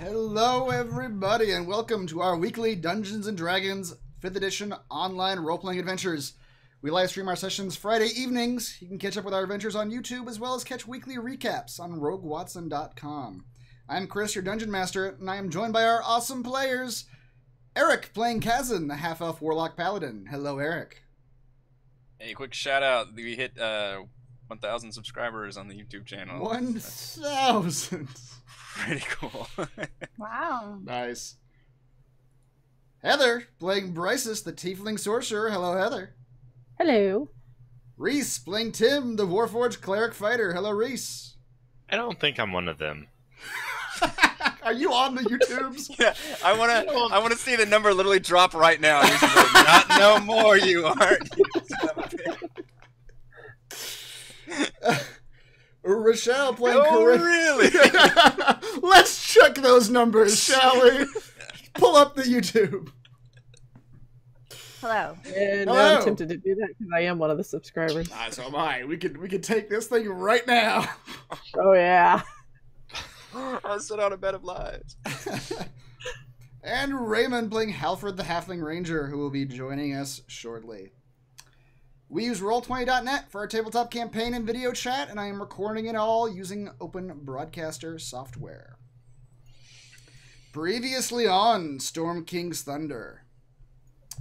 Hello, everybody, and welcome to our weekly Dungeons & Dragons 5th edition online role-playing adventures. We live stream our sessions Friday evenings. You can catch up with our adventures on YouTube, as well as catch weekly recaps on RogueWatson.com. I'm Chris, your Dungeon Master, and I am joined by our awesome players. Eric, playing Kazan, the half-elf Warlock Paladin. Hello, Eric. Hey, quick shout-out. We hit 1,000 subscribers on the YouTube channel. 1,000! Pretty cool. Wow. Nice. Heather, playing Bryces, the Tiefling Sorcerer. Hello, Heather. Hello. Reese, playing Tim, the Warforged Cleric Fighter. Hello, Reese. I don't think I'm one of them. Are you on the YouTubes? Yeah, I wanna see the number literally drop right now. He's like, not no more, you aren't. Rochelle playing Oh, Corinne. really? Let's check those numbers, shall we? Pull up the YouTube. Hello. And Hello. I'm tempted to do that because I am one of the subscribers. So am I. We could take this thing right now. Oh yeah. I sit on a bed of lies. And Raymond playing Halford the Halfling Ranger, who will be joining us shortly. We use Roll20.net for our tabletop campaign and video chat, and I am recording it all using Open Broadcaster software. Previously on Storm King's Thunder.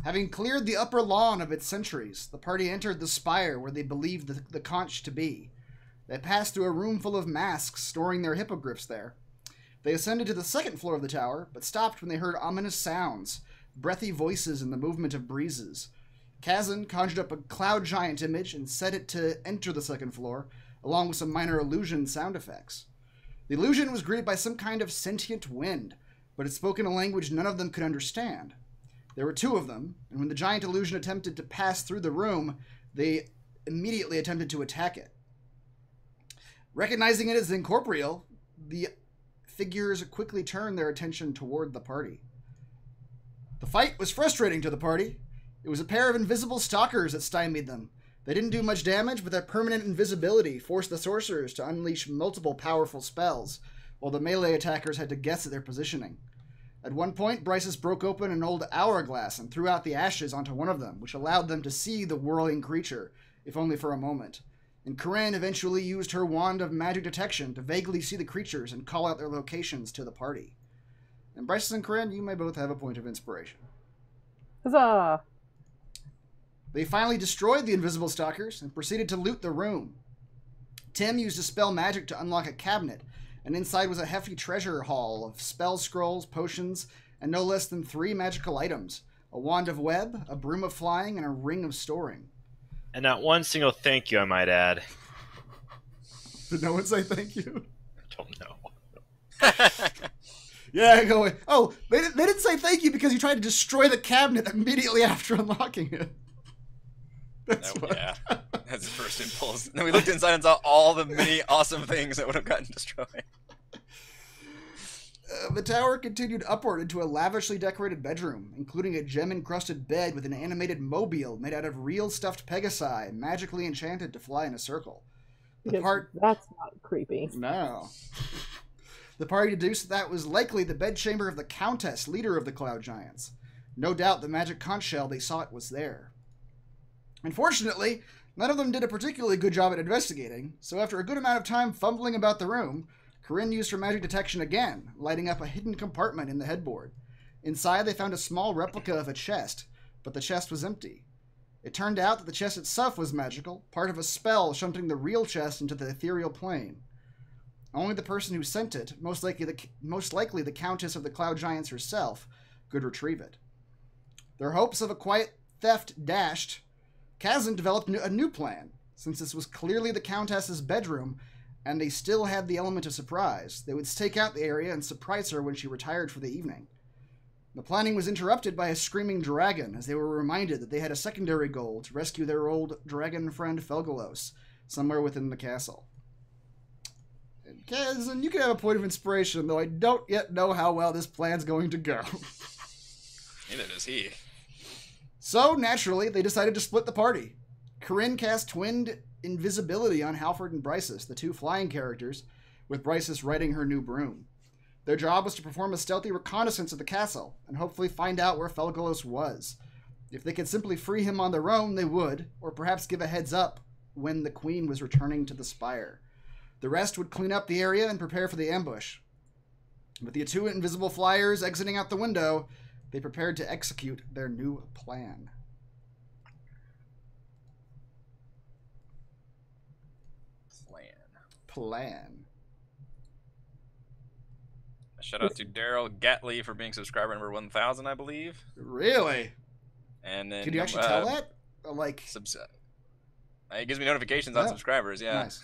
Having cleared the upper lawn of its sentries, the party entered the spire where they believed the conch to be. They passed through a room full of masks storing their hippogriffs there. They ascended to the second floor of the tower, but stopped when they heard ominous sounds, breathy voices, and the movement of breezes. Kazan conjured up a cloud giant image and set it to enter the second floor, along with some minor illusion sound effects. The illusion was greeted by some kind of sentient wind, but it spoke in a language none of them could understand. There were two of them, and when the giant illusion attempted to pass through the room, they immediately attempted to attack it. Recognizing it as incorporeal, the figures quickly turned their attention toward the party. The fight was frustrating to the party. It was a pair of invisible stalkers that stymied them. They didn't do much damage, but their permanent invisibility forced the sorcerers to unleash multiple powerful spells, while the melee attackers had to guess at their positioning. At one point, Bryces broke open an old hourglass and threw out the ashes onto one of them, which allowed them to see the whirling creature, if only for a moment. And Corinne eventually used her wand of magic detection to vaguely see the creatures and call out their locations to the party. And Bryces and Corinne, you may both have a point of inspiration. Huzzah! They finally destroyed the invisible stalkers and proceeded to loot the room. Tim used a spell magic to unlock a cabinet, and inside was a hefty treasure haul of spell scrolls, potions, and no less than 3 magical items: a wand of web, a broom of flying, and a ring of storing. And not one single thank you, I might add. Did no one say thank you? I don't know. Yeah, going, oh, they didn't say thank you because you tried to destroy the cabinet immediately after unlocking it. That's what. Yeah, that's the first impulse. And then we looked inside and saw all the many awesome things that would have gotten destroyed. The tower continued upward into a lavishly decorated bedroom, including a gem-encrusted bed with an animated mobile made out of real stuffed pegasi, magically enchanted to fly in a circle. That's not creepy. No. The party deduced that was likely the bedchamber of the Countess, leader of the Cloud Giants. No doubt the magic conch shell they sought was there. Unfortunately, none of them did a particularly good job at investigating, so after a good amount of time fumbling about the room, Corinne used her magic detection again, lighting up a hidden compartment in the headboard. Inside, they found a small replica of a chest, but the chest was empty. It turned out that the chest itself was magical, part of a spell shunting the real chest into the ethereal plane. Only the person who sent it, most likely the Countess of the Cloud Giants herself, could retrieve it. Their hopes of a quiet theft dashed, Kazan developed a new plan. Since this was clearly the Countess's bedroom, and they still had the element of surprise, they would stake out the area and surprise her when she retired for the evening. The planning was interrupted by a screaming dragon, as they were reminded that they had a secondary goal to rescue their old dragon friend Felgolos, somewhere within the castle. And Kazan, you can have a point of inspiration, though I don't yet know how well this plan's going to go. Neither does he. So, naturally, they decided to split the party. Corinne cast twinned invisibility on Halford and Bryces, the two flying characters, with Bryces riding her new broom. Their job was to perform a stealthy reconnaissance of the castle and hopefully find out where Felgolos was. If they could simply free him on their own, they would, or perhaps give a heads up when the queen was returning to the spire. The rest would clean up the area and prepare for the ambush. With the two invisible flyers exiting out the window, they prepared to execute their new plan. Plan. A shout out to Daryl Gatley for being subscriber number 1,000, I believe. Really? And then Could you actually tell that? Like, it gives me notifications on subscribers. Yeah. Nice.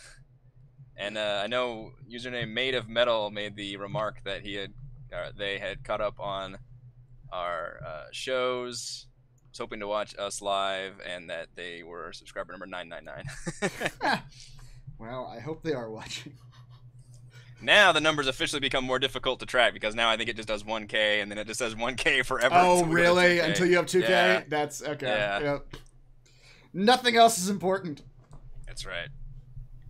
And I know username Made of Metal made the remark that they had caught up on our shows, was hoping to watch us live, and that they were subscriber number 999. Well, I hope they are watching. Now the numbers officially become more difficult to track because now I think it just does 1K and then it just says 1K forever. Oh, really? Until you have 2K? Yeah. That's okay. Yeah. Yep. Nothing else is important. That's right.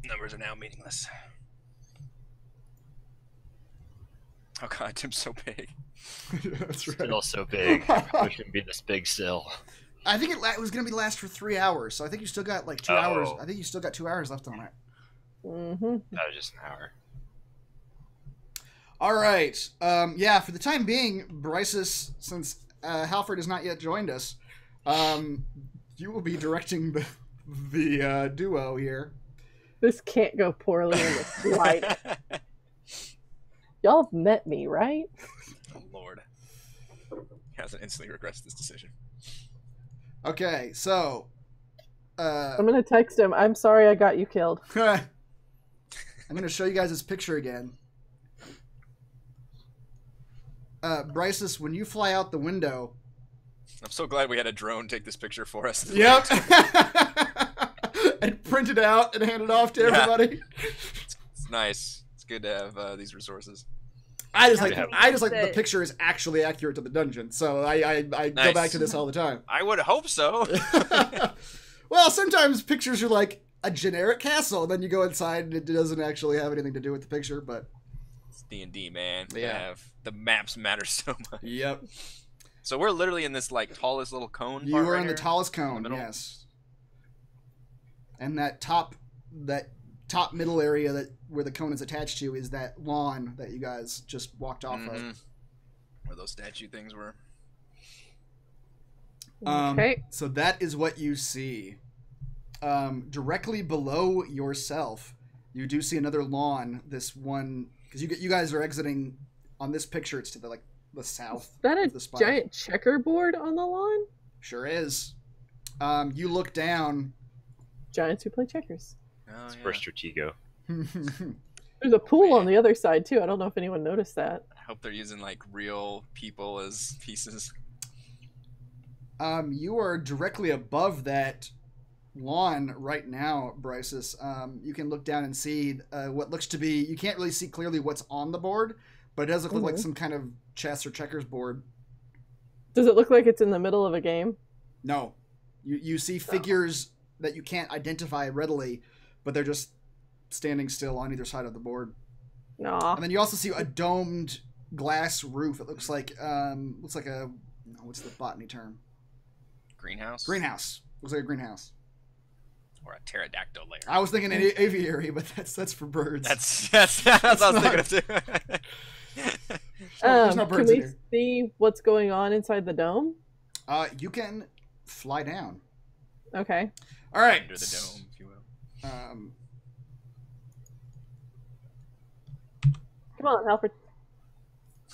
Numbers are now meaningless. Oh god, Tim's so big. That's right. Still so big. It shouldn't be this big still. I think it was going to be last for 3 hours, so I think you still got like 2 hours. I think you still got 2 hours left on it. Mm-hmm. That was just an hour. All right. Yeah, for the time being, Bryces, since Halford has not yet joined us, you will be directing the duo here. This can't go poorly in the slightest. Y'all have met me, right? Oh lord. He hasn't instantly regrets this decision. Okay, so I'm gonna text him. I'm sorry I got you killed. I'm gonna show you guys this picture again. Bryces, when you fly out the window, I'm so glad we had a drone take this picture for us. Yep. And print it out and hand it off to everybody. It's nice. It's good to have these resources. I just like the picture is actually accurate to the dungeon, so I go back to this all the time. I would hope so. Well, sometimes pictures are like a generic castle, then you go inside and it doesn't actually have anything to do with the picture, but it's D&D, man. Yeah. The maps matter so much. Yep. So we're literally in this like tallest little cone. You are in the tallest cone, yes. And that top middle area where the cone is attached to is that lawn that you guys just walked off of. Where those statue things were. Okay. So that is what you see. Directly below yourself, you do see another lawn. This one, because you guys are exiting on this picture. It's to the south. Is that of a the spire. giant checkerboard on the lawn? Sure is. You look down. Giants who play checkers. Oh, It's for Stratego. There's a pool on the other side too. I don't know if anyone noticed that. I hope they're using like real people as pieces. You are directly above that lawn right now, Bryces. You can look down and see what looks to be. You can't really see clearly what's on the board, but it does look like some kind of chess or checkers board. Does it look like it's in the middle of a game? No, you see figures that you can't identify readily, but they're just standing still on either side of the board. Nah. And then you also see a domed glass roof. It looks like a what's the botany term? Greenhouse. Greenhouse. Looks like a greenhouse. Or a pterodactyl layer. I was thinking an aviary, but that's for birds. That's what I was thinking of too. There's no Can birds in we here. see what's going on inside the dome? You can fly down. Okay. All right. Under the dome, if you will. Come on, Alfred.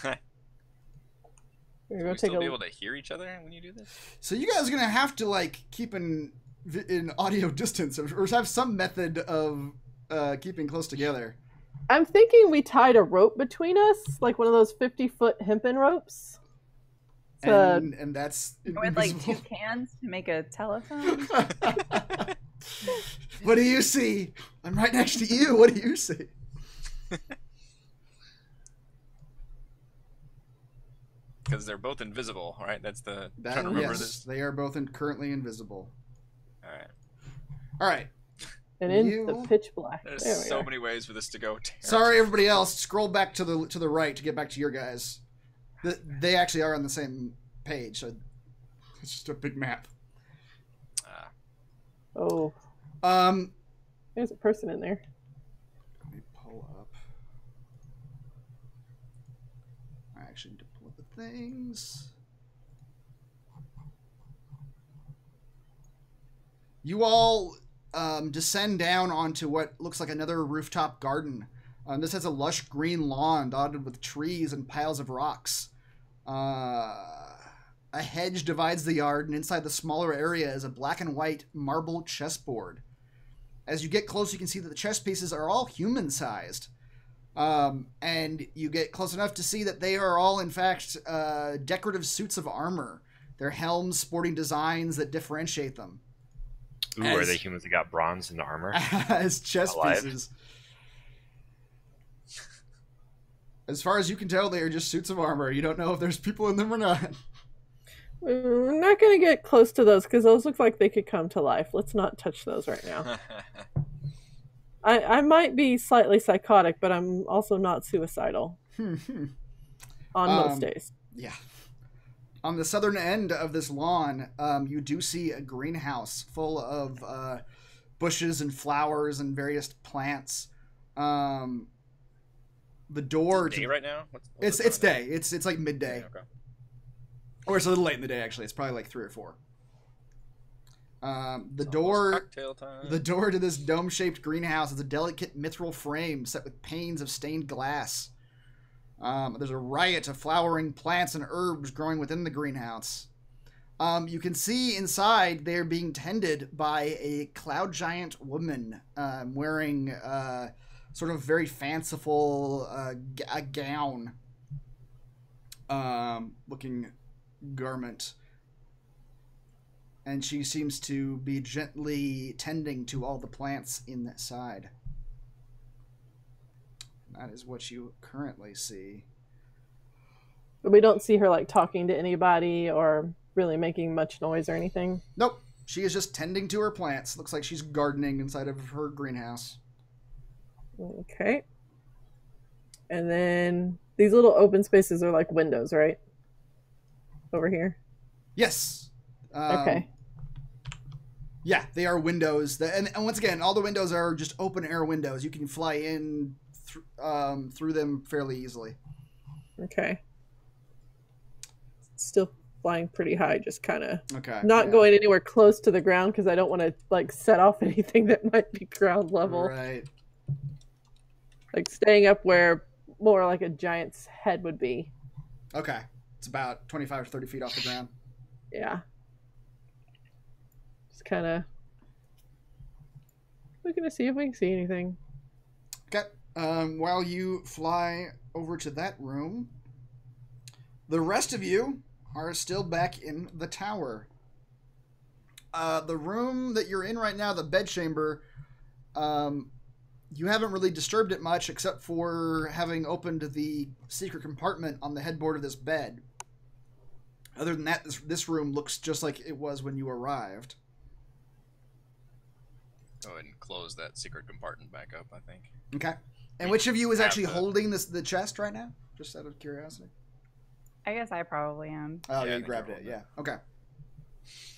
We're Will gonna we take still a be able to hear each other when you do this? So you guys are gonna have to keep in audio distance, or have some method of keeping close together. I'm thinking we tied a rope between us, like one of those 50-foot hempen ropes. And that's With like 2 cans to make a telephone. What do you see? I'm right next to you. What do you see? Because they're both invisible, right? Trying to remember yes, this. they are both currently invisible. All right. All right. And in You- the pitch black. There's There we so are. many ways for this to go. Sorry, everybody else. Scroll back to the right to get back to your guys. They actually are on the same page. So it's just a big map. Oh, Um, there's a person in there. let me pull up. I actually need to pull up the things. You all descend down onto what looks like another rooftop garden. This has a lush green lawn dotted with trees and piles of rocks. A hedge divides the yard, and inside the smaller area is a black and white marble chessboard. As you get close, you can see that the chess pieces are all human-sized. And you get close enough to see that they are all, in fact, decorative suits of armor. They're helms sporting designs that differentiate them. Ooh, are they humans that got bronze in the armor? As chess Alive? pieces. As far as you can tell, they are just suits of armor. You don't know if there's people in them or not. We're not going to get close to those because those look like they could come to life. Let's not touch those right now. I might be slightly psychotic, but I'm also not suicidal on most days. Yeah. On the southern end of this lawn, you do see a greenhouse full of bushes and flowers and various plants. The door Is it day right now? What's it's day. It's like midday. Okay. Or it's a little late in the day, actually. It's probably like 3 or 4. The It's door almost cocktail time. The door to this dome-shaped greenhouse is a delicate mithril frame set with panes of stained glass. There's a riot of flowering plants and herbs growing within the greenhouse. You can see inside they're being tended by a cloud giant woman wearing sort of very fanciful a gown looking garment. And she seems to be gently tending to all the plants inside. That is what you currently see. But we don't see her like talking to anybody or really making much noise or anything. Nope. She is just tending to her plants. Looks like she's gardening inside of her greenhouse. Okay. And then these little open spaces are like windows, right? Over here. Yes. Okay. Yeah, they are windows. And once again, all the windows are just open air windows. You can fly in through them fairly easily. Okay. Still flying pretty high, just kind of not going anywhere close to the ground because I don't want to like set off anything that might be ground level. Right. Like staying up where more like a giant's head would be. Okay. It's about 25 or 30 feet off the ground. Yeah. Just kind of looking to see if we can see anything. Okay. While you fly over to that room, the rest of you are still back in the tower. The room that you're in right now, the bedchamber, you haven't really disturbed it much except for having opened the secret compartment on the headboard of this bed. Other than that, this room looks just like it was when you arrived. Go ahead and close that secret compartment back up, I think. Okay. And which of you is actually holding the chest right now? Just out of curiosity. I guess I probably am. Oh, Yeah, I you think grabbed I it. rolled Yeah. Okay.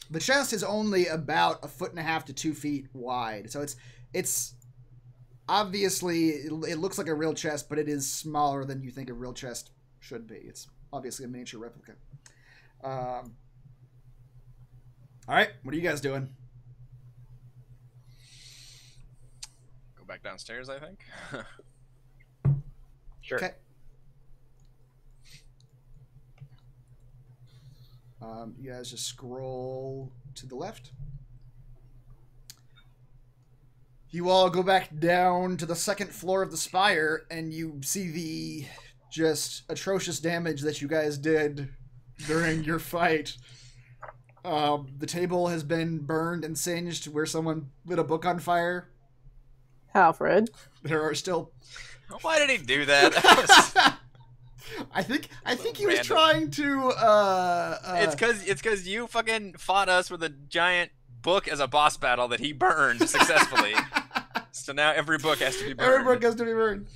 The chest is only about 1.5 to 2 feet wide, so it's obviously it looks like a real chest, but it is smaller than you think a real chest should be. It's obviously a miniature replica. All right, what are you guys doing? Go back downstairs, I think. Sure. Okay. You guys just scroll to the left. You all go back down to the second floor of the spire, and you see the just atrocious damage that you guys did during your fight. The table has been burned and singed where someone lit a book on fire. Alfred. There are still... Why did he do that? I think he was Random. trying to It's cause you fucking fought us with a giant book as a boss battle that he burned successfully. So now every book has to be burned. Every book has to be burned.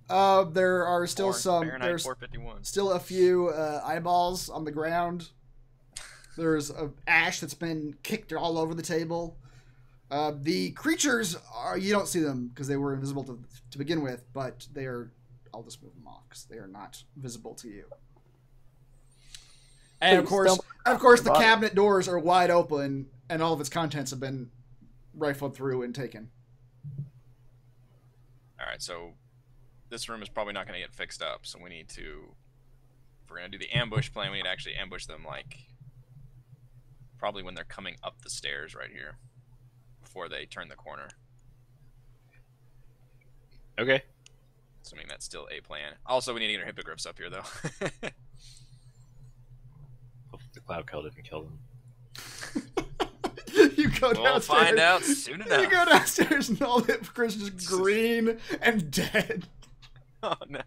There are still there's 451. still a few eyeballs on the ground. There's ash that's been kicked all over the table. The creatures you don't see them because they were invisible to begin with, but they are. I'll just move them off because they are not visible to you. And of course, the cabinet doors are wide open, and all of its contents have been rifled through and taken. All right, so this room is probably not going to get fixed up, so we need to. If we're going to do the ambush plan, we need to actually ambush them, like probably when they're coming up the stairs right here, before they turn the corner. Okay. Assuming that's still a plan. Also, we need to get our hippogriffs up here, though. Hopefully the cloud kill didn't kill them. You go downstairs. We'll find out soon enough. You go downstairs and all the hippogriffs just green and dead. Oh, no.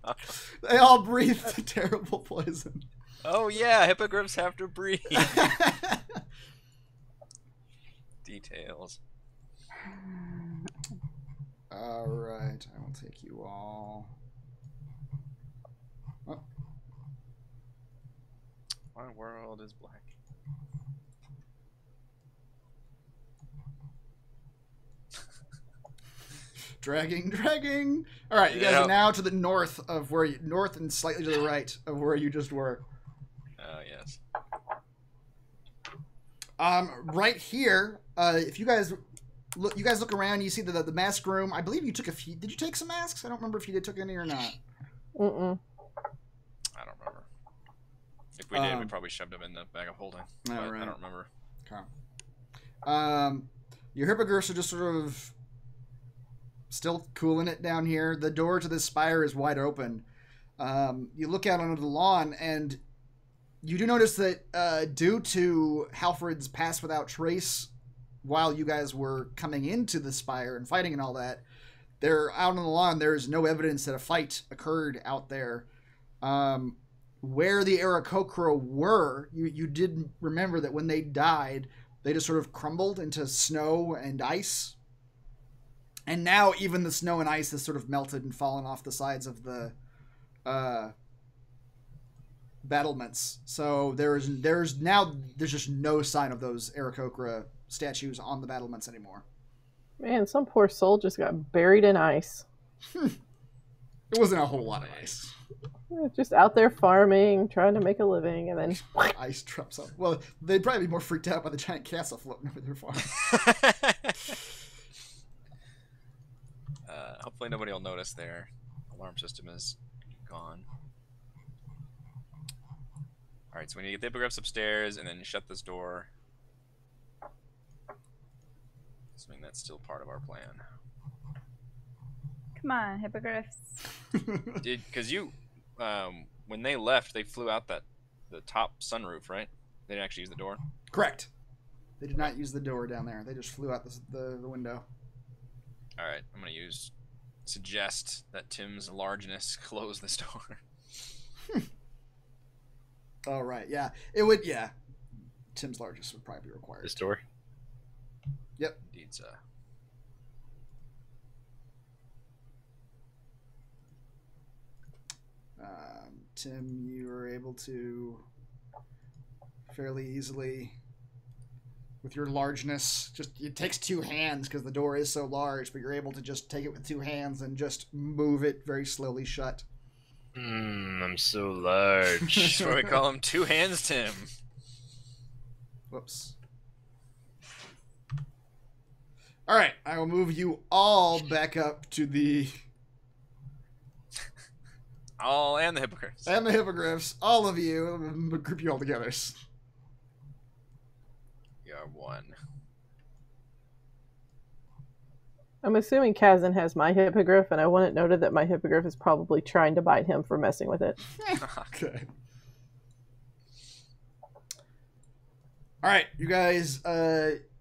They all breathe the terrible poison. Oh, yeah, hippogriffs have to breathe. Details. All right, I will take you all. Oh. My world is black. Dragging. All right, you guys are now to the north of where north and slightly to the right of where you just were. Oh, yes. Right here, if you guys look around, you see the mask room. I believe you took a few. Did you take some masks? I don't remember if you took any or not. Mm-mm. I don't remember. If we did, we probably shoved them in the bag of holding. But right. I don't remember. Okay. Your hippogriffs are just sort of still cooling it down here. The door to this spire is wide open. You look out onto the lawn, and you do notice that due to Halfred's pass without trace, while you guys were coming into the spire and fighting and all that, they're out on the lawn. There's no evidence that a fight occurred out there. Where the Aarakocra were, you did remember that when they died, they just sort of crumbled into snow and ice. And now even the snow and ice has sort of melted and fallen off the sides of the battlements. So there's just no sign of those Aarakocra statues on the battlements anymore. Man, some poor soul just got buried in ice. It wasn't a whole lot of ice. Just out there farming, trying to make a living, and then ice drops up. Well, they'd probably be more freaked out by the giant castle floating over their farm. Hopefully nobody will notice their alarm system is gone. Alright, so we need to get the hippogriffs upstairs and then shut this door. Assuming that's still part of our plan. Come on, hippogriffs. Because when they left, they flew out the top sunroof, right? They didn't actually use the door? Correct. They did not use the door down there. They just flew out the window. Alright, I'm going to suggest that Tim's largeness close this door. All right, yeah. It would, yeah. Tim's largest would probably be required. This door? Yep. Indeed, Tim, you were able to fairly easily, with your largeness, it takes two hands because the door is so large, but you're able to just take it with two hands and just move it very slowly shut. I'm so large. That's why we call him Two Hands Tim. Whoops. All right, I will move you all back up to the... All and the hippogriffs. And the hippogriffs, all of you. I'll group you all together. You are one. I'm assuming Kazan has my hippogriff, and I want it noted that my hippogriff is probably trying to bite him for messing with it. Okay. All right, you guys,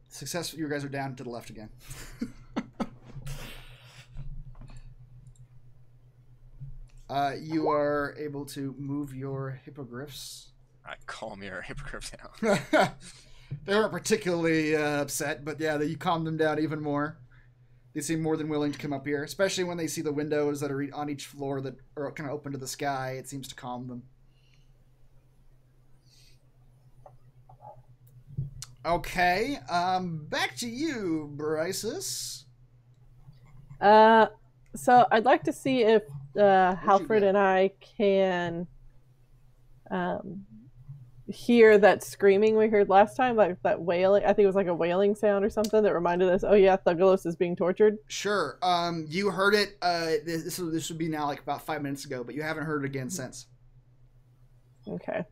successful. You guys are down to the left again. You are able to move your hippogriffs. I calm your hippogriff down. They weren't particularly upset, but yeah, you calmed them down even more. they seem more than willing to come up here, especially when they see the windows that are on each floor that are kind of open to the sky. It seems to calm them. Okay, back to you, Bryces. So I'd like to see if Halfred get? and I can hear that screaming we heard last time, like that wailing. I think it was like a wailing sound or something that reminded us, oh yeah, Felgolos is being tortured. Sure. You heard it. This would be now like about 5 minutes ago, but you haven't heard it again since. Okay.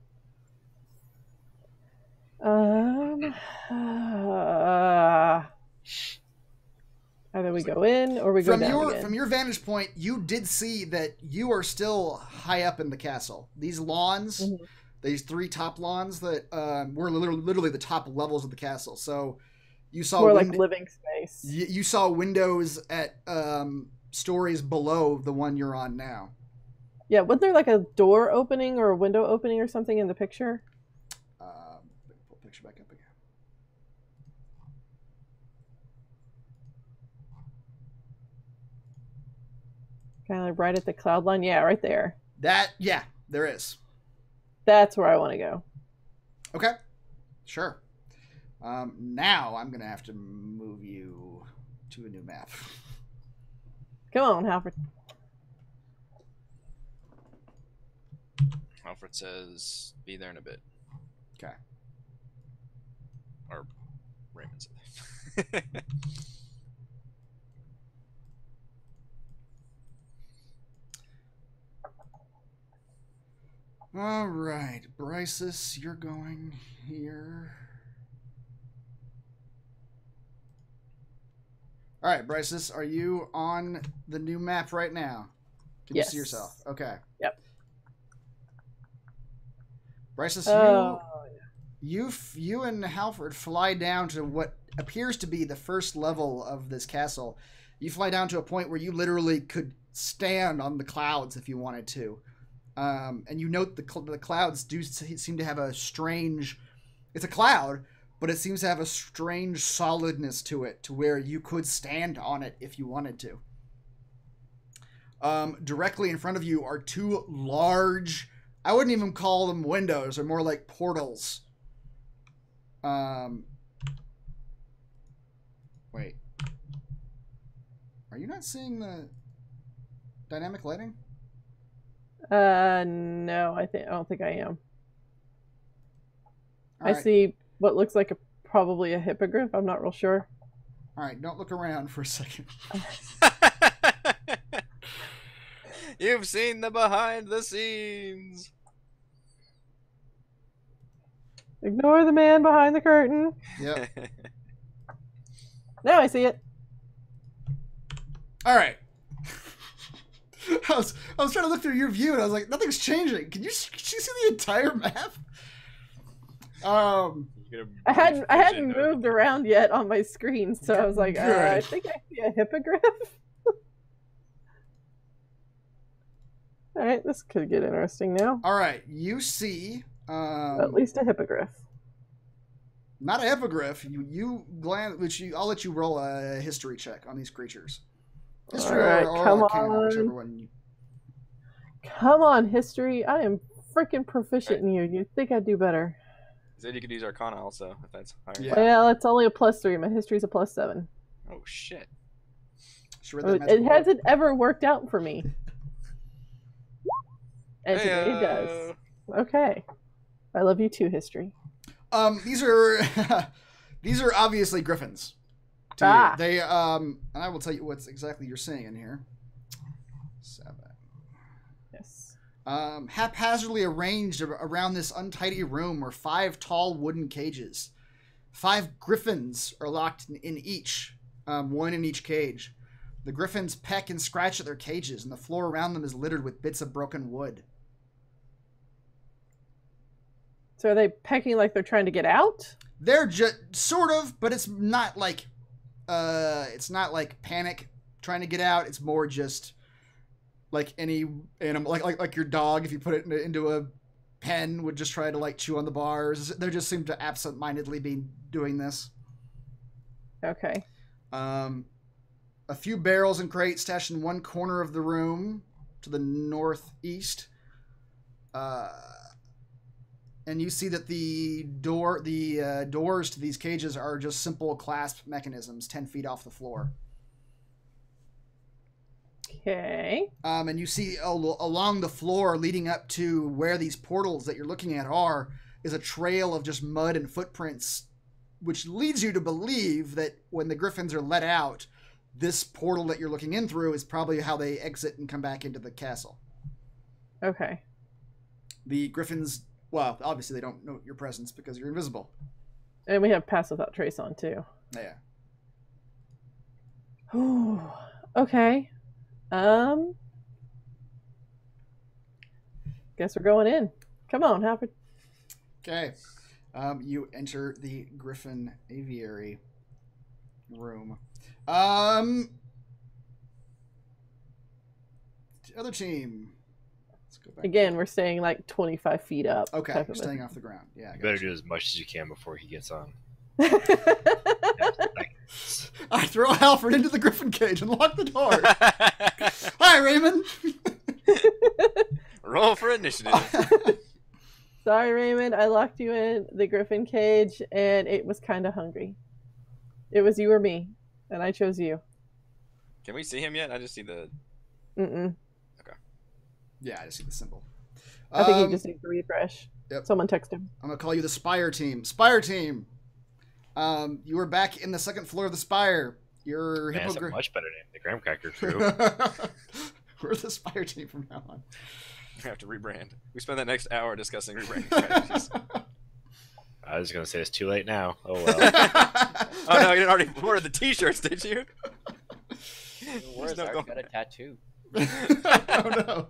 Either we go in or we go down again. From your vantage point, you did see that you are still high up in the castle. These lawns, these 3 top lawns that were literally the top levels of the castle. So you saw more like living space. You saw windows at stories below the one you're on now. Yeah, wasn't there like a door opening or a window opening or something in the picture? Pull the picture back up again. Kind of right at the cloud line. Yeah, right there. Yeah, there is. That's where I want to go. Okay, sure. Now I'm going to have to move you to a new map. Come on, Halfred. Alfred says, be there in a bit. Okay. Or Raymond said. All right, Bryces, you're going here. All right, Bryces, are you on the new map right now? Can you see yourself? Okay. Yep. Bryces, you and Halford fly down to what appears to be the first level of this castle. You fly down to a point where you literally could stand on the clouds if you wanted to. And you note the clouds do seem to have a strange... It's a cloud, but it seems to have a strange solidness to it, to where you could stand on it if you wanted to. Directly in front of you are 2 large... I wouldn't even call them windows. They're more like portals. Wait. Are you not seeing the dynamic lighting? No, I don't think I am. All right. I see what looks like probably a hippogriff. I'm not real sure. All right, don't look around for a second. You've seen the behind the scenes. Ignore the man behind the curtain. Yep. Now I see it. All right. I was trying to look through your view and I was like, nothing's changing. Can you see the entire map? I hadn't moved around yet on my screen, so I was like, I think I see a hippogriff. All right, this could get interesting now. All right, you see at least a hippogriff. Not a hippogriff. You glance, I'll let you roll a history check on these creatures. History all right, or come Arcana, on. whichever one. Come on, history. I am freaking proficient in you. You'd think I'd do better. You said you could use Arcana also, if that's higher. Yeah. Well, it's only a +3. My history's a +7. Oh, shit. It hasn't ever worked out for me. And today it does. Okay. I love you too, history. These are these are obviously Griffins. To you. They and I will tell you what's exactly you're seeing in here. 7. Yes. Haphazardly arranged around this untidy room are 5 tall wooden cages. 5 griffins are locked in each, 1 in each cage. The griffins peck and scratch at their cages, and the floor around them is littered with bits of broken wood. So are they pecking like they're trying to get out? They're just sort of, but it's not like panic trying to get out. It's more just like any animal, like your dog. If you put it into a pen, would just try to like chew on the bars. They just seem to absent-mindedly be doing this. Okay. a few barrels and crates stashed in one corner of the room to the northeast. And you see that the doors to these cages are just simple clasp mechanisms 10 feet off the floor. Okay. And you see along the floor leading up to where these portals that you're looking at are is a trail of just mud and footprints, which leads you to believe that when the Griffins are let out, this portal that you're looking in through is probably how they exit and come back into the castle. Okay. The Griffins, well, obviously they don't know your presence because you're invisible. And we have Pass Without Trace on, too. Yeah. Ooh. Okay. Guess we're going in. Come on, Howard. Okay. You enter the Griffon Aviary room. The other team. Let's go back. Again, we're staying like 25 feet up. Okay, type you're of staying off the ground. Yeah, I You better gotcha. do as much as you can before he gets on. I throw Alfred into the Griffin cage and lock the door. Hi, Raymond. Roll for initiative. Sorry, Raymond. I locked you in the Griffin cage, and it was kind of hungry. It was you or me, and I chose you. Can we see him yet? I just see the. Mm-mm. Yeah, I just see the symbol. I think he just needs to refresh. Yep. Someone text him. I'm gonna call you the Spire team. Spire team. You are back in the second floor of the Spire. Your Man, that's a hippogriff. much better name. The Graham Cracker Crew. We're the Spire team from now on. We have to rebrand. We spend the next hour discussing rebranding strategies. I was going to say it's too late now. Oh, well. Oh no, you didn't already order the T-shirts, did you? Worse, no I going- got a tattoo. Oh no.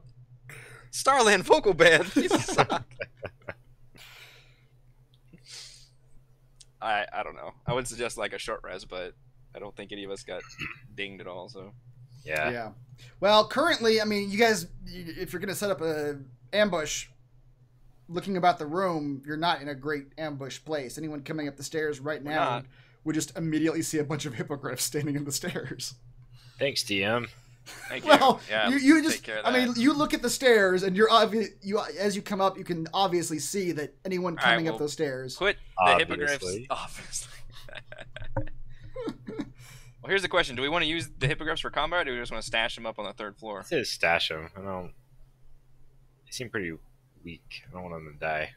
Starland Vocal Band. These suck. I don't know. I would suggest like a short rest, but I don't think any of us got dinged at all. So Yeah. Yeah. Well, currently, I mean, you guys, if you're going to set up a ambush, looking about the room, you're not in a great ambush place. Anyone coming up the stairs right We're now not. would just immediately see a bunch of hippogriffs standing in the stairs. Thanks, DM. thank you. Well, Yeah, you take just, care of I mean, that. you look at the stairs, and you're as you come up, you can obviously see that anyone All right, coming up well, those stairs. Put the hippogriffs. Obviously. Obviously. Well, here's the question: do we want to use the hippogriffs for combat, or do we just want to stash them up on the third floor? I say stash them. I don't. They seem pretty weak. I don't want them to die.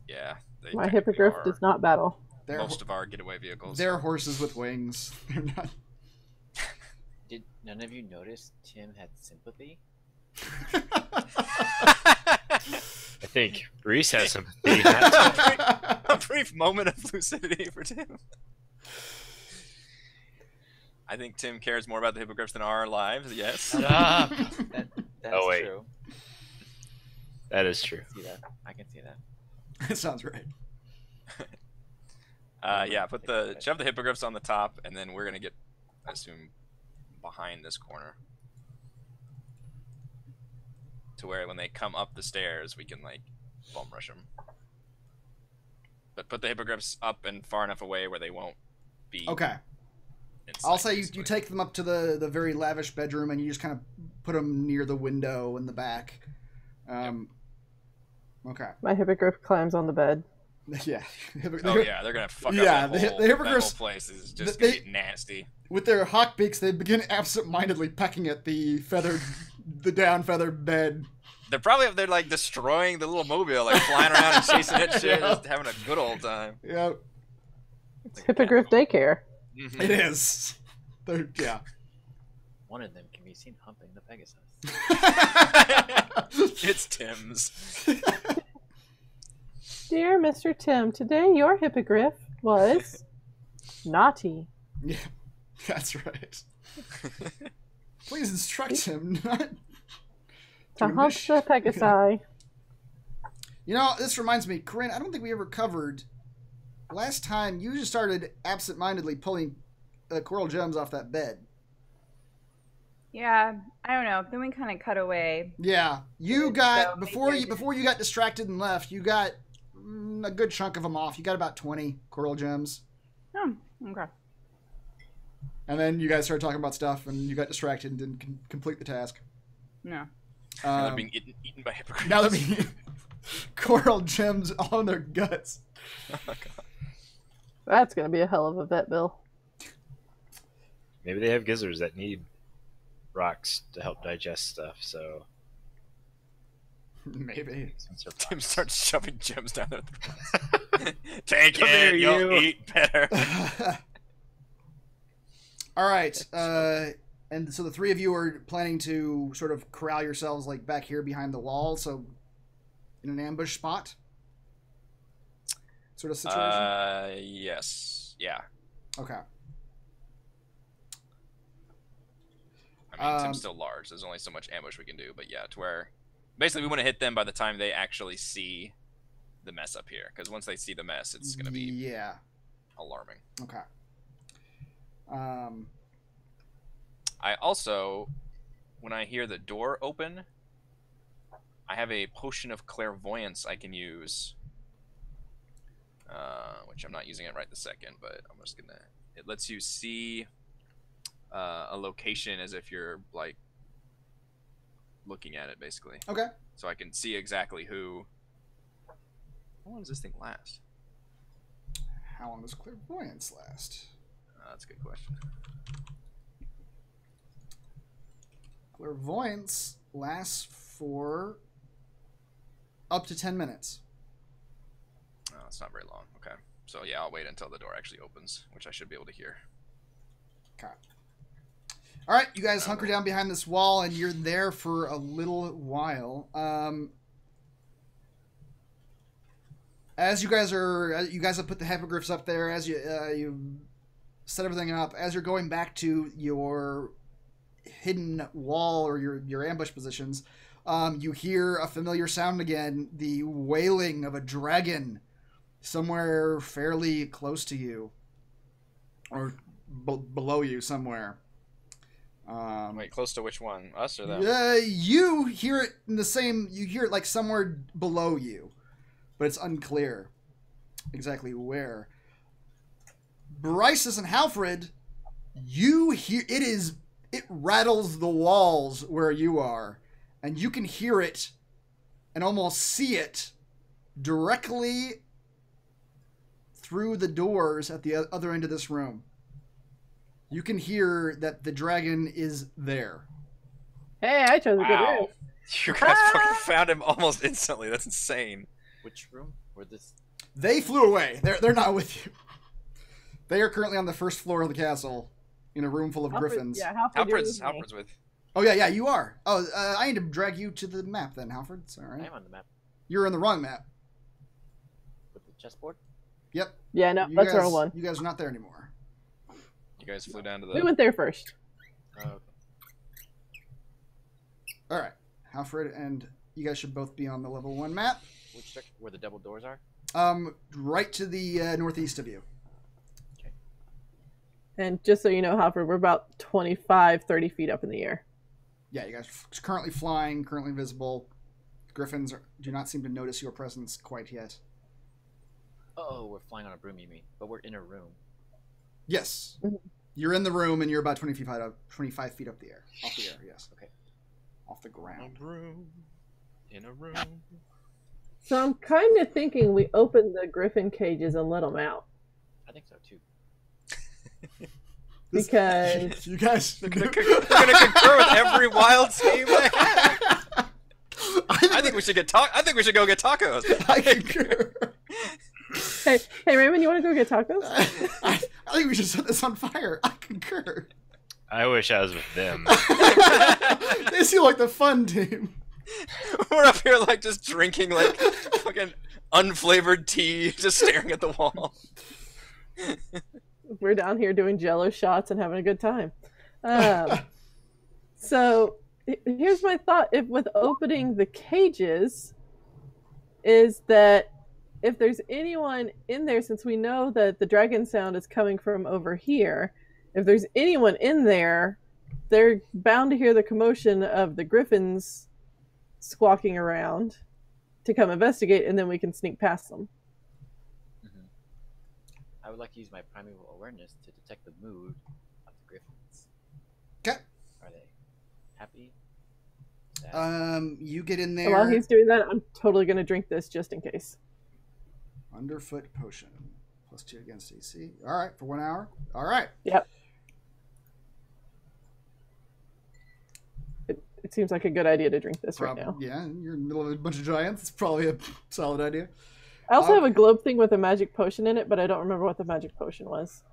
Yeah. They My technically hippogriff are does not battle. They're, most of our getaway vehicles. they're horses with wings. They're not. Did none of you notice Tim had sympathy? I think Reese has sympathy. Not A brief moment of lucidity for Tim. I think Tim cares more about the hippogriffs than our lives. Yes. Shut up! That's Oh, wait. true. that is true. See that? I can see that. That sounds right. Yeah. Shove the hippogriffs on the top, and then we're gonna get, I assume, behind this corner, to where when they come up the stairs, we can like bum rush them. But put the hippogriffs up and far enough away where they won't be. Okay. in I'll sight, say you basically. take them up to the very lavish bedroom, and you just kind of put them near the window in the back. Okay. My hippogriff climbs on the bed. Yeah. Oh yeah, they're gonna fuck Yeah, up the that whole, hippogriffs- that whole place is just they- gonna be nasty. With their hawk beaks, they begin absent-mindedly pecking at the down feathered bed. They're probably up there like destroying the little mobile, like flying around and chasing it, shit, Yeah. just having a good old time. Yeah, It's hippogriff daycare. Mhm. it is. Yeah. One of them can be seen humping the Pegasus. It's Tim's. Dear Mr. Tim, today your hippogriff was naughty. Yeah, that's right. Please instruct him not To to hump mish- the Pegasi. You know, this reminds me, Corinne, I don't think we ever covered. Last time, you just started absent-mindedly pulling coral gems off that bed. Yeah, I don't know. Then we kind of cut away. Yeah, you So got maybe before I you didn't- before you got distracted and left. You got a good chunk of them off. You got about 20 coral gems. Oh, okay. And then you guys started talking about stuff, and you got distracted and didn't complete the task. No. Now they're being eaten by hippogriffs. Now they're being coral gems all in their guts. Oh, God. That's gonna be a hell of a vet bill. Maybe they have gizzards that need rocks to help digest stuff, so... Maybe. Tim starts shoving gems down their throats. Take Come it, here, you'll you. eat better. All right. And so the three of you are planning to sort of corral yourselves like back here behind the wall, so in an ambush spot sort of situation? Yes. Yeah. Okay. I mean, Tim's still large. There's only so much ambush we can do, but yeah, to where... Basically, we want to hit them by the time they actually see the mess up here, because once they see the mess, it's going to be alarming. Okay. I also, when I hear the door open, I have a potion of clairvoyance I can use, which I'm not using it right this second, but I'm just gonna. It lets you see a location as if you're like looking at it, basically. Okay. So I can see exactly who. How long does this thing last? How long does clairvoyance last? That's a good question. Clairvoyance lasts for up to 10 minutes. Oh, it's not very long. Okay. So yeah, I'll wait until the door actually opens, which I should be able to hear. Okay. All right, you guys hunker down behind this wall, and you're there for a little while. As you guys have put the hippogriffs up there, as you set everything up, as you're going back to your hidden wall or your ambush positions, you hear a familiar sound again, the wailing of a dragon somewhere fairly close to you, or below you somewhere. Wait, close to which one? Us or them? You hear it in the same. You hear it like somewhere below you, but it's unclear exactly where. Bryces and Halfred, you hear it is. It rattles the walls where you are, and you can hear it and almost see it directly through the doors at the other end of this room. You can hear that the dragon is there. Hey, I chose a good room. Wow. You guys fucking found him almost instantly. That's insane. Which room? Where this? They flew away. They're not with you. They are currently on the first floor of the castle in a room full of griffins. Yeah, Halfred's with. Oh, yeah, you are. Oh, I need to drag you to the map then, Halfred. It's all right. I am on the map. You're in the wrong map. With the chessboard? Yep. Yeah, no, You that's the guys- wrong one. You guys are not there anymore. You guys flew down to the. We went there first. Oh, okay. All right. Halfred and you guys should both be on the level 1 map. Which direction? Where the double doors are? Right to the northeast of you. And just so you know, Hopper, we're about 25, 30 feet up in the air. Yeah, you guys are currently flying, currently visible. Griffins do not seem to notice your presence quite yet. Oh, we're flying on a broom, you mean? But we're in a room. Yes. Mhm. You're in the room and you're about 25 feet up the air. Off the air, yes. Okay. Off the ground. In a room. So I'm kind of thinking we open the griffin cages and let them out. I think so too. Because you guys... They're gonna concur with every wild scheme they have. I think we should get I think we should go get tacos. I concur. hey Raymond, you want to go get tacos? I think we should set this on fire. I concur. I wish I was with them. They seem like the fun team. We're up here like just drinking like fucking unflavored tea, just staring at the wall. We're down here doing Jello shots and having a good time. So here's my thought: if with opening the cages, is that if there's anyone in there, since we know that the dragon sound is coming from over here, if there's anyone in there, they're bound to hear the commotion of the griffins squawking around to come investigate, and then we can sneak past them. I would like to use my primeval awareness to detect the mood of the griffins. Happy? Sad? You get in And there. while he's doing that, I'm totally going to drink this just in case. Underfoot potion. +2 against AC. All right, for 1 hour. All right. Yep. It seems like a good idea to drink this right now. Yeah, you're in the middle of a bunch of giants. It's probably a solid idea. I also have a globe thing with a magic potion in it, but I don't remember what the magic potion was.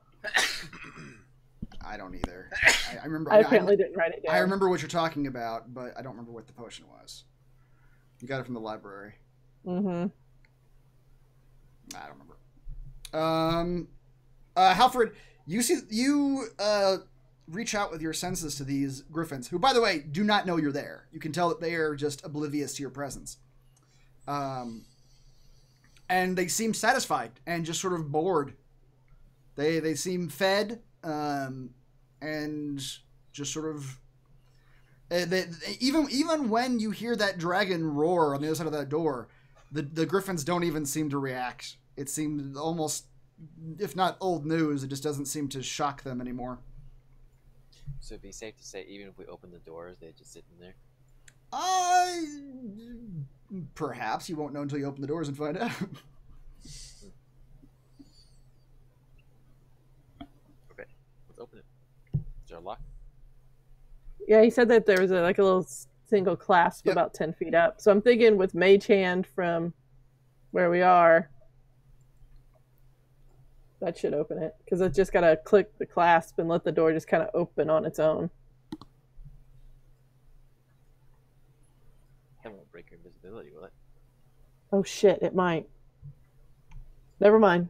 I don't either. I remember. I apparently didn't write it down. I remember what you're talking about, but I don't remember what the potion was. You got it from the library. Mm-hmm. I don't remember. Halfred, you reach out with your senses to these griffins, who, by the way, do not know you're there. You can tell that they are just oblivious to your presence. And they seem satisfied and just sort of bored. They seem fed, and just sort of. Even when you hear that dragon roar on the other side of that door, the griffins don't even seem to react. It seems almost, if not old news, it just doesn't seem to shock them anymore. So it'd be safe to say, even if we open the doors, they'd just sit in there? Perhaps. You won't know until you open the doors and find out. Okay, let's open it. Is there a lock? Yeah, he said that there was a little single clasp about 10 feet up. So I'm thinking with Mage Hand from where we are, that should open it. Because it's just got to click the clasp and let the door just kind of open on its own. That won't break your invisibility, will it? Oh shit, it might. Never mind.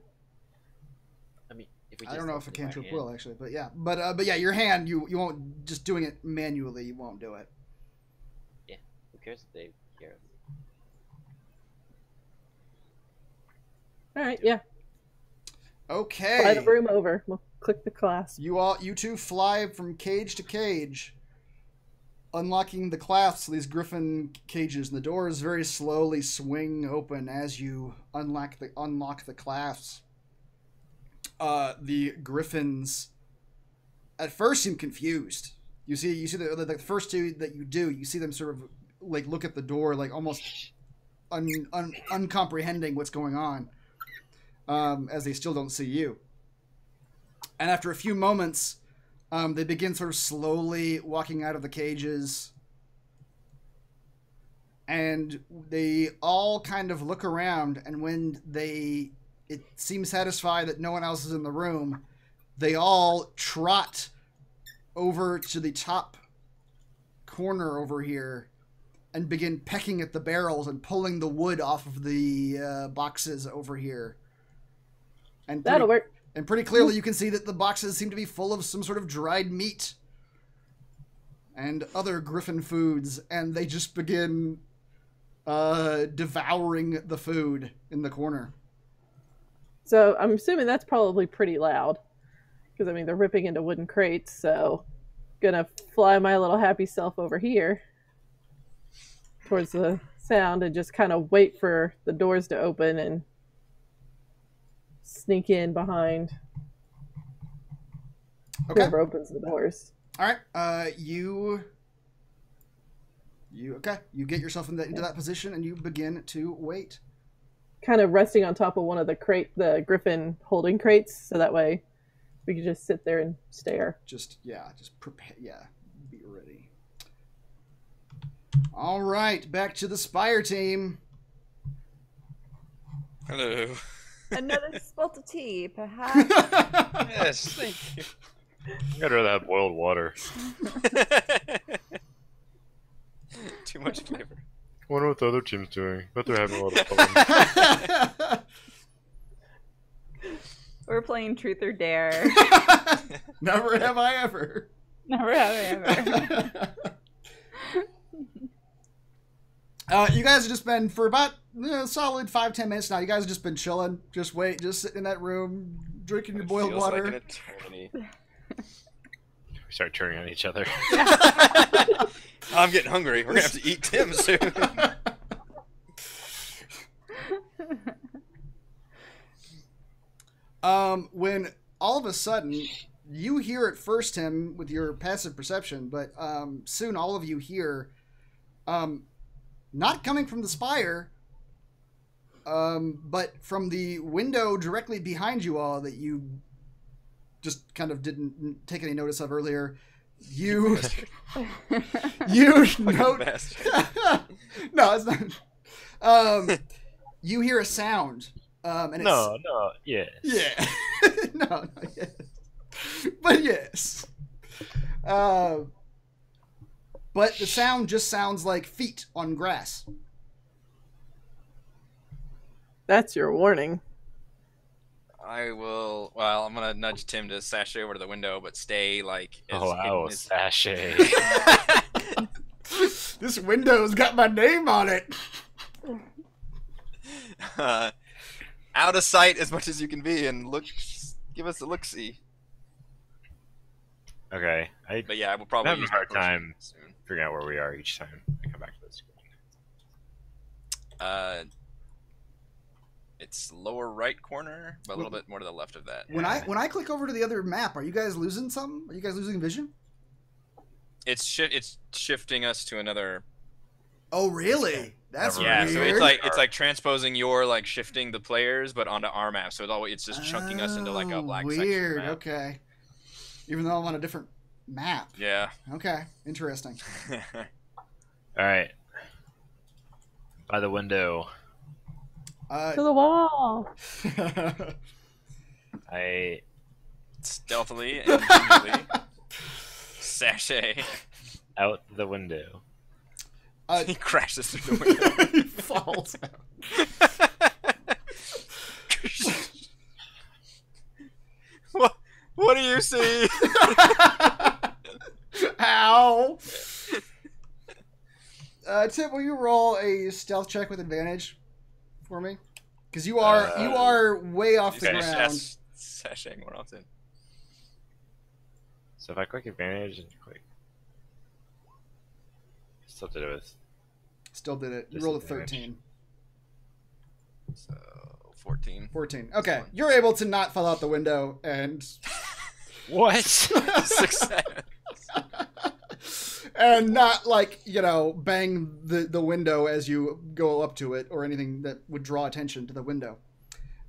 I mean, if we I just don't know if a open it by cantrip hand- will, actually, but yeah. But yeah, your hand, you won't, just doing it manually, you won't do it. Yeah, who cares if they hear us? Alright, yeah. Okay. Fly the broom over. We'll click the clasp. You two fly from cage to cage, unlocking the clasps of these griffin cages, and the doors very slowly swing open as you unlock the clasps. The griffins at first seem confused. You see the first two that you do, you see them sort of like look at the door, like almost uncomprehending what's going on, as they still don't see you. And after a few moments, they begin sort of slowly walking out of the cages, and they all kind of look around, and when it seems satisfied that no one else is in the room, they all trot over to the top corner over here and begin pecking at the barrels and pulling the wood off of the boxes over here. And That'll work. And pretty clearly you can see that the boxes seem to be full of some sort of dried meat and other griffin foods, and they just begin devouring the food in the corner. So I'm assuming that's probably pretty loud. Because, I mean, they're ripping into wooden crates, so gonna fly my little happy self over here towards the sound and just kind of wait for the doors to open and sneak in behind whoever opens the doors. All right, you get yourself into that position and you begin to wait. Kind of resting on top of one of the griffin holding crates, so that way we can just sit there and stare. Just prepare. Yeah, be ready. All right, back to the Spire team. Hello. Another spot of tea, perhaps. Yes, thank you. I'd rather have boiled water. Too much flavor. I wonder what the other team's doing. But they're having a lot of fun. We're playing Truth or Dare. Never have I ever. Never have I ever. You guys have just been, for about a solid 5-10 minutes now, you guys have just been chilling, just sitting in that room, drinking your boiled Feels water. like an eternity. We start turning on each other. I'm getting hungry. We're gonna have to eat Tim soon. When all of a sudden you hear it first, Tim, with your passive perception, but soon all of you hear, not coming from the spire, but from the window directly behind you all that you just kind of didn't take any notice of earlier. You note. No, it's not. You hear a sound, and it's yes. yeah, no, not yet, but yes. But the sound just sounds like feet on grass. That's your warning. I will. Well, I'm gonna nudge Tim to sashay over to the window, but stay like. As I will as... sashay. This window's got my name on it. Out of sight as much as you can be, and look. Give us a look-see. Okay. But yeah, I will probably have a use my hard potion time soon. figuring out where we are each time I come back to this screen. It's lower right corner, but a little bit more to the left of that. When I click over to the other map, are you guys losing something? Are you guys losing vision? It's shifting us to another. Oh, really? That's Yeah, weird. so it's like transposing your like shifting the players, but onto our map. So it's just chunking us into like a black section. Weird. Map. Okay. Even though I'm on a different map. Yeah. Okay. Interesting. All right. By the window. To the wall. I stealthily and gingerly sashay out the window. He crashes through the window. He falls out. What do you see? Ow! Tim, will you roll a stealth check with advantage for me? Because you are way off the ground. Sashaying more often. So if I click advantage and click, still did it with. Still did it. You rolled a 13. So 14. 14. Okay, you're able to not fall out the window and. What? Success. And not bang the window as you go up to it or anything that would draw attention to the window.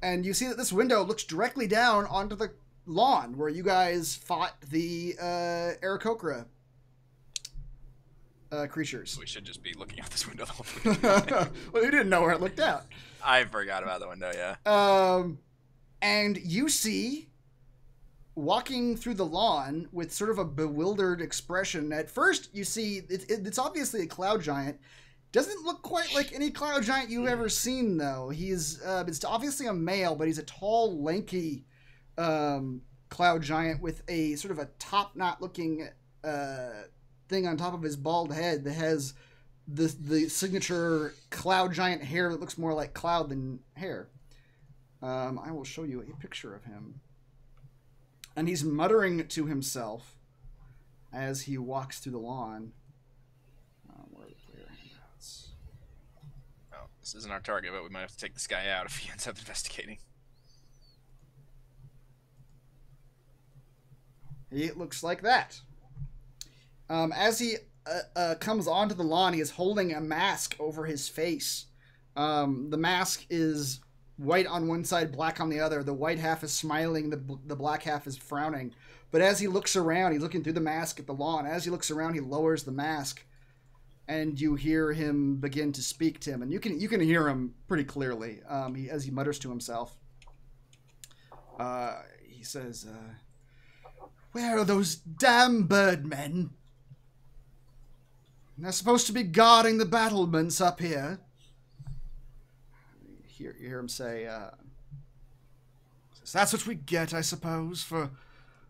And you see that this window looks directly down onto the lawn where you guys fought the Aarakocra creatures. We should just be looking out this window the whole time. Well, you didn't know where it looked out. I forgot about the window, yeah. And you see, walking through the lawn with sort of a bewildered expression. At first, you see it's obviously a cloud giant. Doesn't look quite like any cloud giant you've ever seen, though. He's it's obviously a male, but he's a tall, lanky cloud giant with a sort of a top-knot looking thing on top of his bald head that has the signature cloud giant hair that looks more like cloud than hair. I will show you a picture of him. And he's muttering to himself as he walks through the lawn. Where are the player handouts? Well, this isn't our target, but we might have to take this guy out if he ends up investigating. It looks like that. As he comes onto the lawn, he is holding a mask over his face. The mask is white on one side, black on the other. The white half is smiling, the black half is frowning. But as he looks around, he's looking through the mask at the lawn. As he looks around, he lowers the mask, and you hear him begin to speak to him. And you can hear him pretty clearly as he mutters to himself. He says, "Where are those damn birdmen? They're supposed to be guarding the battlements up here." You hear him say, "That's what we get, I suppose, for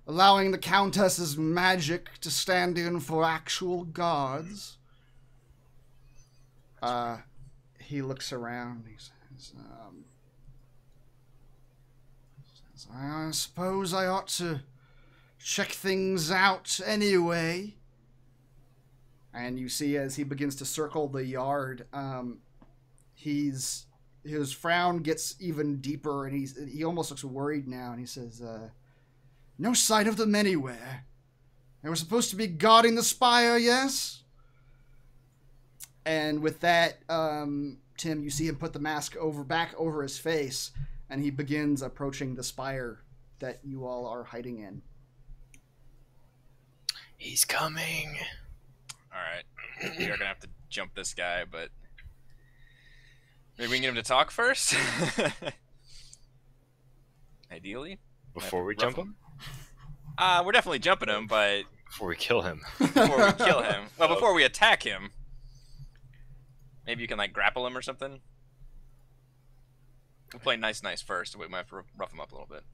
allowing the Countess's magic to stand in for actual guards." He looks around. He says, "I suppose I ought to check things out anyway." And you see as he begins to circle the yard, his frown gets even deeper, and he almost looks worried now. And he says, No sign of them anywhere. They were supposed to be guarding the spire, yes? And with that, Tim, you see him put the mask back over his face, and he begins approaching the spire that you all are hiding in. He's coming. All right, we are gonna have to jump this guy, but maybe we can get him to talk first. Ideally, Before we jump him? we're definitely jumping him, but Before we kill him. before we kill him, well, before we attack him, maybe you can like grapple him or something. We'll play nice first. We might have to rough him up a little bit.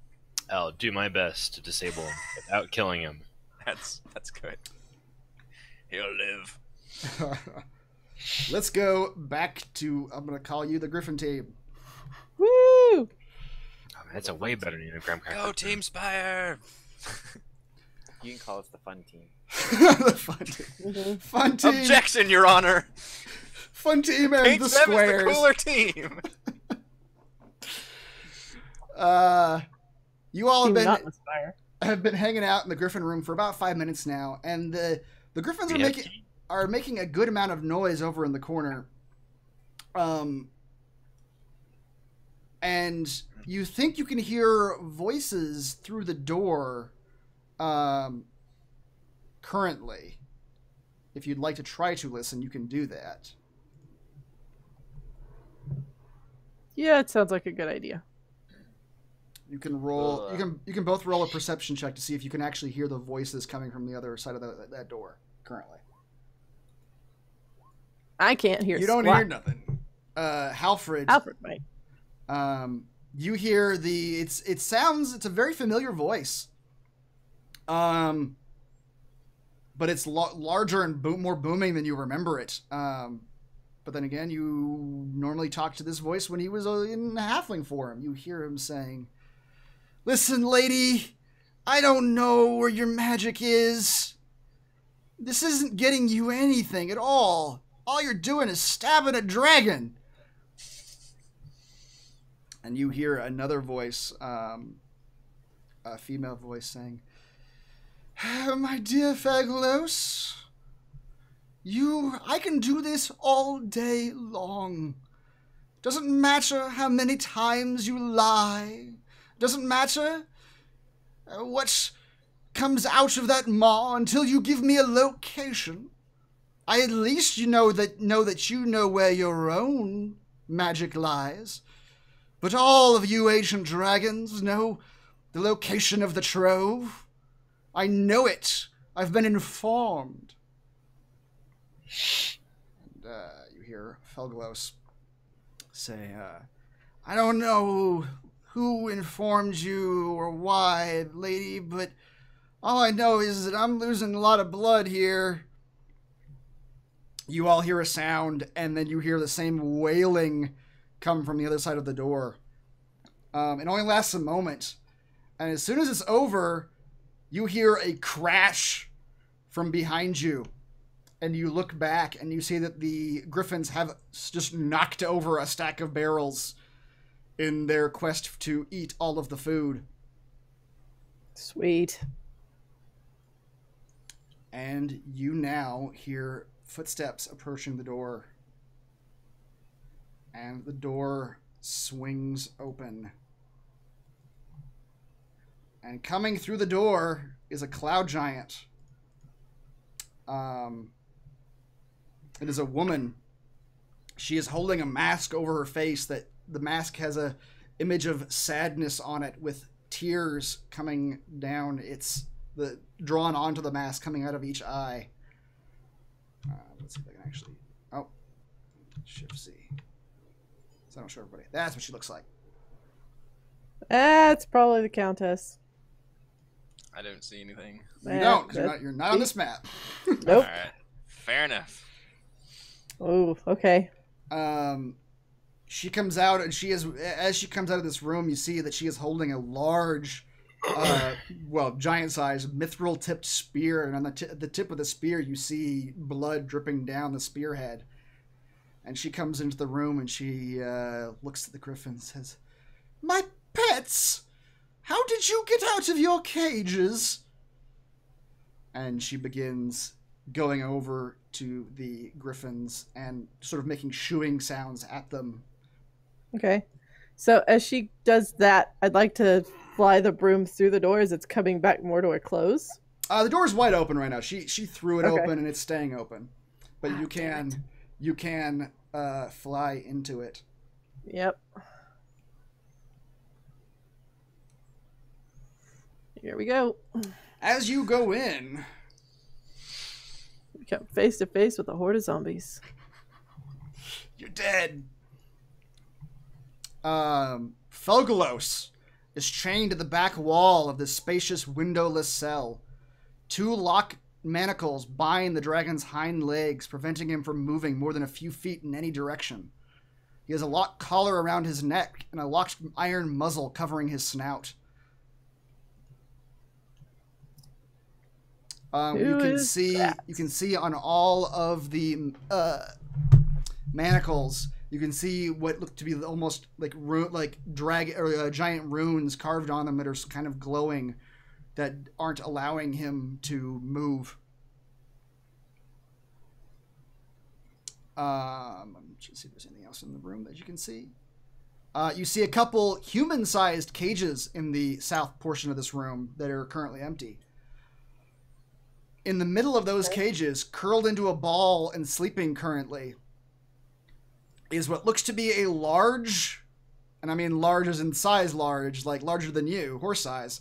I'll do my best to disable him without killing him. That's good. He'll live. Let's go back to, I'm going to call you the Griffin team. Woo! Oh, man, that's a way better name than Graham Cracker. Go Team Spire! You can call us the fun team. The fun team. Mhm. Fun team. Objection, Your Honor! Fun team and Paint the them as squares. the cooler team! You all Team have not been inspire. hanging out in the Griffin room for about 5 minutes now, and the Griffins We have are making a good amount of noise over in the corner. And you think you can hear voices through the door currently. If you'd like to try to listen, you can do that. Yeah, it sounds like a good idea. You can roll. You can both roll a perception check to see if you can actually hear the voices coming from the other side of that door currently. I can't hear. You don't squat. hear nothing. Halfred. Alfred might. You hear it's a very familiar voice. But it's larger and more booming than you remember it. But then again, you normally talk to this voice when he was in halfling form. You hear him saying, "Listen, lady, I don't know where your magic is. This isn't getting you anything at all. All you're doing is stabbing a dragon." And you hear another voice, a female voice saying, "My dear Felgolos, I can do this all day long. Doesn't matter how many times you lie. Doesn't matter what comes out of that maw until you give me a location. At least know that you know where your own magic lies. But all of you ancient dragons know the location of the trove. I know it. I've been informed." And you hear Felgolos say, "I don't know who informed you or why, lady, but all I know is that I'm losing a lot of blood here." You all hear a sound, and then you hear the same wailing come from the other side of the door. It only lasts a moment. And as soon as it's over, you hear a crash from behind you. And you look back and you see that the Griffins have just knocked over a stack of barrels in their quest to eat all of the food. Sweet. And you now hear footsteps approaching the door. And the door swings open. And coming through the door is a cloud giant. It is a woman. She is holding a mask over her face. That the mask has a image of sadness on it with tears coming down. It's drawn onto the mask, coming out of each eye. Let's see if I can actually. Oh, Shift C. So I don't show everybody. That's what she looks like. That's probably the Countess. I don't see anything. You don't. 'Cause you're not on this map. Nope. Alright. Fair enough. Oh, okay. She comes out, and as she comes out of this room, you see that she is holding a large, giant-sized mithril-tipped spear, and on the tip of the spear, you see blood dripping down the spearhead. And she comes into the room, and she looks at the Griffin and says, "My pets! How did you get out of your cages? And she begins going over to the Griffins and sort of making shooing sounds at them. Okay. So as she does that, I'd like to fly the broom through the door as it's coming back more to a close. The door's wide open right now. She threw it Okay. open and it's staying open. But you can fly into it. Yep. Here we go. As you go in, We come face to face with a horde of zombies. you're dead. Felgolos is chained to the back wall of this spacious windowless cell. 2 lock manacles bind the dragon's hind legs, preventing him from moving more than a few feet in any direction. He has a locked collar around his neck and a locked iron muzzle covering his snout. You can see on all of the manacles, you can see what look to be almost like giant runes carved on them that are kind of glowing, that aren't allowing him to move. Let me just see if there's anything else in the room that you can see. You see a couple human-sized cages in the south portion of this room that are currently empty. In the middle of those cages, curled into a ball and sleeping currently, is what looks to be a large, and I mean large as in size large, like larger than you, horse size,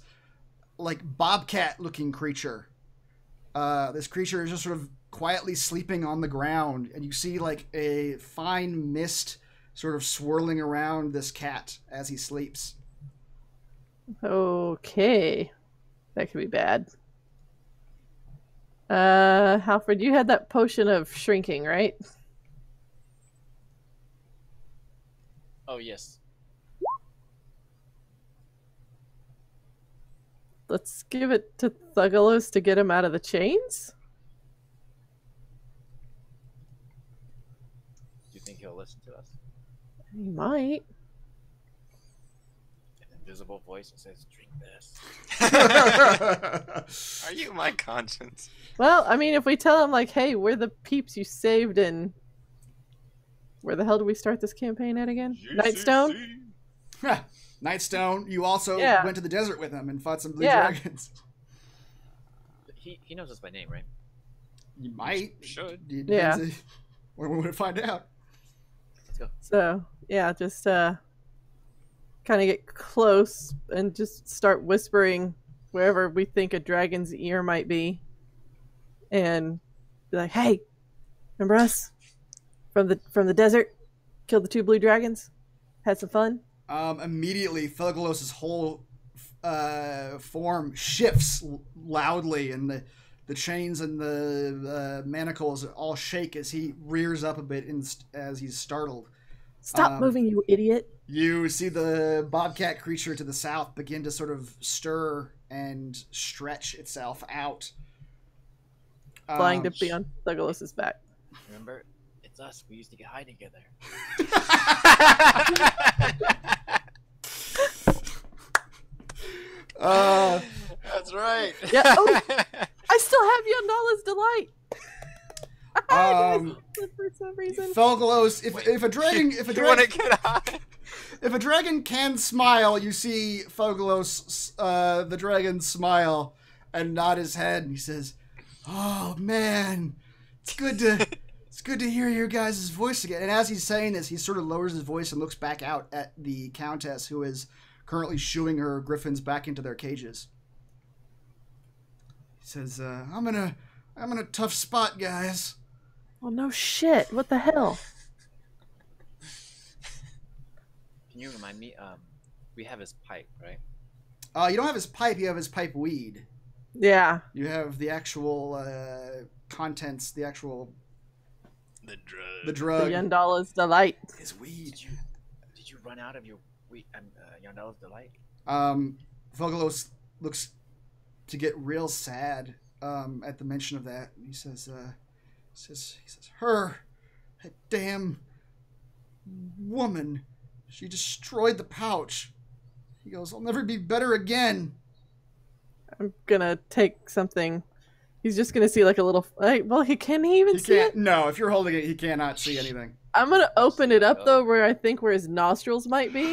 like bobcat-looking creature. This creature is just sort of quietly sleeping on the ground, and you see like a fine mist sort of swirling around this cat as he sleeps. Okay. That could be bad. Halford, you had that potion of shrinking, right? Oh, yes. Let's give it to Felgolos to get him out of the chains. Do you think he'll listen to us? He might. An invisible voice that says, "Drink this." Are you my conscience? Well, I mean, if we tell him, like, hey, we're the peeps you saved in... Where the hell do we start this campaign at again? Nightstone? Nightstone, you also Yeah. went to the desert with him and fought some blue Yeah. dragons. He knows us by name, right? You might. Should. It Yeah. depends when we're going to find out. Let's go. So, yeah, just kind of get close and just start whispering wherever we think a dragon's ear might be. And be like, hey, remember us? From the desert? Killed the 2 blue dragons? Had some fun? Immediately, Felgolos' whole form shifts loudly, and the chains and the manacles all shake as he rears up a bit as he's startled. Stop moving, you idiot. You see the bobcat creature to the south begin to sort of stir and stretch itself out. Flying to be on Felgolos' back. Remember, it's us. We used to get high together. That's right. Yeah. Oh, I still have Yondalla's Delight. For some reason. Felgolos, if a dragon You want to get high? if a dragon can smile, you see Felgolos, the dragon, smile and nod his head, and he says, "Oh man, it's good to hear your guys' voice again." And as he's saying this, he sort of lowers his voice and looks back out at the Countess, who is currently shooing her griffins back into their cages. He says, I'm in a tough spot, guys." Oh, no shit. What the hell? Can you remind me? We have his pipe, right? You don't have his pipe, you have his pipe weed. Yeah. You have the actual contents, the actual... The drug. The The drug. Yondalla's Delight. His weed. Did you run out of your Yondalla's Delight? Felgolos looks to get real sad at the mention of that. He says, her, that damn woman, she destroyed the pouch. He goes, I'll never be better again. I'm gonna take something. He's just gonna see like a little. Well, can he even see it? No, if you're holding it, he cannot see anything. I'm gonna open it up though, where I think where his nostrils might be.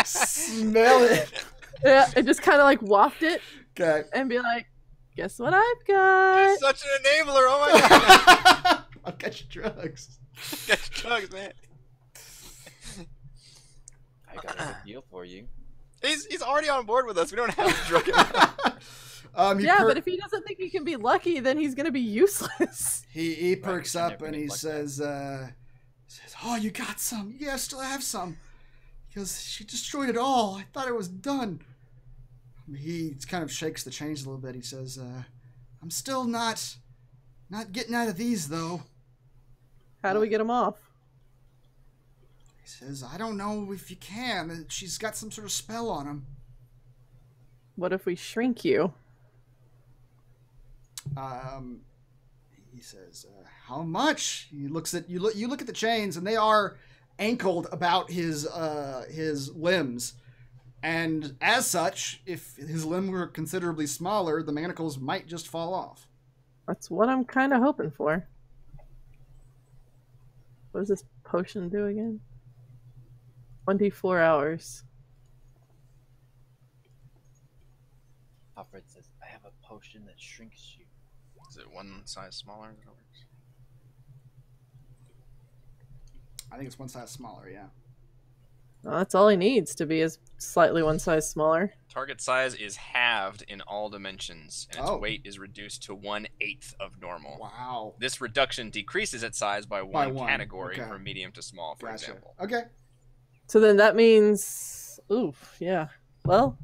Smell it. Yeah, and just kind of like waft it. Okay. And be like, guess what I've got? You're such an enabler. Oh my god. I'll get you drugs. Get your drugs, man. I got a good deal for you. He's already on board with us. We don't have to drug him. But if he doesn't think he can be lucky, then he's gonna be useless. He perks Right, up and he says, "Oh, you got some? Yeah, I still have some." Because she destroyed it all. I thought it was done. He kind of shakes the chains a little bit. He says, "I'm still not getting out of these though." How do we get him off? He says, "I don't know if you can. She's got some sort of spell on him." What if we shrink you? He says, "How much?" He looks at you. You look at the chains, and they are ankled about his limbs, and as such, if his limb were considerably smaller, the manacles might just fall off. That's what I'm kind of hoping for. What does this potion do again? 24 hours. Alfred says, I have a potion that shrinks you. Is it one size smaller? I think it's one size smaller. Yeah. Well, that's all he needs to be is slightly one size smaller. Target size is halved in all dimensions, and its weight is reduced to 1/8 of normal. Wow. This reduction decreases its size by one category from medium to small, for example. Okay. So then that means, oof, yeah. Well,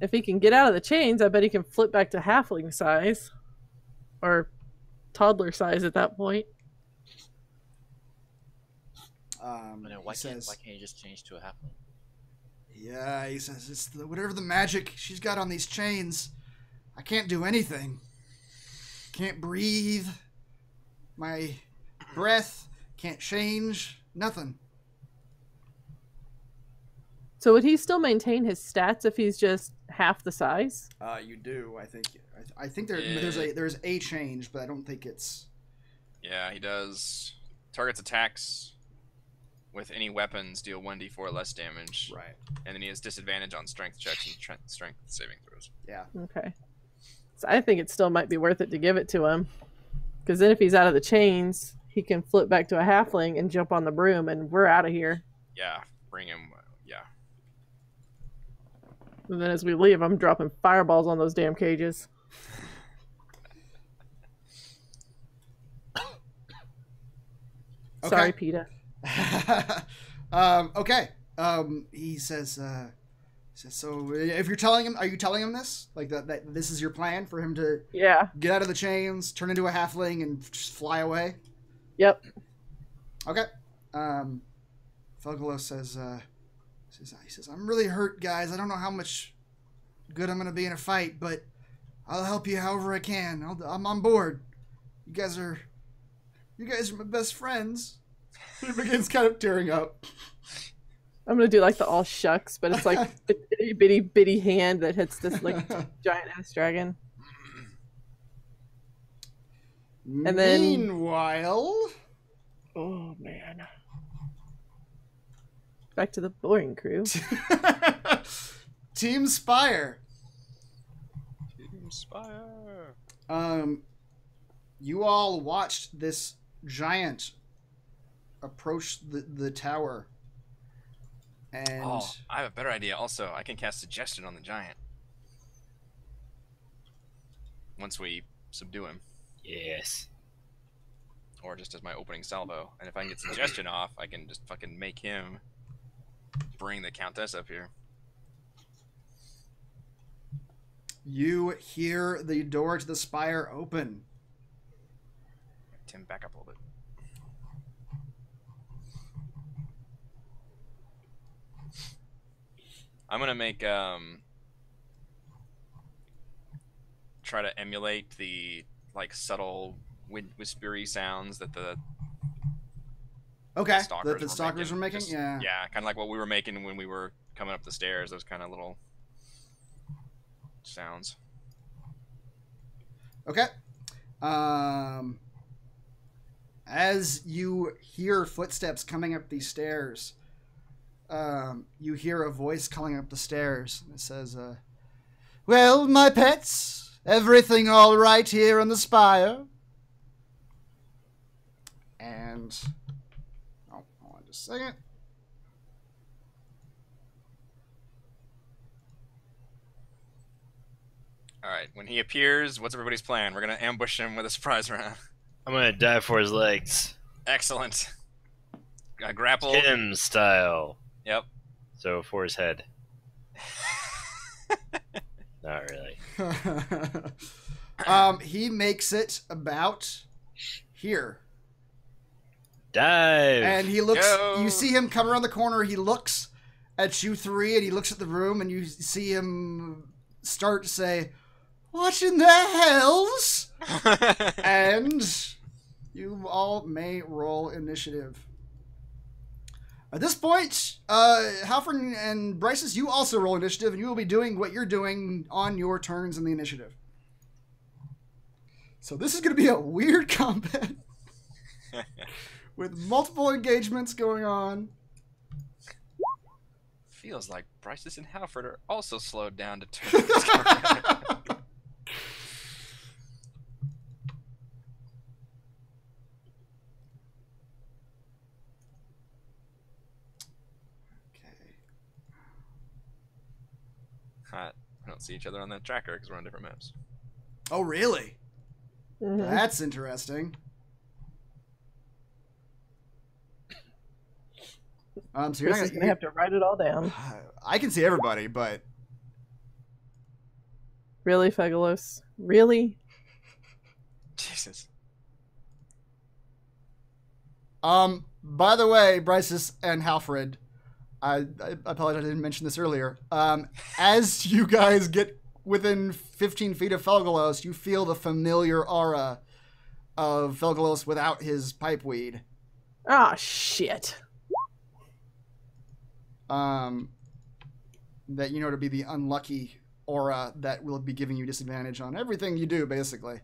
if he can get out of the chains, I bet he can flip back to halfling size. Or toddler size at that point. Why can't you just change to a halfling? Yeah, he says, it's whatever the magic she's got on these chains. I can't do anything. Can't breathe. My breath can't change. Nothing. So would he still maintain his stats if he's just half the size? You do, I think. I think there's a change, but I don't think it's. Yeah, he does. Target's attacks with any weapons deal 1d4 less damage. Right. And then he has disadvantage on strength checks and strength saving throws. Yeah. Okay. So I think it still might be worth it to give it to him. Because then if he's out of the chains, he can flip back to a halfling and jump on the broom, and we're out of here. Yeah, bring him. Yeah. And then as we leave, I'm dropping fireballs on those damn cages. Okay. Sorry, PETA. Okay. He says, so if you're telling him, are you telling him this? Like that this is your plan for him to get out of the chains, turn into a halfling, and just fly away? Yep. Okay. Felgolos says, he says, I'm really hurt, guys. I don't know how much good I'm going to be in a fight, but I'll help you however I can. I'm on board. You guys are my best friends. He begins kind of tearing up. I'm gonna do like the all shucks, but it's like a itty bitty hand that hits this like giant ass dragon. And then meanwhile, oh man, back to the boring crew. Team Spire. Team Spire. You all watched this giant approach the tower. And I have a better idea. Also, I can cast Suggestion on the giant once we subdue him. Yes. Or just as my opening salvo. And if I can get Suggestion off, I can just fucking make him bring the Countess up here. You hear the door to the spire open. Tim, back up a little bit. I'm gonna make try to emulate the like subtle whispery sounds that the Okay. stalkers The stalkers were making? Just- Yeah. Yeah, kind of like what we were making when we were coming up the stairs. Those kind of little sounds. Okay. As you hear footsteps coming up these stairs, you hear a voice calling up the stairs. It says, well, my pets, everything all right here on the spire? And, oh, hold on just a second. All right, when he appears, what's everybody's plan? We're gonna ambush him with a surprise round. I'm gonna dive for his legs. Excellent. Grapple. Tim style. Yep. So for his head. Not really. He makes it about here. Dive! And he looks, Go. you see him come around the corner, he looks at you three, and he looks at the room, and you see him start to say, what in the hells? And you all may roll initiative. At this point, Halford and Bryces, you also roll initiative, and you will be doing what you're doing on your turns in the initiative. So this is going to be a weird combat with multiple engagements going on. Feels like Bryces and Halford are also slowed down to turn this combat. Okay. Hot. We don't see each other on that tracker because we're on different maps. Oh, really? Mhm. That's interesting. So you're Chris not is gonna have to write it all down. I can see everybody, but Really, Felgolos? Really? Jesus. by the way, Bryces and Halfred, I apologize I didn't mention this earlier. As you guys get within 15 feet of Felgolos, you feel the familiar aura of Felgolos without his pipe weed. Ah, shit. That you know to be the unlucky aura that will be giving you disadvantage on everything you do, basically.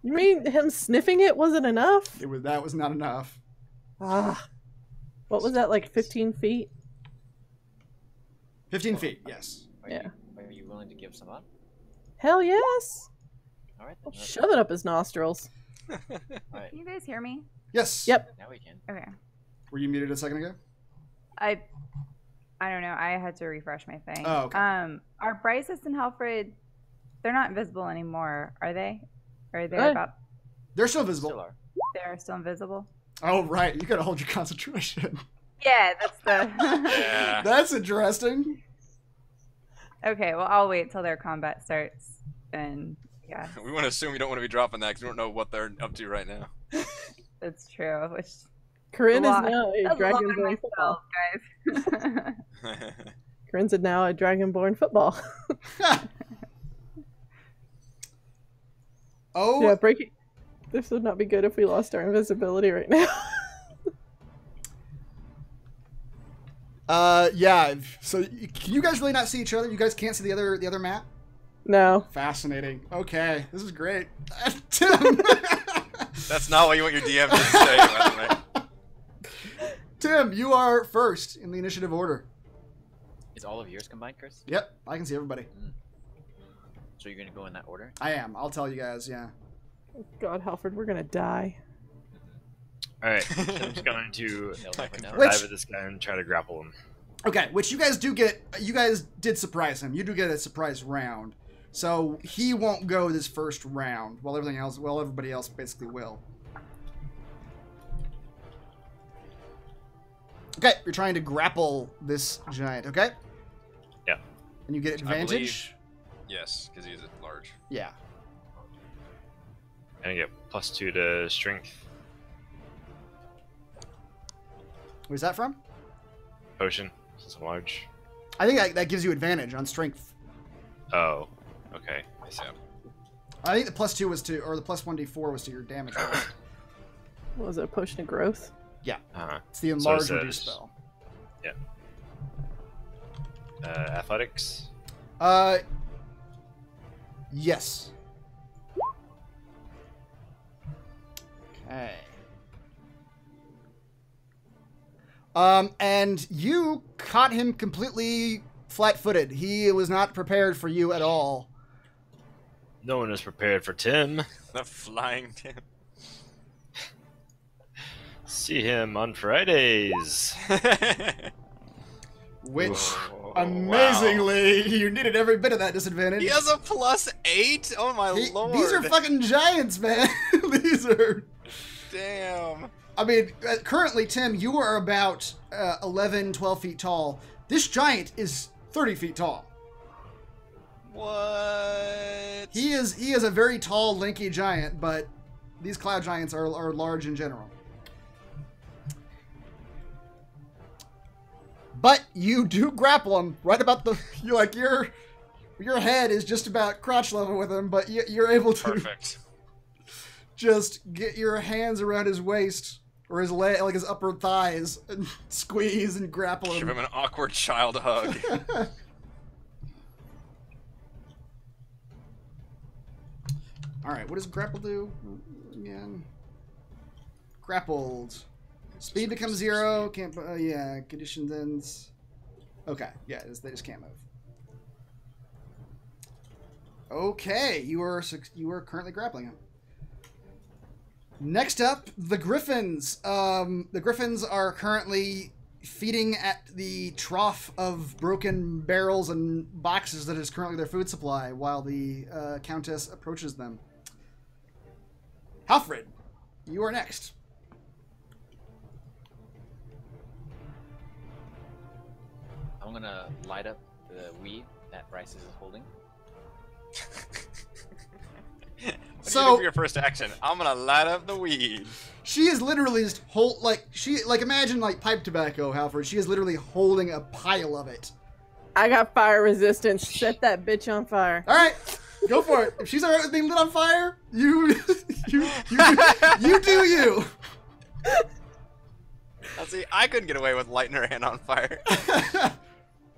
You mean him sniffing it wasn't enough? That was not enough. Ah. What was that, like 15 feet? 15 feet, yes. Yeah. Are you willing to give some up? Hell yes! All right. I'll Then, shove it up his nostrils. all right. Can you guys hear me? Yes. Yep. Now we can. Okay. Were you muted a second ago? I don't know. I had to refresh my thing. Oh, okay. Are Bryces and Halfred? They're not invisible anymore, are they? Or they're What? about? They're still visible. Still are. They're still invisible. Oh, right. You gotta hold your concentration. Yeah, that's the. Yeah. That's interesting. Okay, well, I'll wait till their combat starts, and yeah, We want to assume you don't want to be dropping that because we don't know what they're up to right now. that's true. Which Corinne is lot- now a that's a lot on dragonborn football. myself, guys. Corinne's now a dragonborn football. Oh, Yeah, breaking. This would not be good if we lost our invisibility right now. yeah. So can you guys really not see each other? You guys can't see the other map? No. Fascinating. Okay, this is great. Tim. That's not what you want your DM to say, by the way. Tim, you are first in the initiative order. Is all of yours combined, Chris? Yep, I can see everybody. So you're gonna go in that order? I am. I'll tell you guys. Yeah. God, Halford, we're gonna die. Alright, Tim's going to They'll never know. Which- dive at this guy and try to grapple him. Okay, which you guys do get. You guys did surprise him. You do get a surprise round, so he won't go this first round. While everybody else basically will. Okay, you're trying to grapple this giant. Okay. Yeah. And you get advantage. Yes, because he's large. Yeah. And I get +2 to strength. Where's that from? Potion, since I'm large. I think that gives you advantage on strength. Oh, okay. I see. I think the +2 was to, or the +1d4 was to your damage. roll. What was it, a potion of growth? Yeah. Uh-huh. It's the So enlarge it's, reduce spell. Athletics. Yes. Okay. And you caught him completely flat-footed. He was not prepared for you at all. No one is prepared for Tim. The flying Tim. See him on Fridays. Which, Oh, amazingly, you needed every bit of that disadvantage. He has a +8? Oh my lord. These are fucking giants, man. These are... Damn. I mean, currently, Tim, you are about 11, 12 feet tall. This giant is 30 feet tall. What? He is a very tall, lanky giant, but these cloud giants are large in general. But you do grapple him right about the... You're like, your head is just about crotch level with him, but you're able to Perfect. just get your hands around his waist or his leg, like his upper thighs, and squeeze and grapple Give him. him an awkward child hug. All right, what does grapple do again? Grappled. Speed becomes 0. Can't. Yeah. Condition ends. Okay. Yeah. They just can't move. Okay. You are currently grappling him. Next up, the Griffins. The Griffins are currently feeding at the trough of broken barrels and boxes that is currently their food supply while the Countess approaches them. Alfred, you are next. I'm gonna light up the weed that Bryce is holding. What do you do for your first action? I'm gonna light up the weed. She is literally just imagine like pipe tobacco, Halford. She is literally holding a pile of it. I got fire resistance. Set that bitch on fire. All right, go for it. If she's alright with being lit on fire, you do you. Now see, I couldn't get away with lighting her hand on fire.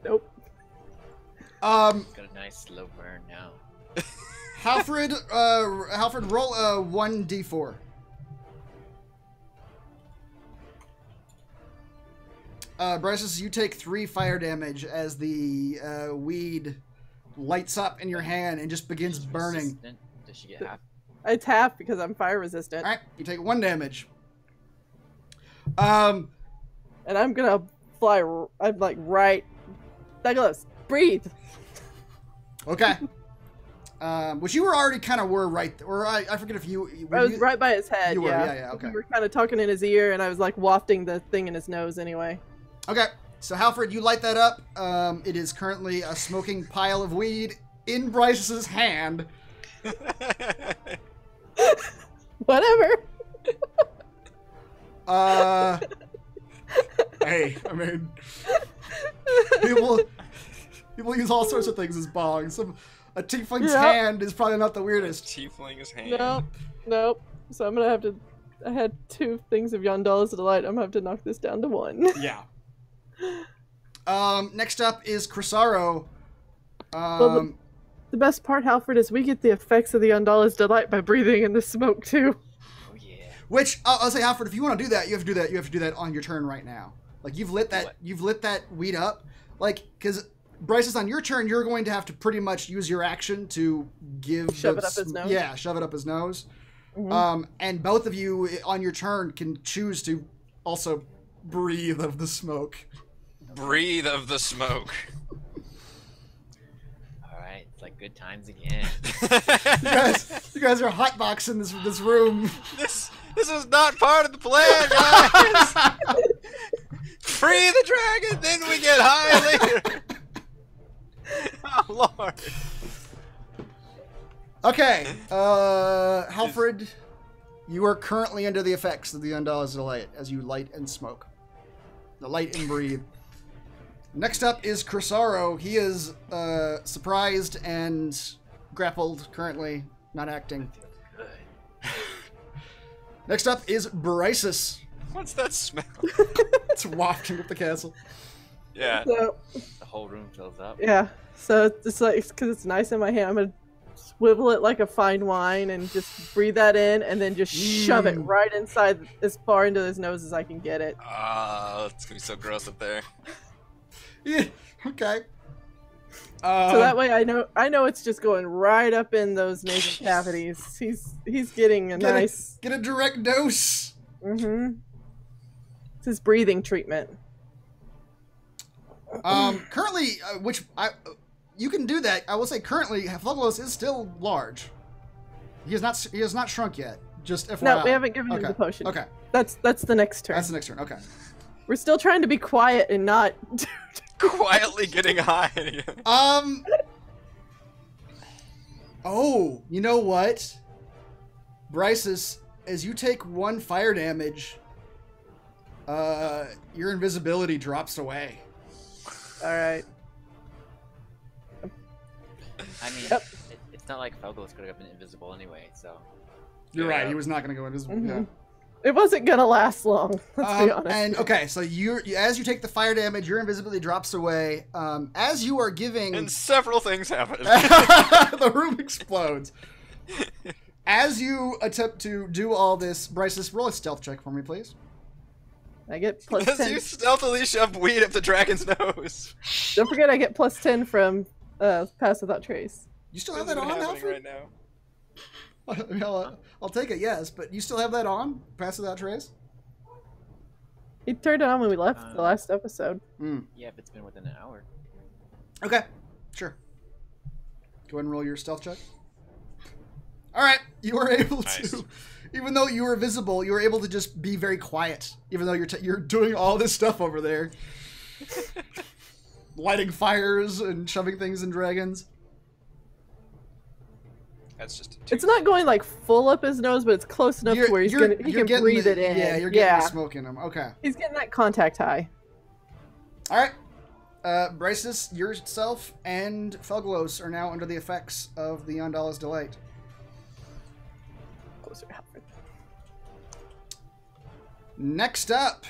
Nope. Got a nice slow burn now. Halfred, roll a 1d4. Bryce, you take 3 fire damage as the weed lights up in your hand and just begins burning. Resistant? Does she get half? It's half because I'm fire resistant. All right, you take 1 damage. And I'm gonna fly. I'm like right. Felgolos, breathe. Okay. Which you were already kind of right, or I forget if you. I was right by his head. You were, yeah. yeah, okay. We were kind of talking in his ear, and I was like wafting the thing in his nose anyway. Okay, so Halfred, you light that up. It is currently a smoking pile of weed in Bryce's hand. Whatever. Hey, I mean, people use all sorts of things as bongs. A tiefling's hand is probably not the weirdest. Tiefling's hand. Nope. So I'm gonna have to. I had 2 things of Yondalis Delight. I'm gonna have to knock this down to 1. Yeah. Next up is Crisaro. Well, the best part, Halford, is we get the effects of the Yondalis Delight by breathing in the smoke too. Oh yeah. Which I'll say, Halford, if you want to do that, you have to do that. You have to do that on your turn right now. Like you've lit that. What? You've lit that weed up. Like because Bryce is on your turn. You're going to have to pretty much use your action to Shove it up his nose? Yeah, shove it up his nose. Mhm. And both of you on your turn can choose to also breathe of the smoke. Breathe of the smoke. All right, it's like good times again. You guys are hotboxing this room. This is not part of the plan, guys. Free the dragon, then we get high later. Oh Lord. Okay, Halfred, you are currently under the effects of the Undalas Delight as you light and smoke. The light and breathe. Next up is Crisaro. He is surprised and grappled currently, not acting. Good. Next up is Bryces. What's that smell? It's wafting up the castle. Yeah. So, The whole room fills up. yeah. So it's like, because it's nice in my hand, I'm going to swivel it like a fine wine and just breathe that in and then just shove it right inside as far into his nose as I can get it. Ah, it's gonna be so gross up there. Yeah. Okay. So that way I know it's just going right up in those nasal cavities. He's getting a nice get a direct dose. Mm-hmm. It's his breathing treatment. Currently, you can do that. I will say currently, Felgolos is still large. He has not shrunk yet. Just FYI. No, we haven't given him the potion. Okay. That's the next turn. That's the next turn. Okay. We're still trying to be quiet and not. Quietly getting high. Oh, you know what? Bryces, as you take 1 fire damage, your invisibility drops away. All right. I mean, Yep. it's not like Felgolos could have been invisible anyway, so. You're Yeah. right. He was not going to go invisible. Mhm. Yeah. It wasn't gonna last long. Let's be honest. And okay, so as you take the fire damage, your invisibility drops away. As you are giving, And several things happen. the room explodes. As you attempt to do all this, Bryce, just roll a stealth check for me, please. I get plus As 10. you stealthily shove weed up the dragon's nose. Don't forget, I get plus 10 from Pass Without Trace. You still have What's that on, happening Alfred? right now? I'll take it, yes, but you still have that on? Pass without trace? He turned it on when we left the last episode. Yeah, if it's been within an hour. Okay, sure. Go ahead and roll your stealth check. Alright, you were able to, even though you were visible, you were able to just be very quiet, even though you're doing all this stuff over there. Lighting fires and shoving things in dragons. That's just It's not going like full up his nose, but it's close enough to where he can getting breathe it in. Yeah, you're getting the smoke in him. Okay. He's getting that contact high. Alright. Bryces, yourself and Felgolos are now under the effects of the Yondalla's Delight. Closer, Alfred. Next up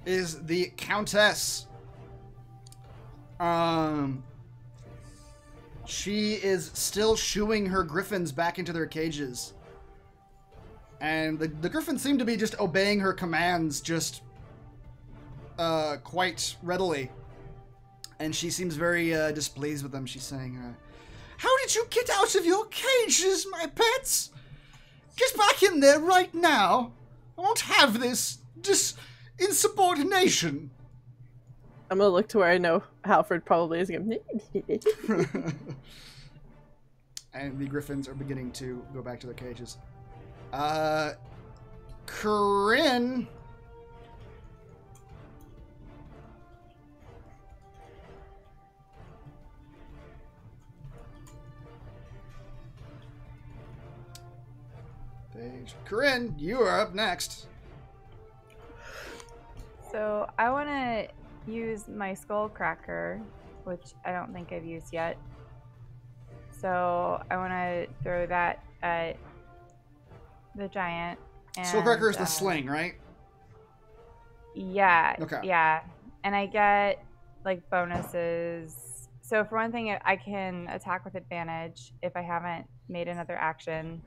is the Countess. She is still shooing her griffins back into their cages. And the griffins seem to be just obeying her commands just quite readily. And she seems very displeased with them. She's saying, "How did you get out of your cages, my pets? Get back in there right now. I won't have this insubordination." I'm gonna look to where I know Halford probably is going. And the griffins are beginning to go back to their cages. Corinne. Corinne, you are up next. So I want to use my skull cracker, which I don't think I've used yet. So I want to throw that at the giant. And, Skullcracker is the sling, right? Yeah. Okay. Yeah. And I get like bonuses. So for one thing, I can attack with advantage if I haven't made another action.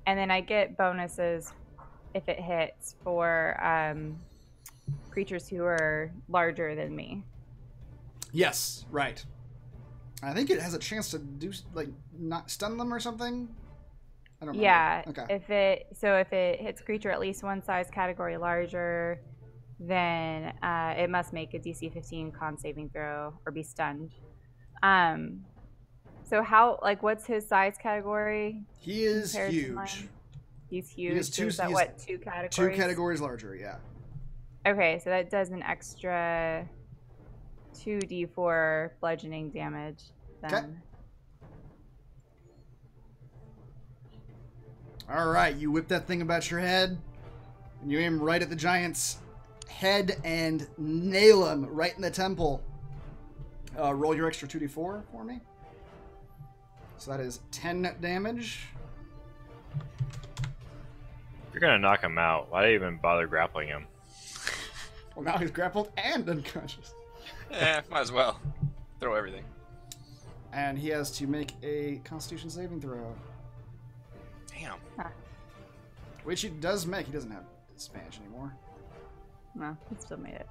And then I get bonuses if it hits for creatures who are larger than me. Yes, right. I think it has a chance to do like not stun them or something. I don't remember. Yeah. Okay. If it hits a creature at least one size category larger, then it must make a DC 15 con saving throw or be stunned. So what's his size category? He is compared to mine? huge. He's huge. He has two, So is that he what, has 2 categories? 2 categories larger, yeah. Okay, so that does an extra 2d4 bludgeoning damage then. Okay. All right, you whip that thing about your head, and you aim right at the giant's head and nail him right in the temple. Roll your extra 2d4 for me. So that is 10 damage. you're gonna knock him out, why even bother grappling him? Well, now he's grappled and unconscious. Might as well. Throw everything. And he has to make a Constitution saving throw. Damn. Which he does make. He doesn't have Spanish anymore. No, he still made it.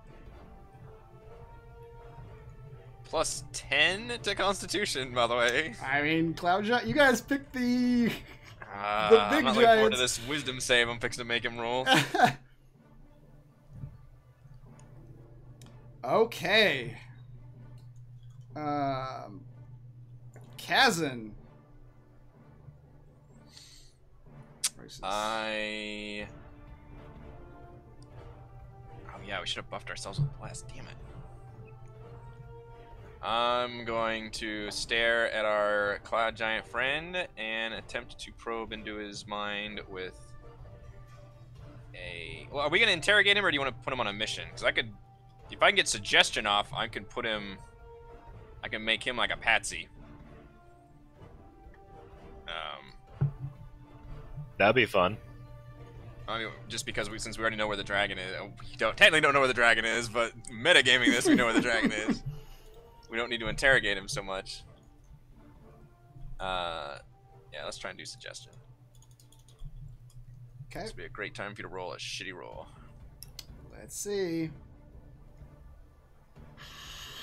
Plus 10 to Constitution, by the way. I mean, Cloud Giant, you guys picked the big I'm not looking forward to giants. this wisdom save I'm fixing to make him roll. Okay. Kazan. Oh yeah, we should have buffed ourselves with bless. Damn it. I'm going to stare at our cloud giant friend and attempt to probe into his mind with a... Well, are we going to interrogate him, or do you want to put him on a mission? Because I could... If I can get suggestion off, I can put him... I can make him like a patsy. That'd be fun. I mean, just because since we already know where the dragon is, we technically don't know where the dragon is, but metagaming this, we know where the dragon is. We don't need to interrogate him so much. Yeah, let's try and do suggestion. Okay. This would be a great time for you to roll a shitty roll. Let's see.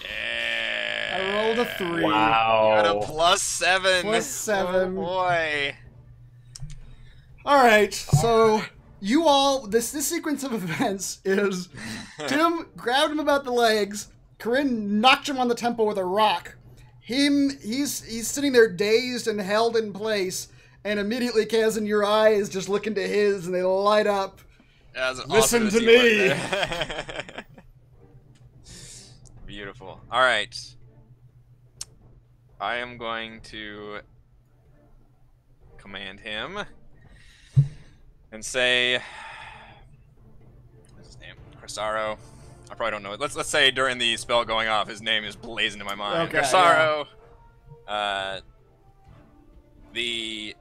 Yeah. I rolled a 3. You got Wow. a +7. +7. Oh boy. All right, so you all, this sequence of events is Tim grabbed him about the legs, Corinne knocked him on the temple with a rock. He's sitting there dazed and held in place, and immediately, Kazan, your eyes just look into his and they light up. That was an Listen awesome to teamwork me. there. Beautiful. All right. I am going to command him and say, what's his name? Crisaro. I probably don't know it. Let's say during the spell going off, his name is blazing in my mind. Okay, Crisaro. The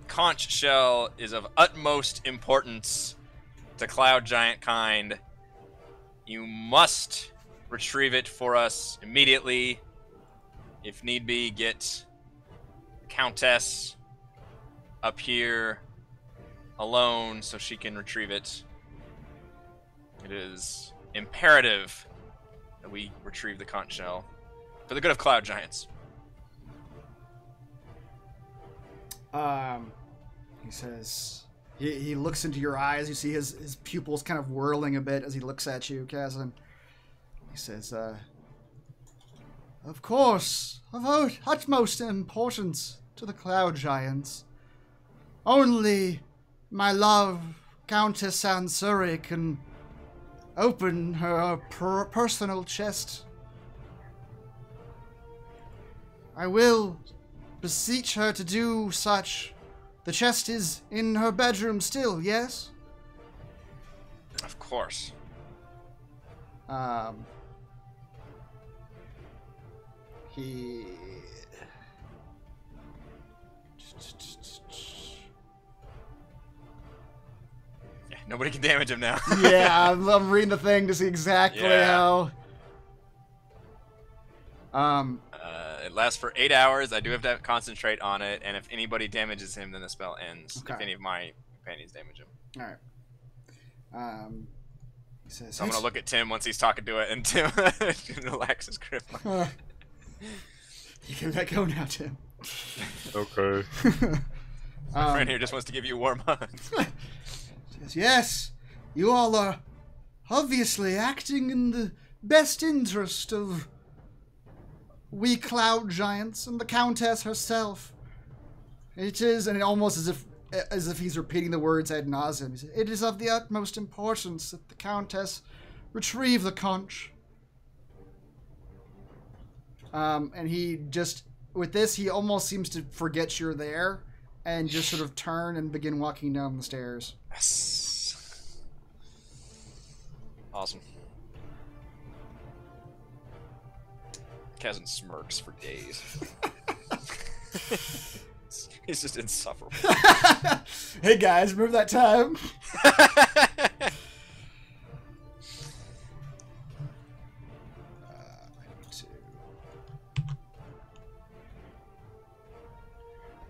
conch shell is of utmost importance to cloud giant kind. You must retrieve it for us immediately. If need be, get the Countess up here alone so she can retrieve it. It is imperative that we retrieve the conch shell for the good of cloud giants. He says, he looks into your eyes. You see his pupils kind of whirling a bit as he looks at you, Kazan. He says, of course, of utmost importance to the cloud giants. Only my love, Countess Sansuri, can open her personal chest. I will beseech her to do such. The chest is in her bedroom still, yes? Of course. He... Yeah, nobody can damage him now. Yeah, I'm reading the thing to see exactly Yeah. how... It lasts for 8 hours. I do have to concentrate on it, and if anybody damages him, then the spell ends. Okay. If any of my companions damage him. Alright. He says... So I'm gonna look at Tim once he's talking to it, and Tim relaxes grip. You can let go now, Tim. Okay. My friend here just wants to give you warm hugs. Yes, you all are obviously acting in the best interest of we cloud giants and the Countess herself. It is, and almost as if he's repeating the words ad nauseum. He said, it is of the utmost importance that the Countess retrieve the conch. And he just, with this, he almost seems to forget you're there and just sort of turn and begin walking down the stairs. Yes. Awesome. Kazan smirks for days. He's just insufferable. Hey guys, remember that time?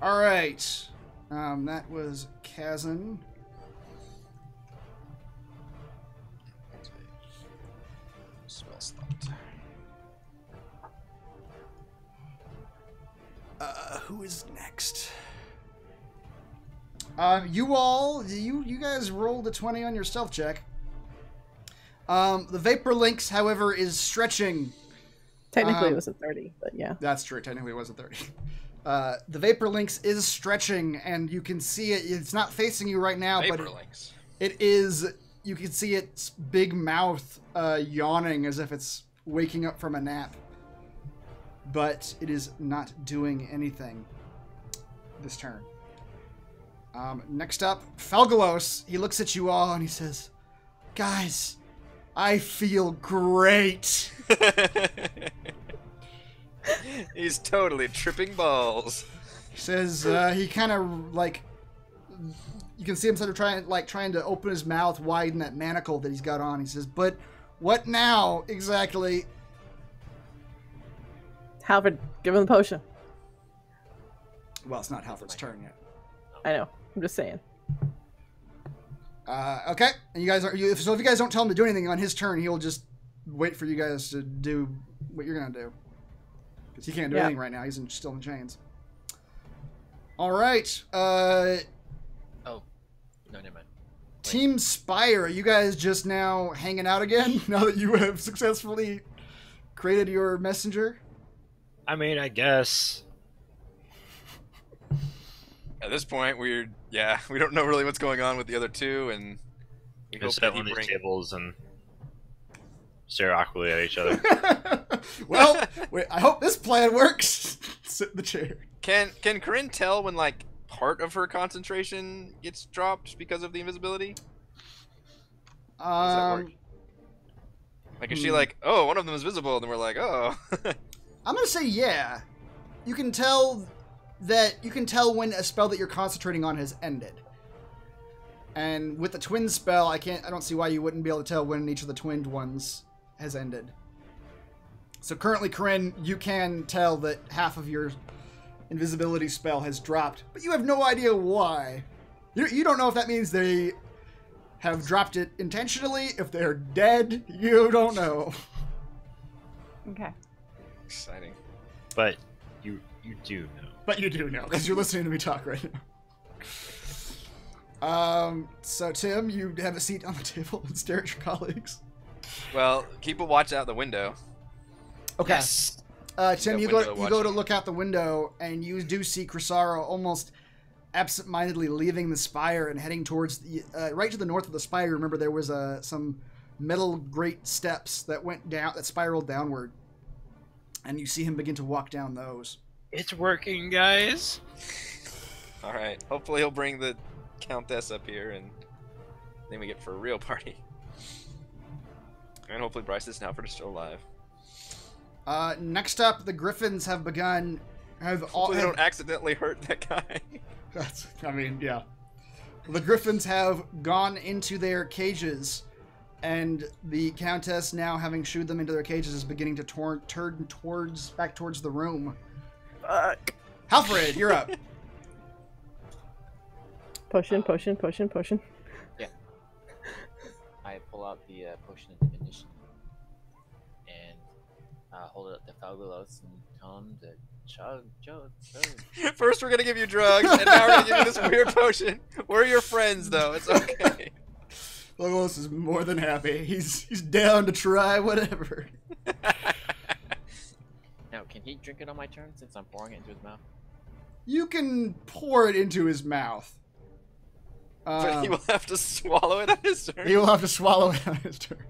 All right. That was Kazan. Spell slot. Who is next? You guys rolled a 20 on your stealth check. The Vapor Lynx, however, is stretching. Technically, it was a 30, but yeah. That's true. Technically, it was a 30. The Vapor Lynx is stretching, and you can see it. It's not facing you right now, Vapor but Lynx. it is. You can see its big mouth yawning as if it's waking up from a nap. But it is not doing anything this turn. Next up, Felgolos. He looks at you all and he says, "Guys, I feel great." He's totally tripping balls. He says he kind of like, you can see him sort of trying to open his mouth, widen that manacle that he's got on. He says, "But what now exactly?" Halford, give him the potion. Well, it's not Halford's turn yet. I know. I'm just saying. Okay, and you guys are so if you guys don't tell him to do anything on his turn, he'll just wait for you guys to do what you're gonna do, because he can't do anything right now. He's still in chains. All right. Oh, no, never mind. Team Spire, are you guys just now hanging out again now that you have successfully created your messenger? I mean, I guess. At this point, we don't know really what's going on with the other two, and we hope Just that sit on he these brings. tables and stare awkwardly at each other. Well, wait, I hope this plan works. Sit in the chair. Can Corinne tell when like part of her concentration gets dropped because of the invisibility? How does that work? Like, is she like, oh, one of them is visible, and then we're like, oh. I'm gonna say yeah. You can tell when a spell that you're concentrating on has ended. And with the twin spell, I don't see why you wouldn't be able to tell when each of the twinned ones has ended. So currently, Corinne, you can tell that half of your invisibility spell has dropped, but you have no idea why. You don't know if that means they have dropped it intentionally, if they're dead. You don't know. Okay. Exciting. But you do know. But you do know, because you're listening to me talk right now. So Tim, you have a seat on the table and stare at your colleagues. Well, keep a watch out the window. Okay. Yes. Tim, you Got go window to watching. look out the window, and you do see Crisaro almost absent-mindedly leaving the spire and heading towards the right to the north of the spire. Remember, there was some metal grate steps that went down, that spiraled downward, and you see him begin to walk down those. It's working, guys. All right. Hopefully, he'll bring the Countess up here, and then we get for a real party. And hopefully, Bryce and Alfred are still alive. Next up, the Griffins have begun. Hopefully, they don't accidentally hurt that guy. Yeah. The Griffins have gone into their cages, and the Countess, now having shooed them into their cages, is beginning to turn back towards the room. Fuck. Halfred, you're up. Potion. Yeah. I pull out the potion of diminution and hold it up to Felgolos and tell him to chug. First, we're gonna give you drugs, and now we're gonna give you this weird potion. We're your friends, though. It's okay. Felgolos is more than happy. He's down to try whatever. Now, can he drink it on my turn since I'm pouring it into his mouth? You can pour it into his mouth. But he will have to swallow it on his turn. He will have to swallow it on his turn.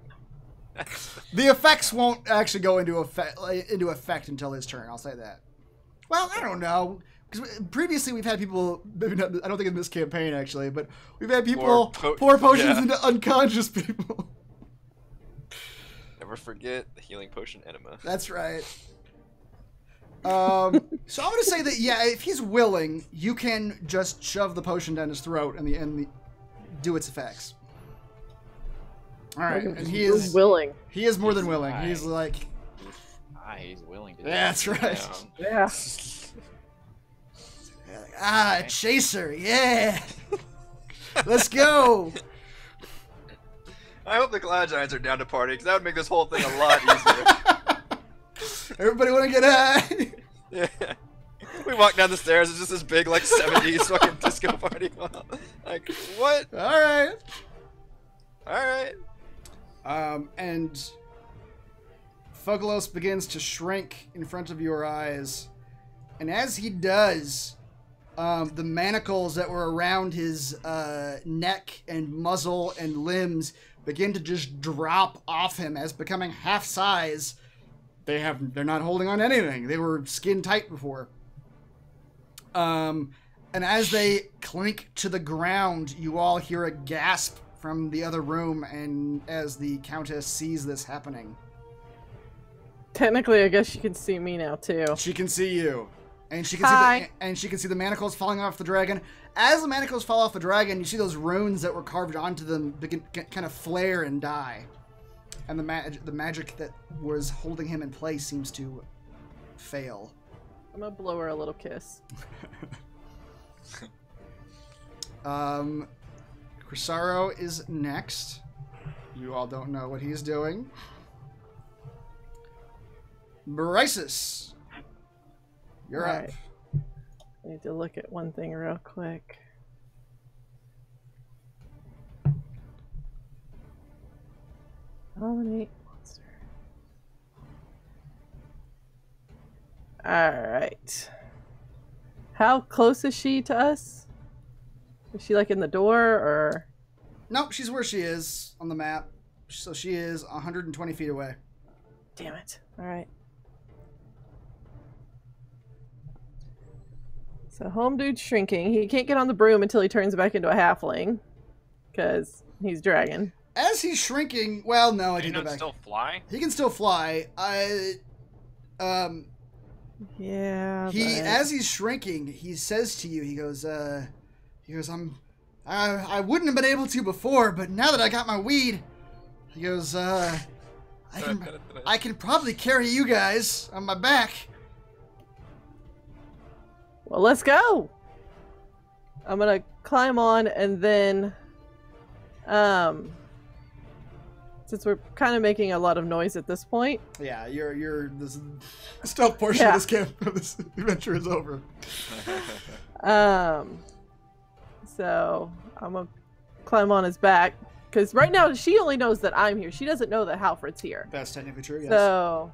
The effects won't actually go into effect until his turn. I'll say that. Well, I don't know, because previously we've had people. Maybe not, I don't think in this campaign actually, but we've had people pour potions into unconscious people. Never forget the healing potion enema. That's right. So I'm gonna say that if he's willing, you can just shove the potion down his throat and do its effects. All right, and he is willing. He is more than willing. He's like, he's willing to. That's right. Yeah. A chaser, yeah. Let's go. I hope the Cloud Giants are down to party, because that would make this whole thing a lot easier. Everybody want to get high? Yeah. We walk down the stairs, it's just this big, like, 70s fucking disco party. Like, what? Alright. Alright. And Felgolos begins to shrink in front of your eyes. And as he does, the manacles that were around his neck and muzzle and limbs begin to just drop off him as becoming half size. They're not holding on to anything. They were skin tight before. And as they clink to the ground, you all hear a gasp from the other room, and as the Countess sees this happening. Technically, I guess she can see me now too. She can see you. And she can see the manacles falling off the dragon. As the manacles fall off the dragon, you see those runes that were carved onto them begin kind of flare and die. And the magic that was holding him in place seems to fail. I'm gonna blow her a little kiss. Crisaro is next. You all don't know what he's doing. Brysis, you're up. Right. I need to look at one thing real quick. Dominate monster. Alright. How close is she to us? Is she like in the door or? Nope, she's where she is on the map. So she is 120 feet away. Damn it. Alright. So home dude's shrinking. He can't get on the broom until he turns back into a halfling. Because he's dragon. As he's shrinking, well, no, I Can take he that back. still fly? He can still fly. Yeah. As he's shrinking, he says to you, he goes, I wouldn't have been able to before, but now that I got my weed, he goes, I can probably carry you guys on my back. Well, let's go. I'm gonna climb on and then, since we're kind of making a lot of noise at this point. Yeah, this stealth portion of this adventure is over. So I'm gonna climb on his back because right now she only knows that I'm here. She doesn't know that Halfred's here. That's technically true. Yes. So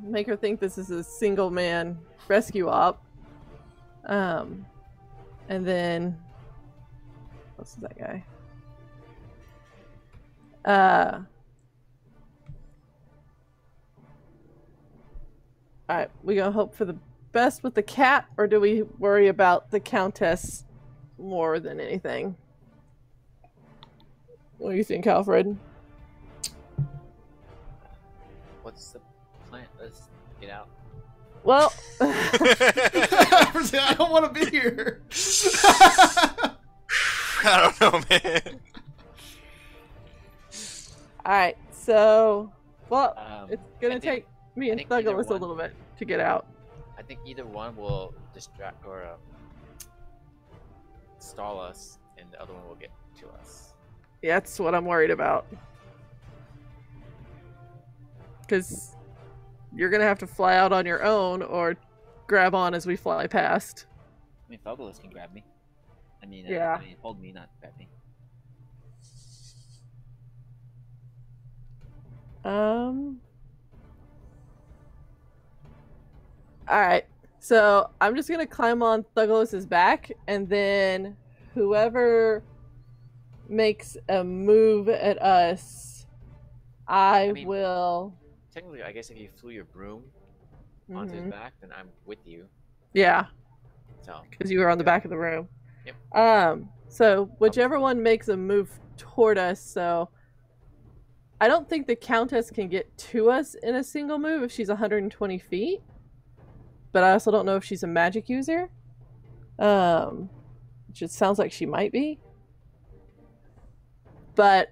make her think this is a single man rescue op. And then what's that guy? Alright, we gonna hope for the best with the cat, or do we worry about the Countess more than anything? What do you think, Alfred? What's the plan? Let's get out. Well, I don't want to be here. I don't know, man. alright, so, well, it's gonna I think- take me and I think either Felgolos a one. little bit to get out. I think either one will distract or stall us, and the other one will get to us. Yeah, that's what I'm worried about. Because you're gonna have to fly out on your own or grab on as we fly past. I mean, Felgolos can grab me. I mean, Yeah. hold me, not grab me. Alright, so I'm just gonna climb on Thugolos's back, and then whoever makes a move at us, I mean- will. Technically, I guess if you flew your broom onto his back, then I'm with you. Yeah, So, because you were on the back of the room. Yep. So whichever one makes a move toward us, so I don't think the Countess can get to us in a single move if she's 120 feet. but I also don't know if she's a magic user. Which it sounds like she might be. But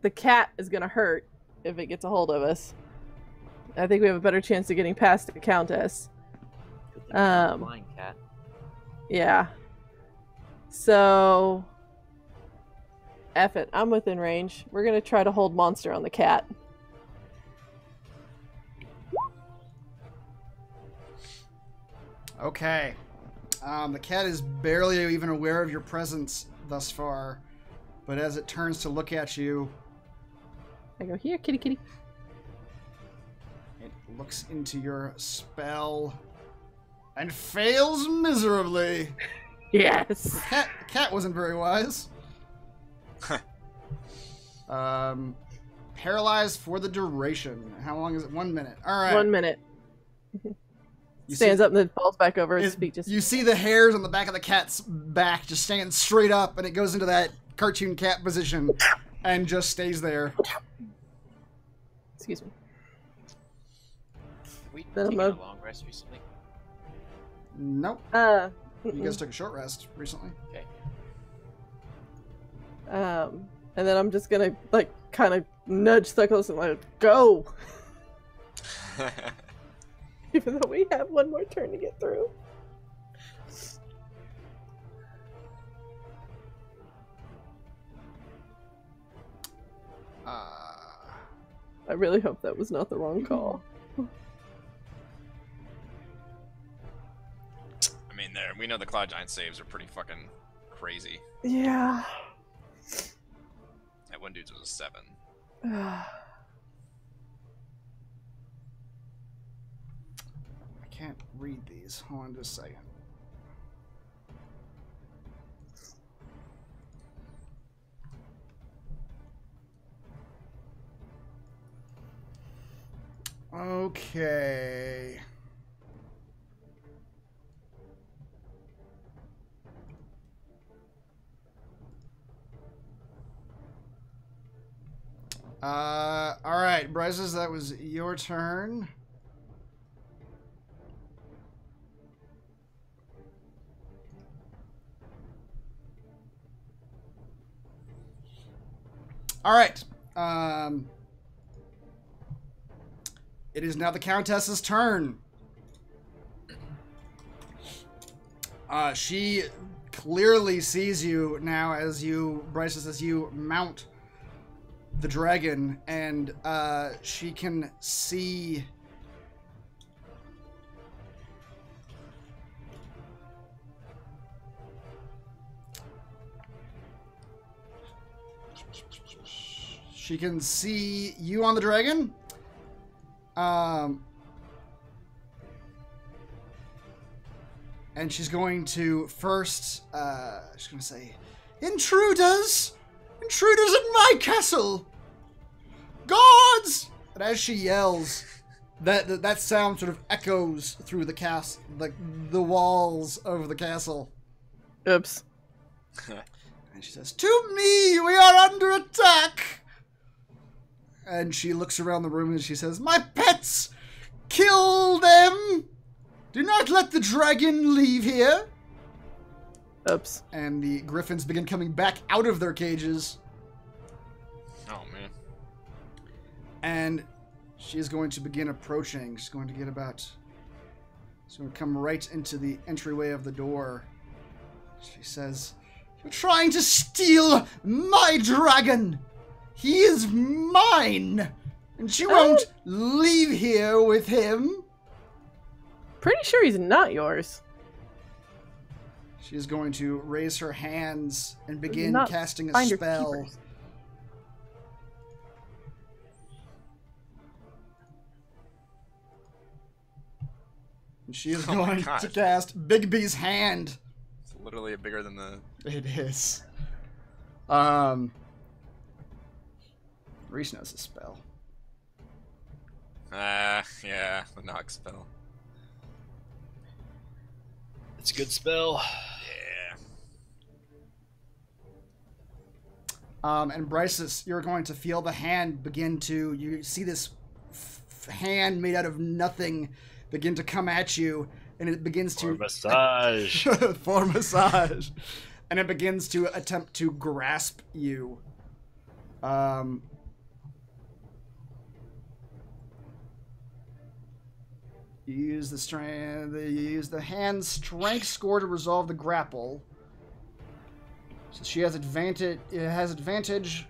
the cat is going to hurt if it gets a hold of us. I think we have a better chance of getting past the Countess. Flying cat. Yeah. So, F it. I'm within range. We're going to try to hold monster on the cat. Okay. The cat is barely even aware of your presence thus far, but as it turns to look at you, I go, here, kitty, kitty. it looks into your spell and fails miserably. Yes. Cat wasn't very wise. Paralyzed for the duration. How long is it? 1 minute. All right. 1 minute. You Stands see- up and then falls back over its feet. Just You see the hairs on the back of the cat's back just stand straight up, and it goes into that cartoon cat position and just stays there. excuse me. Have we Then I'm taken a up. long rest recently? Nope. You Mm-mm. guys took a short rest recently. Okay. And then I'm just gonna like kind of nudge Felgolos and like go, even though we have one more turn to get through. I really hope that was not the wrong call. I mean, we know the Cloud Giant saves are pretty fucking crazy. Yeah. That one dude's was a 7. I can't read these. Hold on just a second. Okay. All right, Bryces, that was your turn. All right. It is now the Countess's turn. She clearly sees you now as you, Bryces, as you mount the dragon, and she can see you on the dragon. And she's going to first, she's going to say, Intruders! Intruders in my castle! Guards! And as she yells, that sound sort of echoes through the walls of the castle. Oops. And she says, To me, we are under attack! And she looks around the room and she says, My pets! Kill them! Do not let the dragon leave here! Oops. And the griffins begin coming back out of their cages. Oh, man. And she is going to begin approaching. She's going to get about... She's going to come right into the entryway of the door. She says, You're trying to steal my dragon! He is mine! And she won't leave here with him. Pretty sure he's not yours. She is going to raise her hands and begin Not casting a finder spell. keepers. And she is Oh my going God. to cast Bigby's Hand. It's literally bigger than the... It is. Reese knows the spell. Yeah, the knock spell. It's a good spell. Yeah. And Bryces, you're going to feel the hand begin to... You see this hand made out of nothing begin to come at you and it begins For to massage. for massage, and it begins to attempt to grasp you. You use the strength. You use the hand strength score to resolve the grapple. So she has advantage. It has advantage.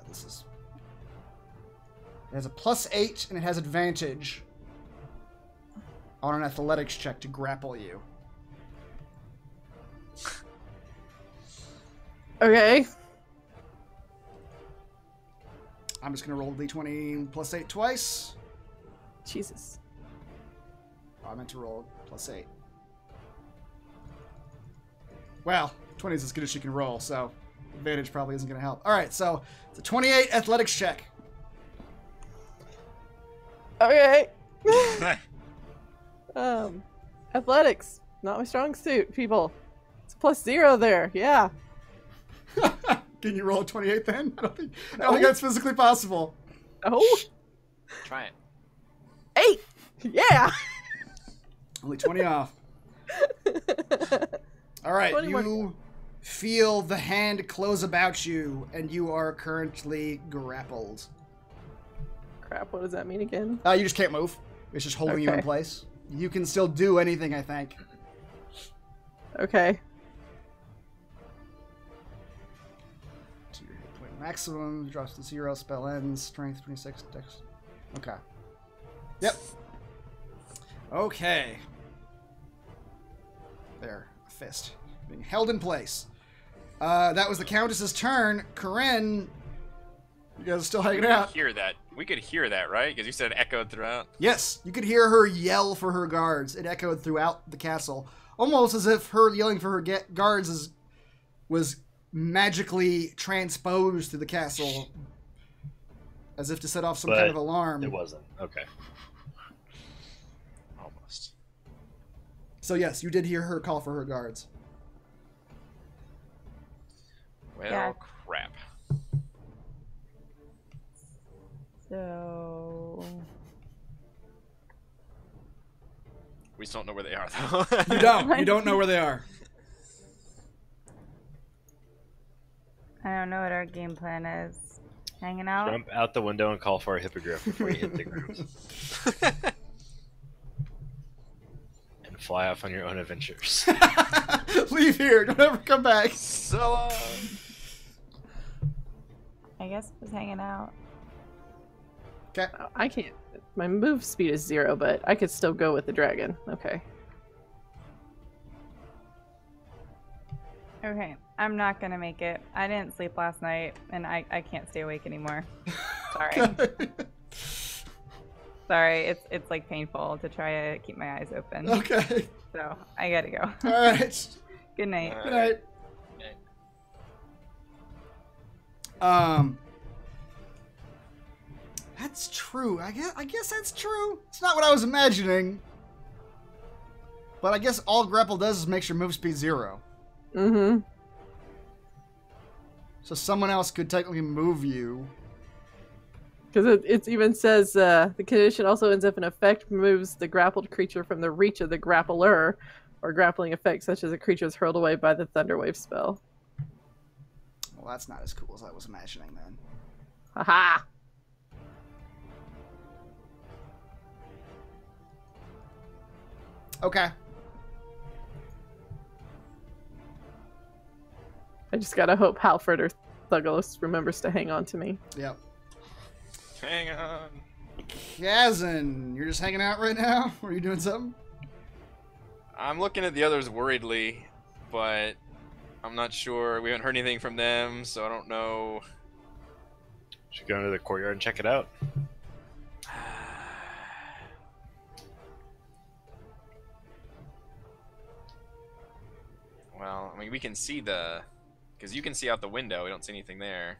This is. It has a +8, and it has advantage on an athletics check to grapple you. Okay. I'm just gonna roll d20 +8 twice. Jesus. Oh, I meant to roll +8. Well, 20 is as good as she can roll, so advantage probably isn't gonna help. All right, so it's a 28 athletics check. Okay. Athletics, not my strong suit, people. It's a +0 there. Yeah. Can you roll a 28 then? I don't think that's physically possible. Oh. Try it. 8. Yeah. Only 20 off. All right, 21. you feel the hand close about you, and you are currently grappled. Crap, what does that mean again? You just can't move. It's just holding you in Okay. place. You can still do anything, I think. Okay. To your hit point maximum, drops to 0, spell ends, strength 26, dex. Okay. Yep. Okay. There, a fist. Being held in place. That was the Countess's turn. Corinne, you guys are still hanging out. Hear that? We could hear that, right? Because you said it echoed throughout. Yes, you could hear her yell for her guards. It echoed throughout the castle. Almost as if her yelling for her guards was magically transposed to the castle. As if to set off some kind of alarm. It wasn't. Okay. Almost. So yes, you did hear her call for her guards. Well, Yeah. crap. So We just don't know where they are, though. You don't. You don't know where they are. I don't know what our game plan is. Hanging out. Jump out the window and call for a hippogriff before you hit the ground. And fly off on your own adventures. Leave here. Don't ever come back. So long. I guess it was hanging out. Okay. I can't. My move speed is 0, but I could still go with the dragon. Okay. Okay, I'm not gonna make it. I didn't sleep last night, and I can't stay awake anymore. Sorry. Sorry, it's like painful to try to keep my eyes open. Okay. So I gotta go. All right. Good night. Good night. Okay. That's true. I guess that's true. It's not what I was imagining. But I guess all grapple does is makes your move speed 0. Mm-hmm. So someone else could technically move you. Because it even says the condition also ends up in effect moves the grappled creature from the reach of the grappler, or grappling effect such as a creature is hurled away by the Thunderwave spell. Well, that's not as cool as I was imagining then. Haha! Okay. I just gotta hope Halford or Felgolos remembers to hang on to me. Yep. Hang on. Kazan, you're just hanging out right now? Or are you doing something? I'm looking at the others worriedly, but I'm not sure. We haven't heard anything from them, so I don't know. Should go into the courtyard and check it out. Well, I mean, we can see because you can see out the window. We don't see anything there.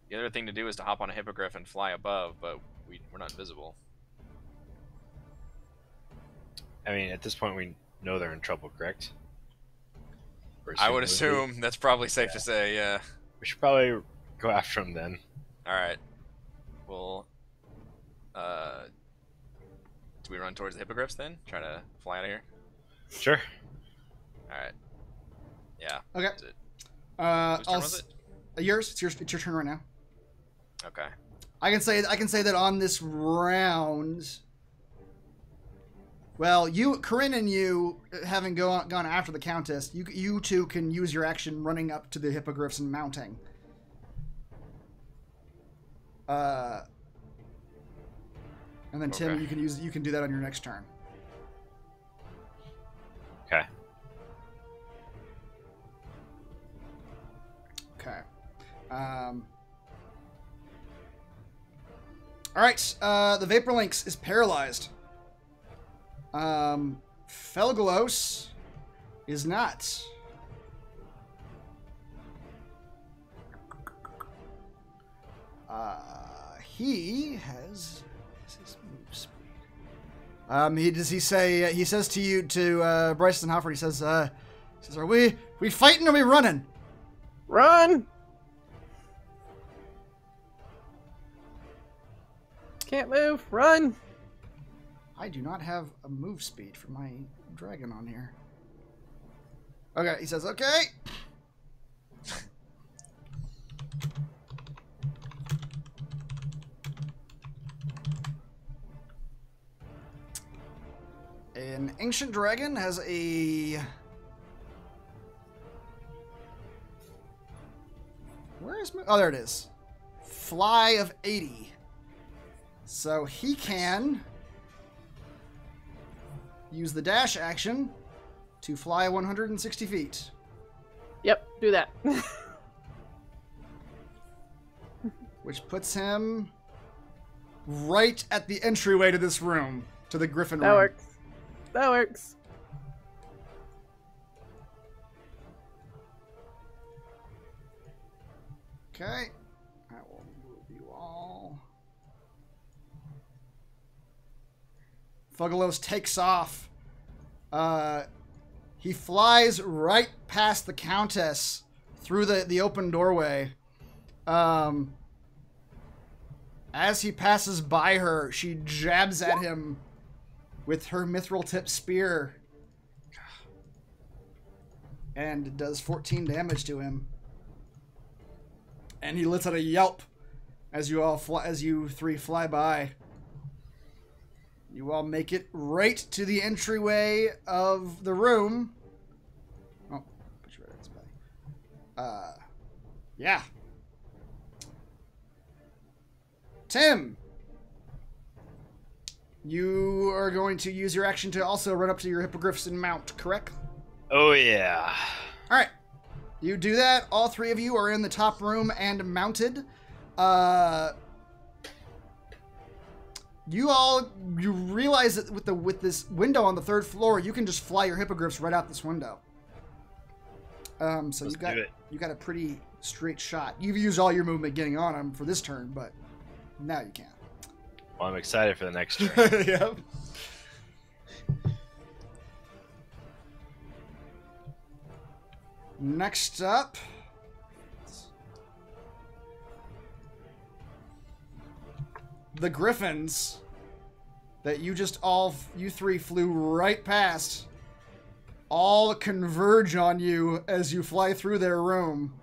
The other thing to do is to hop on a hippogriff and fly above, but we're not visible. I mean, at this point, we know they're in trouble, correct? I would assume that's probably safe to say, yeah. We should probably go after them then. Alright. Well, to we run towards the hippogriffs then? Try to fly out of here? Sure. Alright. Yeah. Okay. Is it, whose I'll turn was it? Yours. It's your turn right now. Okay. I can say that on this round. Well, Corinne and you, having gone after the Countess, you two can use your action running up to the hippogriffs and mounting. And then Tim, Okay. you can do that on your next turn. Okay. Okay. All right. The Vapor Lynx is paralyzed. Felgolos is not. He has. His move speed. He says to you, to Bryson Hofford, he says, are we fighting or are we running? Run! Can't move. Run! I do not have a move speed for my dragon on here. Okay, he says, okay. An ancient dragon has a... Where is my... Oh, there it is. Fly of 80. So he can use the dash action to fly 160 feet. Yep, do that. Which puts him right at the entryway to this room, to the Griffin room. That works. That works. Okay. I will move you all. Felgolos takes off. He flies right past the Countess through the open doorway. As he passes by her, she jabs at him with her mithril-tipped spear and does 14 damage to him. And he lets out a yelp as you three fly by. You all make it right to the entryway of the room. Oh, put you right at his belly. Yeah. Tim, you are going to use your action to also run up to your hippogriffs and mount, correct? Oh, yeah. All right. You do that. All three of you are in the top room and mounted. You realize that with this window on the third floor, you can just fly your hippogriffs right out this window. So you got a pretty straight shot. You've used all your movement getting on them for this turn, but now you can. Well, I'm excited for the next turn. Yep. Next up, the Griffins that you three flew right past, all converge on you as you fly through their room.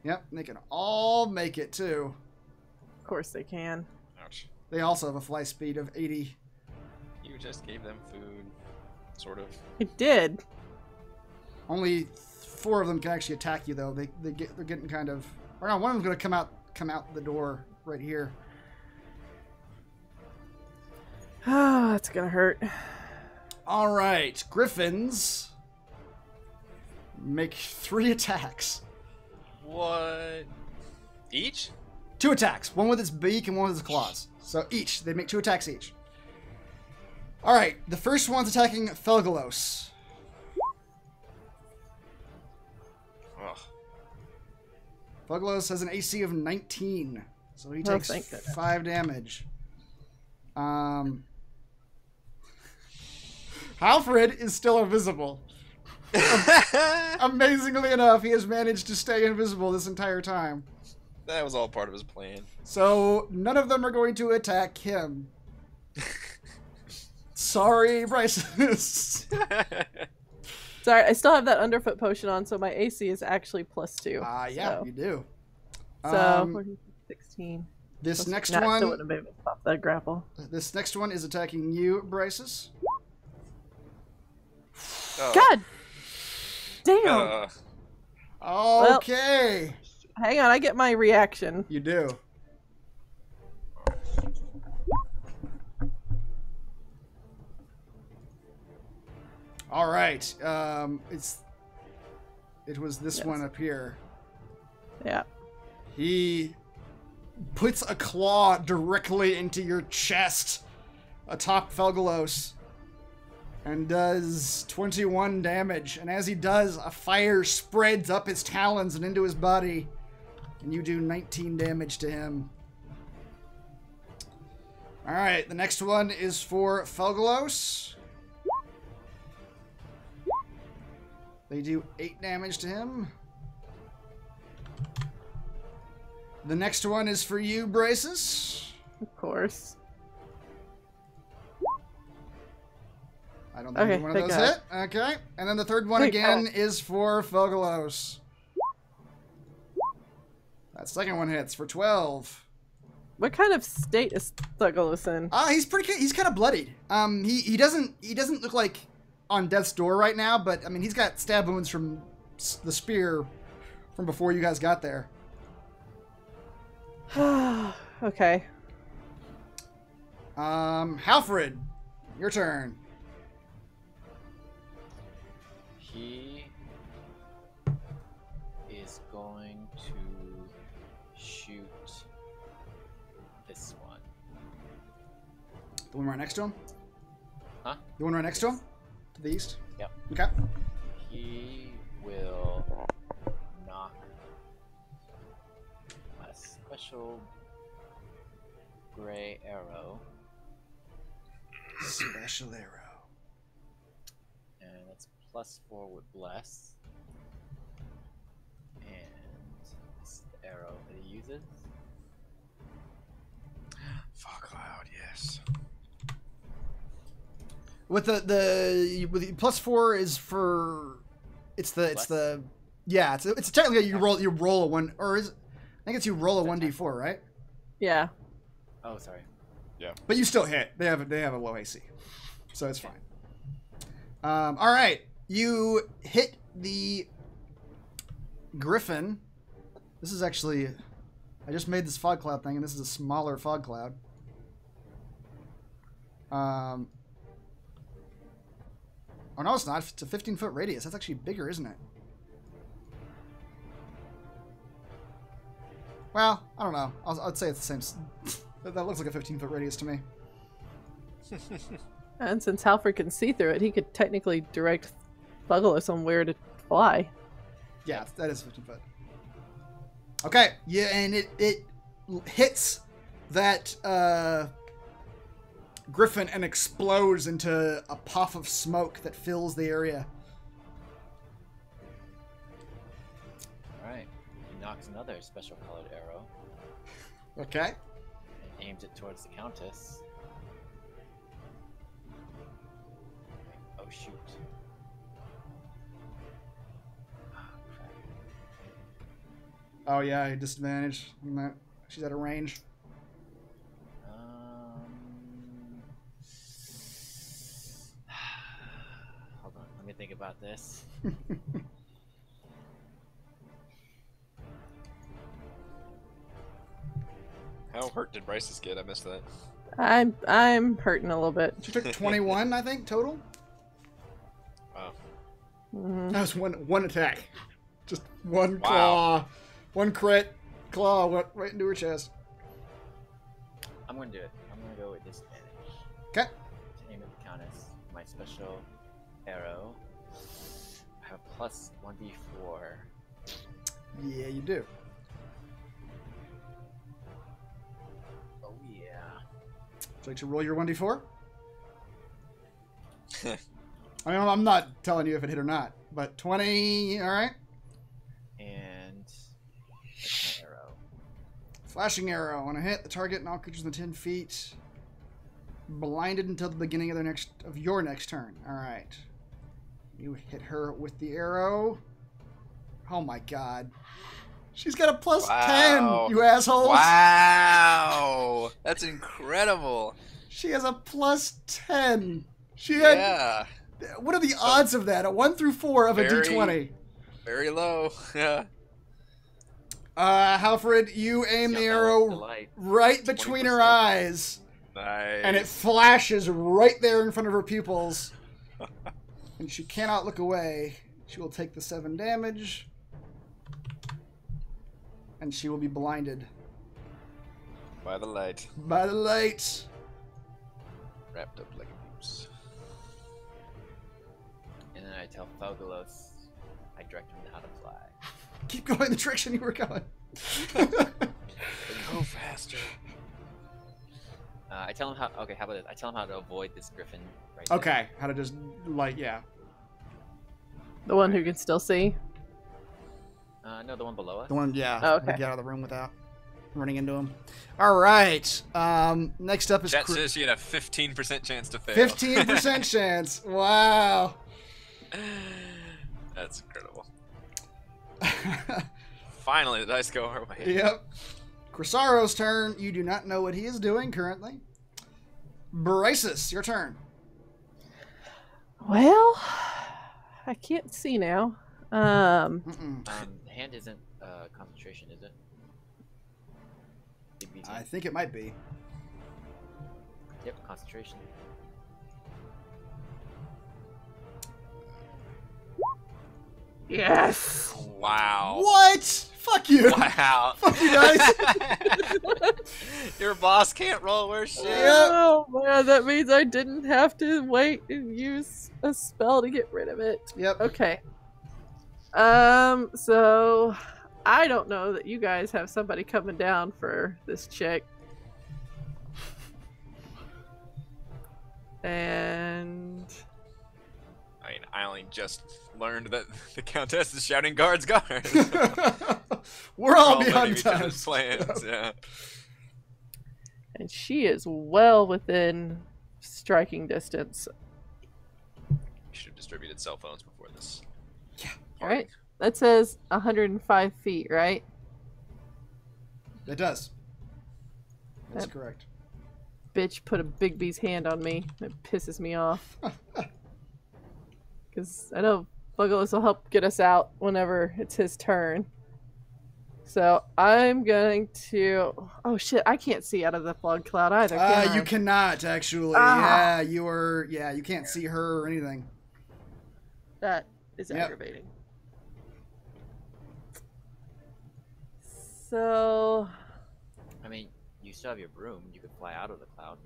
Yep, they can all make it too. Of course they can. Ouch. They also have a fly speed of 80. You just gave them food. Sort of. I did. Only 4 of them can actually attack you, though. They're getting kind of. Or no, one of them's going to come out the door right here. Ah, that's gonna hurt. All right, Griffins make 3 attacks. What? Each? 2 attacks. One with its beak and one with its claws. So each. They make 2 attacks each. All right, the first one's attacking Felgolos. Ugh. Felgolos has an AC of 19, so he takes thank goodness. 5 damage. Alfred is still invisible. Amazingly enough, he has managed to stay invisible this entire time. That was all part of his plan. So none of them are going to attack him. Sorry, Bryce. Sorry, I still have that underfoot potion on, so my AC is actually +2. Yeah, so. you do. So 16. This next Still one. wouldn't have been able to pop that grapple. This next one is attacking you, Bryces. God damn. Okay. Hang on, I get my reaction. You do. All right. It was this one up here. Yeah. He puts a claw directly into your chest atop Felgolos and does 21 damage. And as he does, a fire spreads up his talons and into his body. And you do 19 damage to him. All right, the next one is for Felgolos. They do 8 damage to him. The next one is for you, Braces. Of course. I don't think one of those hit. Okay. And then the third one again is for Felgolos. That second one hits for 12. What kind of state is Felgolos in? He's kind of bloodied. He doesn't look like on death's door right now, but I mean he's got stab wounds from the spear from before you guys got there. Okay. Halfred, your turn. He is going to shoot this one. The one right next to him? Huh? The one right next to him? To the east? Yep. Okay. He will knock a special gray arrow. Special arrow. And that's +4 with bless. And this is the arrow that he uses. Fog cloud, yes. With the +4 is for it's technically you roll a one, or is I think it's you roll a 1d4, right? Yeah. Oh, sorry. Yeah. But you still hit. They have a low AC, so it's fine. All right, you hit the Griffin. This is actually, I just made this fog cloud thing, and this is a smaller fog cloud. Oh no, it's not. It's a 15-foot radius. That's actually bigger, isn't it? Well, I don't know. I'd say it's the same. That looks like a 15-foot radius to me. And since Halford can see through it, he could technically direct Felgolos on where to fly. Yeah, that is 15 foot. Okay, yeah, and it hits that Griffin and explodes into a puff of smoke that fills the area. Alright. He knocks another special colored arrow Okay. and aims it towards the Countess. Oh shoot. Ah, crap. Oh yeah, disadvantage. She's out of range. Hold on, let me think about this. How hurt did Bryce's get? I missed that. I'm hurting a little bit. She took 21, I think, total. Wow. Mm-hmm. That was one attack. Just one Wow. claw. One crit. Claw went right into her chest. I'm gonna do it. I'm gonna go with disadvantage. Okay. To aim at the Countess, my special arrow. I have a plus 1d4. Yeah, you do. Oh yeah. Would you like to roll your 1d4? I mean, I'm not telling you if it hit or not, but 20, all right? And that's my arrow. Flashing arrow. On a hit, the target and all creatures within 10 feet blinded until the beginning of your next turn. All right. You hit her with the arrow. Oh my god. She's got a plus 10, you assholes. Wow. That's incredible. She has a plus 10. She had. Yeah. What are the odds of that? A 1 through 4 of a d20. Very low. Yeah. Halfred, you aim the arrow right between her eyes. Nice. And it flashes right there in front of her pupils. And she cannot look away. She will take the 7 damage. And she will be blinded. By the light. By the light. Wrapped up like a goose. And then I tell Felgolos, I direct him how to fly. Keep going the direction you were going. Go faster. I tell him how. Okay, how about this? I tell him how to avoid this griffin. Right there. Okay, how to just yeah. The one who can still see. No, the one below us. The one, yeah. Oh, okay. Get out of the room without running into him. All right. Next up is Chat says she had a 15% chance to fail. 15% chance. Wow. That's incredible. Finally, the dice go our way. Yep. Crisaro's turn. You do not know what he is doing currently. Brysis, your turn. Well, I can't see now. Hand isn't concentration, is it? I think it might be. Yep, concentration. Yes. Wow. What? Fuck you. Wow. Fuck you guys. Your boss can't roll worse shit. Oh man, that means I didn't have to wait and use a spell to get rid of it. Yep. Okay. So I don't know that you guys have somebody coming down for this chick. And I mean, I only just learned that the Countess is shouting guards, guards. We're all learning behind each other's times. plans, yeah. and she is well within striking distance. You should have distributed cell phones before this. All right. That says 105 feet, right? It does. That's Yep. correct. Bitch put a Big B's hand on me. It pisses me off. Because I know Felgolos will help get us out whenever it's his turn. So I'm going to... Oh shit, I can't see out of the fog cloud either, can I? You cannot, actually. Ah. Yeah, you can't see her or anything. That is Yep. aggravating. So... I mean, you still have your broom. You could fly out of the cloud.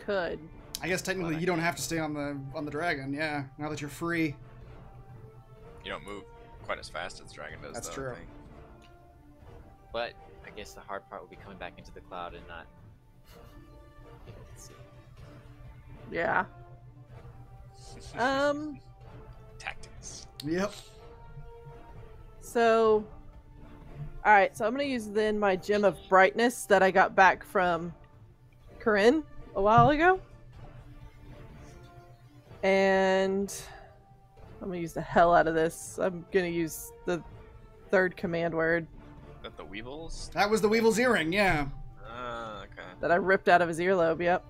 Could. I guess technically you don't have to stay on the dragon, yeah. Now that you're free. You don't move quite as fast as the dragon does, That's though, true. I think. But I guess the hard part will be coming back into the cloud and not able to see. Yeah. Tactics. Yep. So... Alright, so I'm going to use then my Gem of Brightness that I got back from Corinne a while ago. And I'm going to use the hell out of this. I'm going to use the third command word Is that the Weevils? That was the Weevil's earring, yeah. Ah, okay. that I ripped out of his earlobe, yep.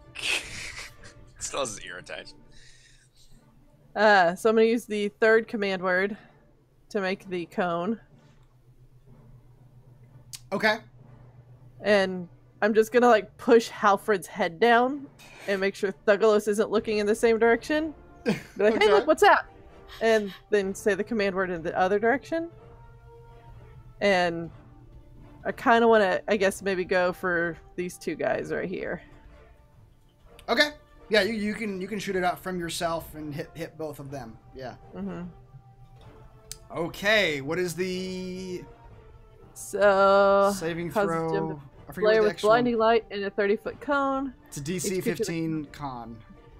Still has his ear attached. So I'm going to use the third command word to make the cone. Okay. And I'm just gonna like push Halfred's head down and make sure Felgolos isn't looking in the same direction. Be like, Okay. hey, look, what's that? And then say the command word in the other direction. And I kind of want to, I guess, maybe go for these two guys right here. Okay. Yeah, you can shoot it out from yourself and hit both of them. Yeah. Mm-hmm. Okay, what is the So saving causes throw? Jim to I forget flare what the with actual... blinding light in a 30-foot cone. It's a DC Each creature 15 con.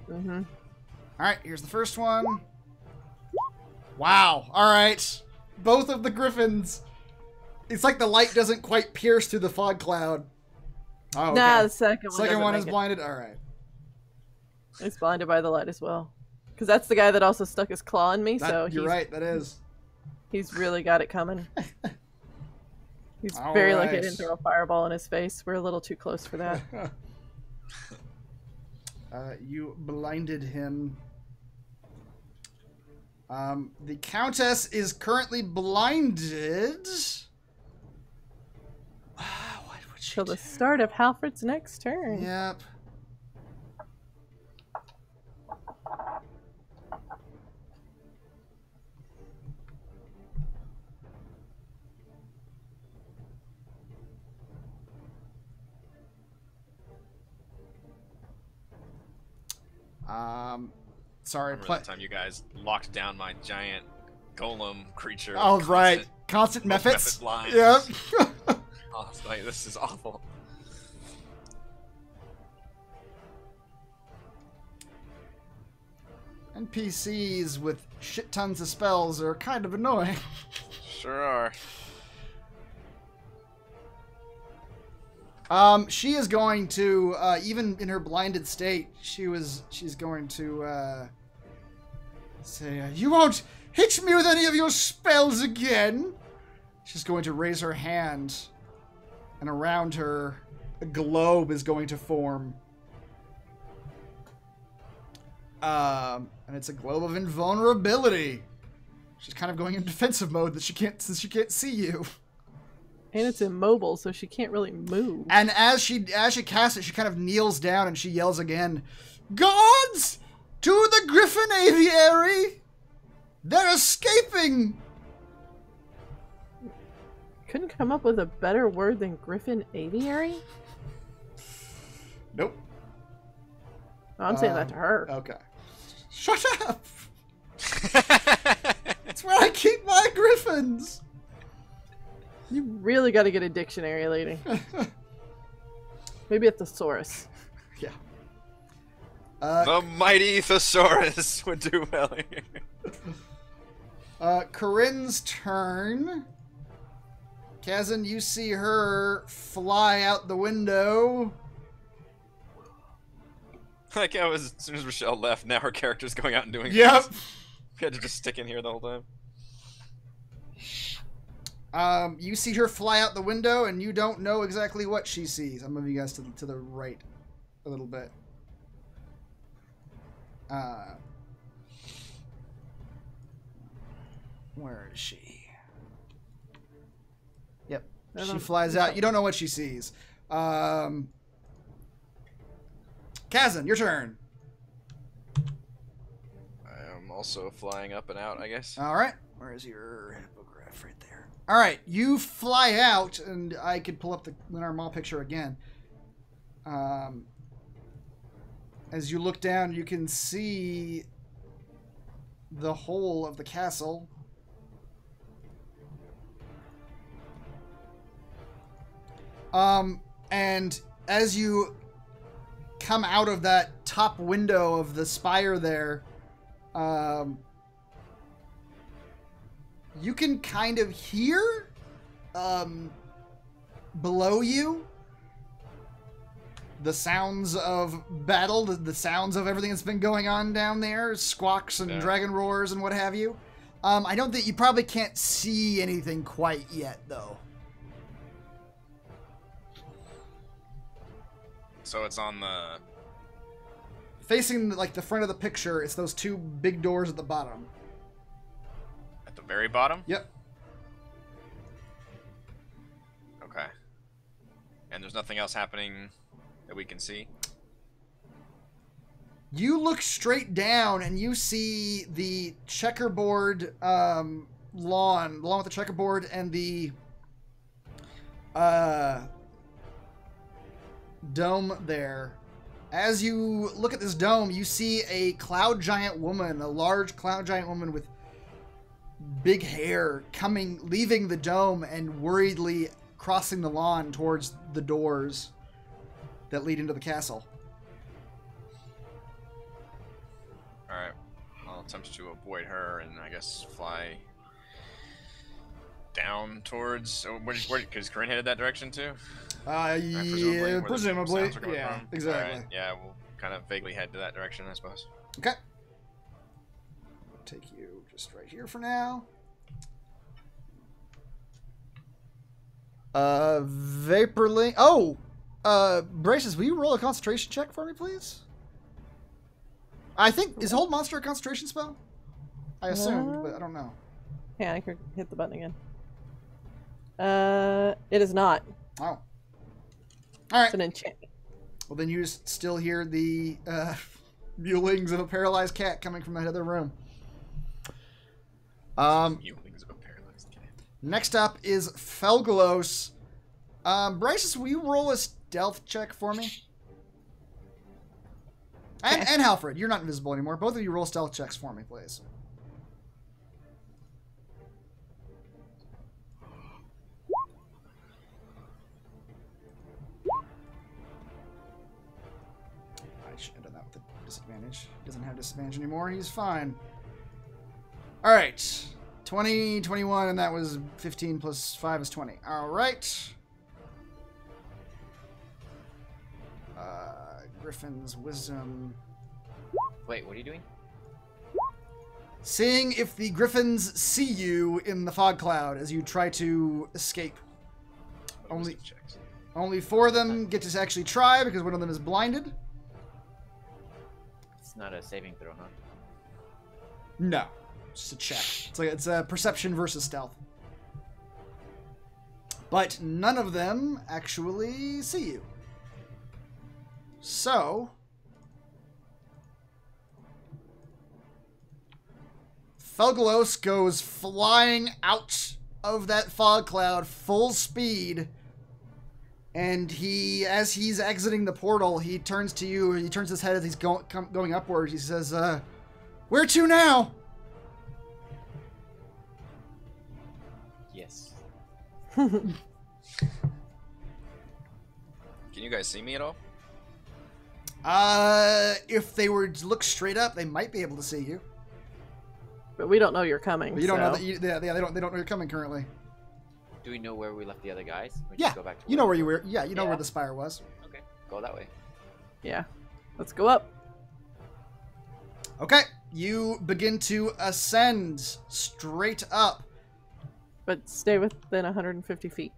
Mm-hmm. All right, here's the first one. Wow. All right. Both of the Griffins It's like the light doesn't quite pierce through the fog cloud. Oh, okay. Nah, the second one. Second one doesn't is make it. blinded. All right. He's blinded by the light as well. Because that's the guy that also stuck his claw in me. So You're right. That is. He's really got it coming. He's All very lucky I right. didn't throw a fireball in his face. We're a little too close for that. You blinded him. The Countess is currently blinded. What would she Till do? the start of Halfred's next turn. Yep. Sorry. Remember that time you guys locked down my giant golem creature? Oh, with right. Constant method methods. blinds. Yep. Oh, it's like, this is awful. NPCs with shit tons of spells are kind of annoying. Sure are. She is going to, even in her blinded state, she's going to, say, you won't hit me with any of your spells again. She's going to raise her hand, and around her, a globe is going to form. And it's a globe of invulnerability. She's kind of going in defensive mode since she can't see you. And it's immobile, so she can't really move. And as she casts it, she kind of kneels down and she yells again, "Guards! To the Griffon Aviary! They're escaping!" Couldn't come up with a better word than Griffon Aviary? Nope. Oh, I'm saying that to her. Okay. Shut up! That's where I keep my griffins! You really got to get a dictionary, lady. Maybe a thesaurus. Yeah. The mighty thesaurus would do well here. Corinne's turn. Kazan, you see her fly out the window. Like I was, as soon as Rochelle left, now her character's going out and doing Yep. things. We had to just stick in here the whole time. You see her fly out the window, and you don't know exactly what she sees. I'm moving you guys to the right a little bit. Where is she? Yep. She flies out. You don't know what she sees. Kazan, your turn. I am also flying up and out, I guess. All right. Where is your hippogriff? Right there. All right. You fly out, and I could pull up the Lunar Mall picture again. As you look down, you can see the whole of the castle. And as you come out of that top window of the spire there, you can kind of hear below you the sounds of battle, the sounds of everything that's been going on down there, squawks and dragon roars and what have you. I don't think you probably can't see anything quite yet, though. So it's on the... Facing like the front of the picture, it's those two big doors at the bottom. At the very bottom? Yep. Okay. And there's nothing else happening that we can see? You look straight down and you see the checkerboard lawn, with the checkerboard and the dome there. As you look at this dome, you see a cloud giant woman, a large cloud giant woman with big hair leaving the dome and worriedly crossing the lawn towards the doors that lead into the castle. Alright. I'll attempt to avoid her and I guess fly down towards where because Corinne headed that direction too. Yeah, where the presumably. sounds are coming Yeah, from? exactly. Alright, yeah, we'll kind of vaguely head to that direction, I suppose. Okay. Take you just right here for now. Vaporling. Oh, Braces, will you roll a concentration check for me, please? I think is Hold Monster a concentration spell? I assumed, but I don't know. Yeah, I could hit the button again. It is not. Oh. All right. It's an enchantment. Well, then you just still hear the mewlings of a paralyzed cat coming from that other room. Mewlings of a paralyzed cat. Next up is Felgolos. Bryce, will you roll a stealth check for me? And Halfred, you're not invisible anymore. Both of you roll stealth checks for me, please. I should have done that with a disadvantage. He doesn't have disadvantage anymore. He's fine. All right. 20, 21, and that was 15 plus 5 is 20. All right. Griffin's wisdom. Wait, what are you doing? Seeing if the Griffins see you in the fog cloud as you try to escape. Only 4 of them get to actually try because one of them is blinded. It's not a saving throw, huh? No, it's just a check. It's a perception versus stealth. But none of them actually see you. So, Felgolos goes flying out of that fog cloud full speed, and as he's exiting the portal, he turns to you. He turns his head as he's going upwards. He says, "Where to now?" Yes. Can you guys see me at all? If they were to look straight up, they might be able to see you. But we don't know you're coming. But you don't know so- that. They don't know you're coming currently. Do we know where we left the other guys? We Yeah, just go back to you know where you we were. Yeah, you know Yeah. where the spire was. Okay, go that way. Yeah. Let's go up. Okay, you begin to ascend straight up. But stay within 150 feet.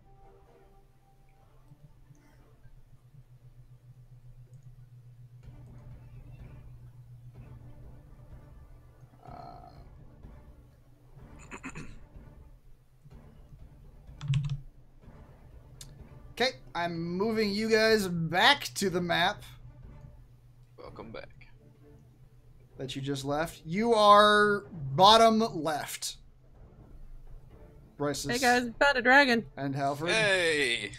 Okay, I'm moving you guys back to the map Welcome back. that you just left. You are bottom left. Bryce's Hey guys, found a dragon. and Halford. Hey!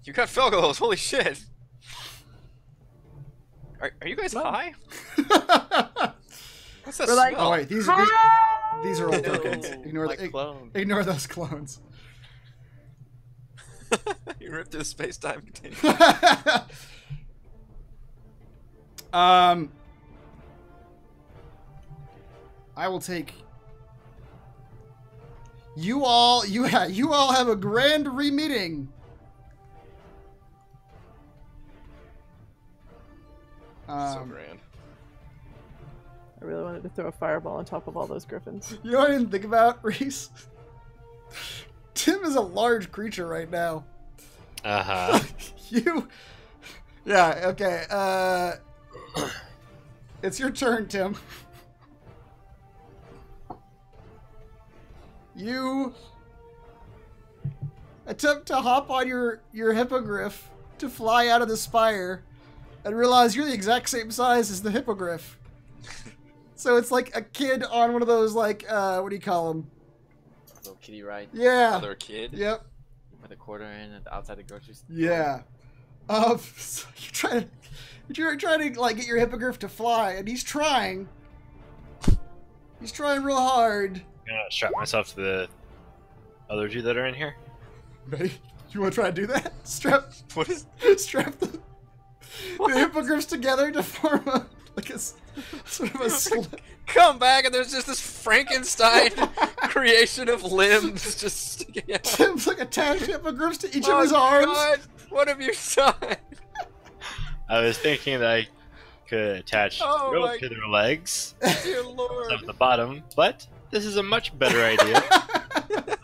You got Felgolos, holy shit! Are you guys Well- high? What's that We're like- smell? Oh wait, these are all tokens. Ignore those clones. You ripped through the space-time continuum. I will take. You all have a grand re-meeting. So grand. I really wanted to throw a fireball on top of all those griffins. You know what I didn't think about, Reese? Tim is a large creature right now. Uh-huh. Yeah, okay. It's your turn, Tim. You attempt to hop on your hippogriff to fly out of the spire and realize you're the exact same size as the hippogriff. So it's like a kid on one of those, like, what do you call them? Little kitty ride Yeah. Another kid? Yep. with a quarter in at the outside the grocery store. Yeah. So you're trying to like get your hippogriff to fly, and he's trying. He's trying real hard. I'm gonna strap myself to the other two that are in here. Ready? You want to try to do that? Strap What is... the hippogriffs together to form a sort of a come back and there's just this Frankenstein creation of limbs just sticking out. Tim's like attached hippogriffs to each of his arms. God, what have you done? I was thinking that I could attach Oh rope my- to their legs Dear Lord. at the bottom, but this is a much better idea.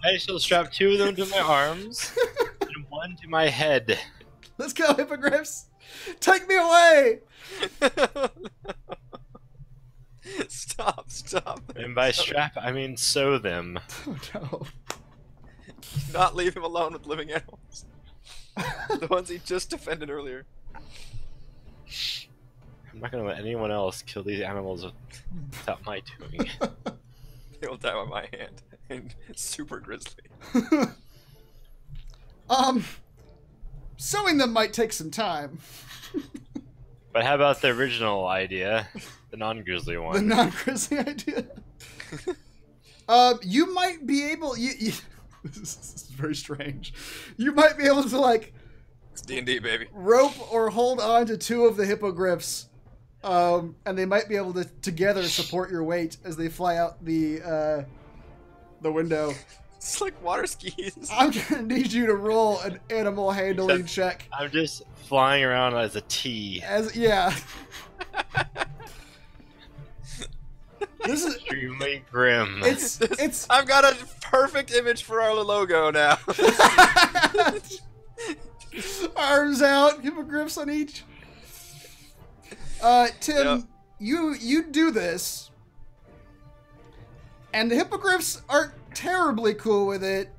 I shall strap 2 of them to my arms and 1 to my head. Let's go, hippogriffs. Take me away. Stop. And by strap, I mean sew them. Oh no. Not leave him alone with living animals. The ones he just defended earlier. I'm not going to let anyone else kill these animals without my doing it. They will die by my hand. And super grisly. Sewing them might take some time. But how about the original idea? The non-grizzly The one. non-grizzly idea. You might be able. This is very strange. You might be able to like It's D&D, baby. rope or hold on to 2 of the hippogriffs, and they might be able to together support your weight as they fly out the window. It's like water skis. I'm gonna need you to roll an animal handling check. I'm just flying around as a T. Yeah. This is Extremely grim. it's I've got a perfect image for our logo now. arms out, hippogriffs on each. Tim, Yep. you do this, and the hippogriffs aren't terribly cool with it.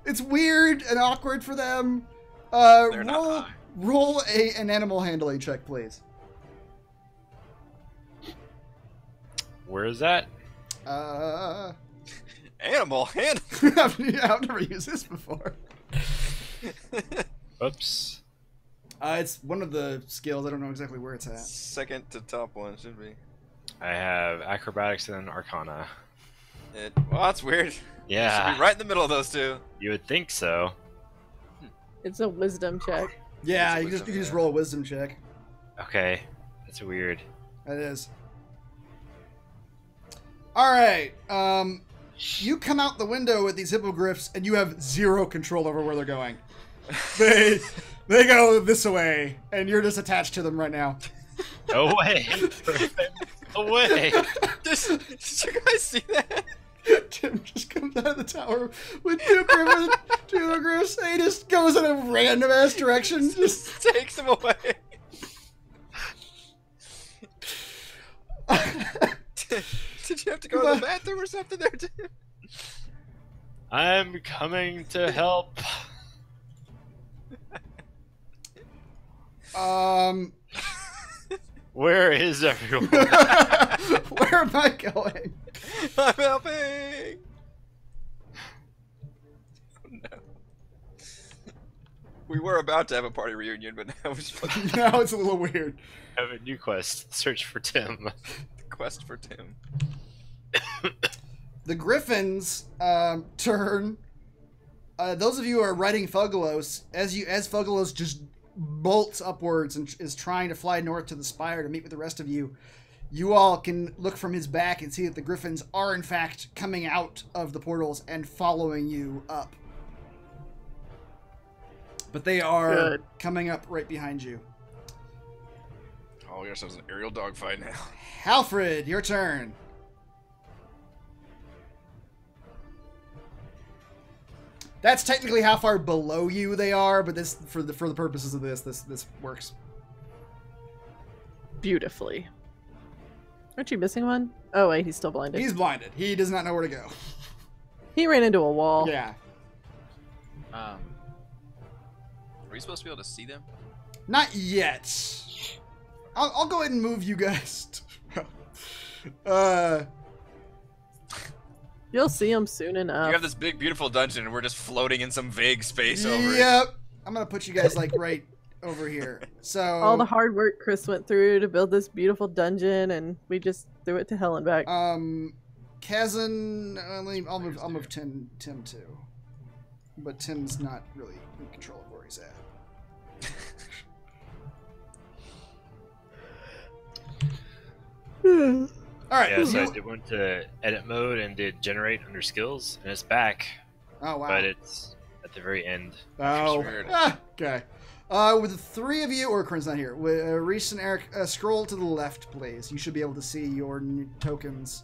It's weird and awkward for them. They're not Roll high. roll an animal handling check, please. Where is that? Animal hand. I've never used this before. Oops. It's one of the skills. I don't know exactly where it's at. Second to top one should be. I have acrobatics and arcana. Well, that's weird. Should Yeah, be right in the middle of those two. you would think so. It's a wisdom check. Yeah, It's a you wisdom, just yeah. roll a wisdom check. Okay, that's weird. That is. All right. You come out the window with these hippogriffs, and you have 0 control over where they're going. They go this way, and you're just attached to them right now. Away! Away! Did you guys see that? Tim just comes out of the tower with 2 hippogriffs, and he just goes in a random ass direction. Just Takes them away. Did you have to go to the bathroom or something there too? I'm coming to help. Where is everyone? where am I going? I'm helping. Oh, no. We were about to have a party reunion, but now we're just Now it's a little weird. I have a new quest. Search for Tim. quest for Tim. The Griffins turn. Those of you who are riding Felgolos, as Felgolos just bolts upwards and is trying to fly north to the spire to meet with the rest of you, you all can look from his back and see that the Griffins are in fact coming out of the portals and following you up. But they are Good. coming up right behind you. Oh, we ourselves an aerial dogfight now. Halfred, your turn. That's technically how far below you they are, but this for the purposes of this works. Beautifully. Aren't you missing one? Oh wait, he's still blinded. He's blinded. He does not know where to go. He ran into a wall. Yeah. Um, Are we supposed to be able to see them? Not yet. I'll go ahead and move you guys. You'll see him soon enough. You have this big, beautiful dungeon, and we're just floating in some vague space over it. Yep. I'm gonna put you guys like right over here. So All the hard work Chris went through to build this beautiful dungeon, and we just threw it to hell and back. Kazan, I'll move Tim too, but Tim's not really in control of where he's at. All right. Yeah, so you- I went to edit mode and did generate under skills, and it's back, Oh wow. but it's at the very end. Oh. Weird. Okay. With the three of you, Orkrin's not here. With Reese and Eric, scroll to the left, please. You should be able to see your tokens.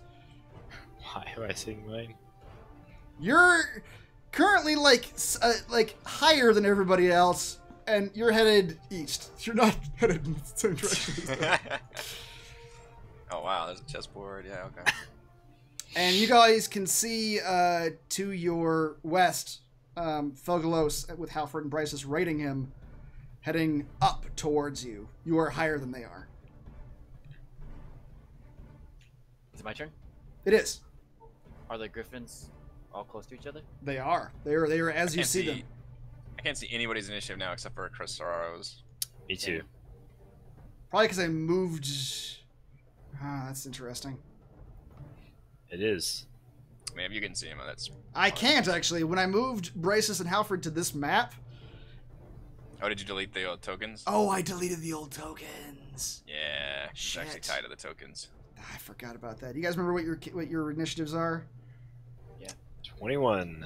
Why am I seeing mine? You're currently like higher than everybody else, and you're headed east. You're not headed in the same direction as them. Oh wow, there's a chessboard. Yeah, okay. And you guys can see to your west, Felgolos with Halford and Bryce raiding him, heading up towards you. You are higher than they are. Is it my turn? It is. Are the Griffins all close to each other? They are. They are as you Can't see them. I can't see anybody's initiative now except for Chris Soraro's. Me too. Probably because I moved. Ah, that's interesting. It is. I mean, if you can see him, that's. I can't actually. When I moved Bryces and Halford to this map. Oh, did you delete the old tokens? Oh, I deleted the old tokens. Yeah, it's actually Shit. tied to the tokens. I forgot about that. You guys remember what your initiatives are? 21.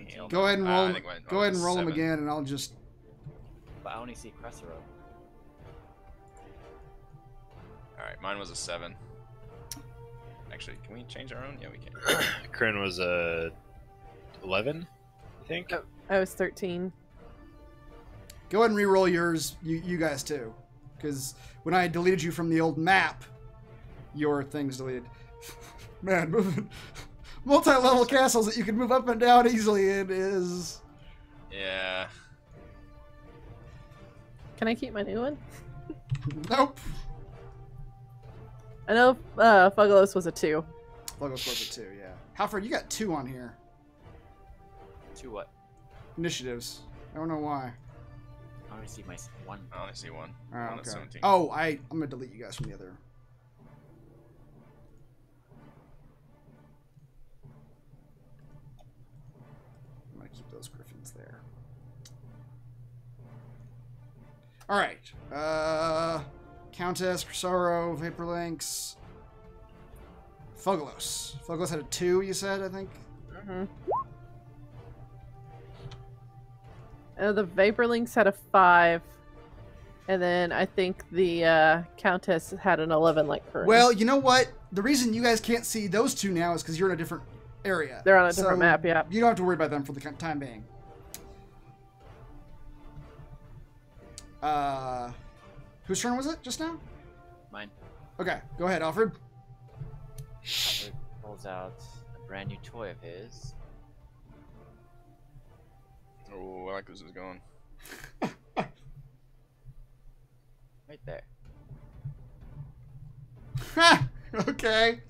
Damn. Go ahead and roll. I think mine Go ahead was and roll them 7. again, and I'll just. But I only see Cressero. All right, mine was a 7. Actually, can we change our own? Yeah, we can. Kryn was 11, I think. Oh. I was 13. Go ahead and re-roll yours, you guys too, because when I deleted you from the old map, your thing's deleted. Man, moving multi-level castles that you can move up and down easily in is. Yeah. Can I keep my new one? Nope. I know Felgolos was a 2. Logos was a 2, yeah. Halford, you got 2 on here. 2 what? Initiatives. I don't know why. I only see my 1. I only see one. Oh, One okay. at 17. Oh, I'm gonna delete you guys from the other. I'm gonna keep those Griffins there. All right. Countess, Crisaro, Vaporlinks, Felgolos. Felgolos had a 2, you said, I think? Mm-hmm. The Vaporlinks had a 5. And then I think the Countess had an 11 like her. Well, you know what? The reason you guys can't see those two now is because you're in a different area. They're on a different map, yeah. You don't have to worry about them for the time being. Whose turn was it just now? Mine. Okay, go ahead, Alfred. Albert pulls out a brand new toy of his. Oh, I like this is going. Right there. Ha! Okay.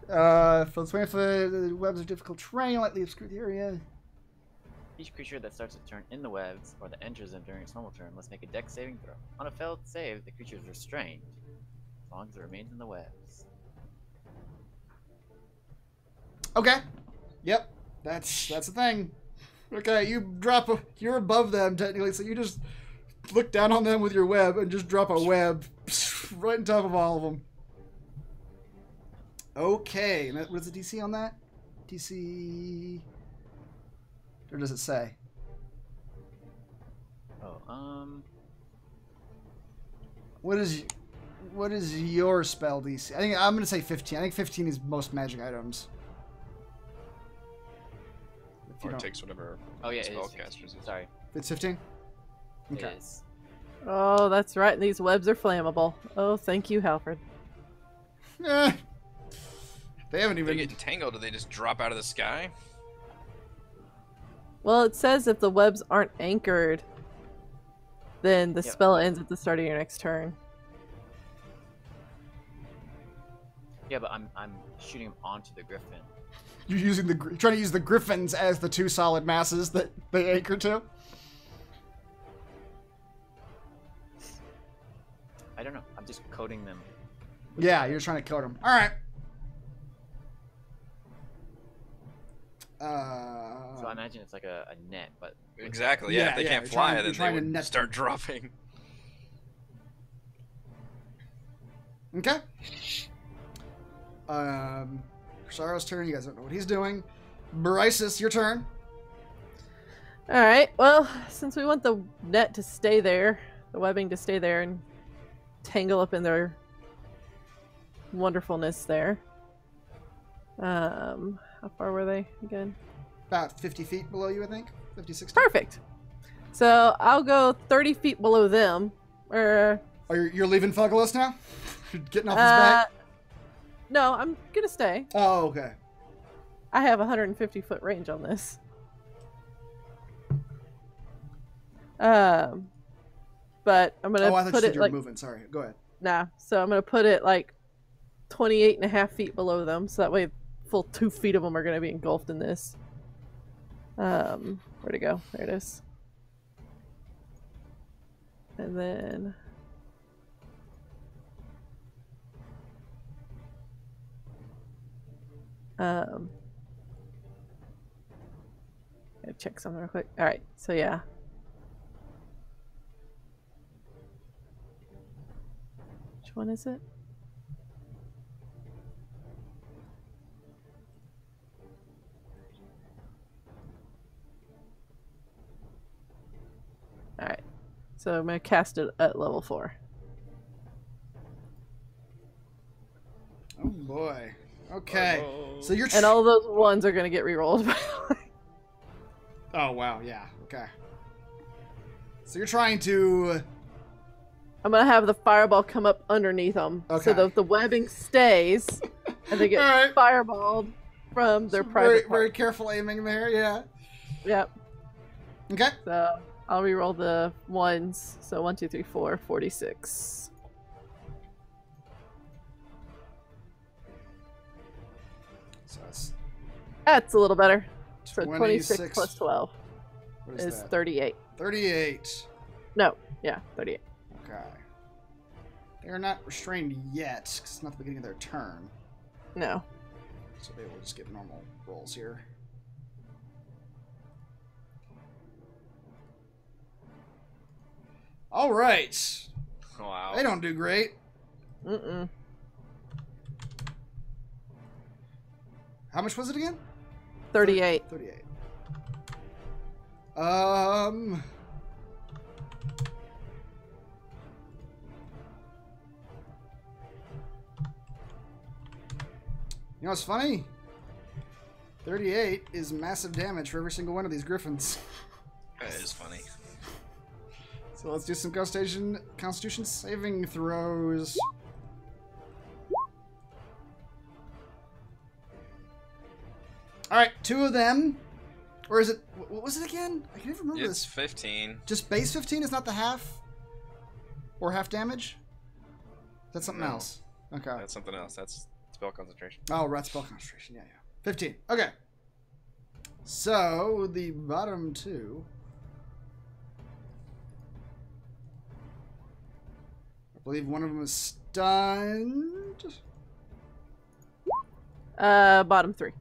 For the webs of difficult terrain, lightly obscure the area. Each creature that starts a turn in the webs or that enters them during its normal turn must make a dex saving throw. On a failed save, the creature is restrained, as long as it remains in the webs. Okay. Yep. That's the thing. Okay, you're above them technically, so you just look down on them with your web and just drop a web right on top of all of them. Okay, and what is the DC on that? DC... Or does it say? Oh, What is your spell DC? I think I'm gonna say 15. I think 15 is most magic items. If you Or it don't- takes whatever oh yeah, it is. spellcasters is. Sorry, It's 15? it Okay. is. Oh, that's right. These webs are flammable. Oh, thank you, Halford. Eh. They haven't If they even... get entangled, do they just drop out of the sky? Well, it says if the webs aren't anchored, then the Yep. spell ends at the start of your next turn. Yeah, but I'm shooting him onto the Griffin. You're using trying to use the Griffins as the two solid masses that they anchor to? I don't know. I'm just coating them. Yeah, you're trying to coat them. All right. So I imagine it's like a net, but Exactly. Yeah. Yeah, If they yeah, can't you're fly, trying- then you're trying they to would net start them. dropping. Okay. Sarah's turn. You guys don't know what he's doing. Brysis, your turn. All right. Well, since we want the net to stay there, the webbing to stay there and tangle up in their wonderfulness there. How far were they again? About 50 feet below you, I think. 50, 60. Perfect. So I'll go 30 feet below them. Or Oh, you're leaving Felgolos now? You're getting off his back? no, I'm gonna stay. Oh, okay. I have 150-foot range on this. But I'm gonna I thought you put said it you were like moving. Sorry. Go ahead. nah. So I'm gonna put it like 28.5 feet below them, so that way full 2 feet of them are gonna be engulfed in this. Where'd it go? There it is. And then gotta check something real quick. Alright, so yeah. Which one is it? Alright. So I'm gonna cast it at level 4. Oh, boy. Okay. Oh, So you're... And all those ones are gonna get rerolled, by the way. Oh, wow. Yeah. Okay. So you're trying to... I'm gonna have the fireball come up underneath them, Okay. so that the webbing stays, and they get Alright. fireballed from their very, private very part. careful aiming there. Yeah. Yep. Okay. So I'll reroll the ones. So 1, 2, 3, 4, 46. So that's That's a little better. So 26 26 plus 12 what is that? 38. 38. No, yeah, 38. Okay. They're not restrained yet, because it's not the beginning of their turn. No. So they will just get normal rolls here. All right. wow. They don't do great. Mm-mm. How much was it again? 38. 38. You know what's funny? 38 is massive damage for every single one of these Griffins. That is funny. So let's do some Constitution saving throws. All right, 2 of them. Or is it... What was it again? I can't even remember It's this. 15. Just base 15 is not the half? Or half damage? That's something No. else. Okay. That's something else. That's spell concentration. Oh, rat spell concentration. Yeah, yeah. 15. Okay. So, the bottom 2... I believe one of them is stunned. Bottom 3.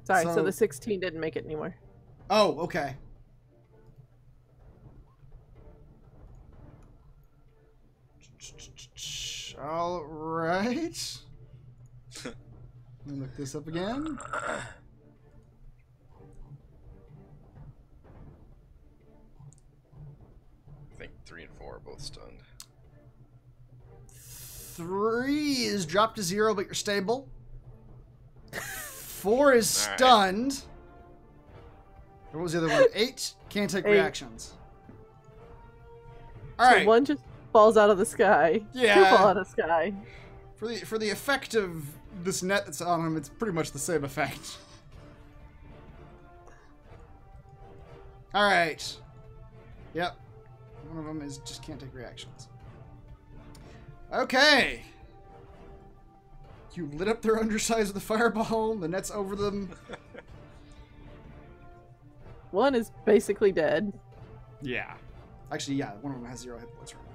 Sorry, so So- the 16 didn't make it anymore. Oh, okay. All right. Let me look this up again. I think 3 and 4 are both stunned. 3 is dropped to 0, but you're stable. 4 is All right. stunned. What was the other one? 8 can't take 8. reactions. All So right. one just falls out of the sky. Yeah. 2 fall out of the sky. For the effect of this net that's on him, it's pretty much the same effect. All right. Yep. One of them is just can't take reactions. Okay. You lit up their undersides with a fireball. The net's over them. One is basically dead. Yeah. Actually, yeah. One of them has 0 hit points right now.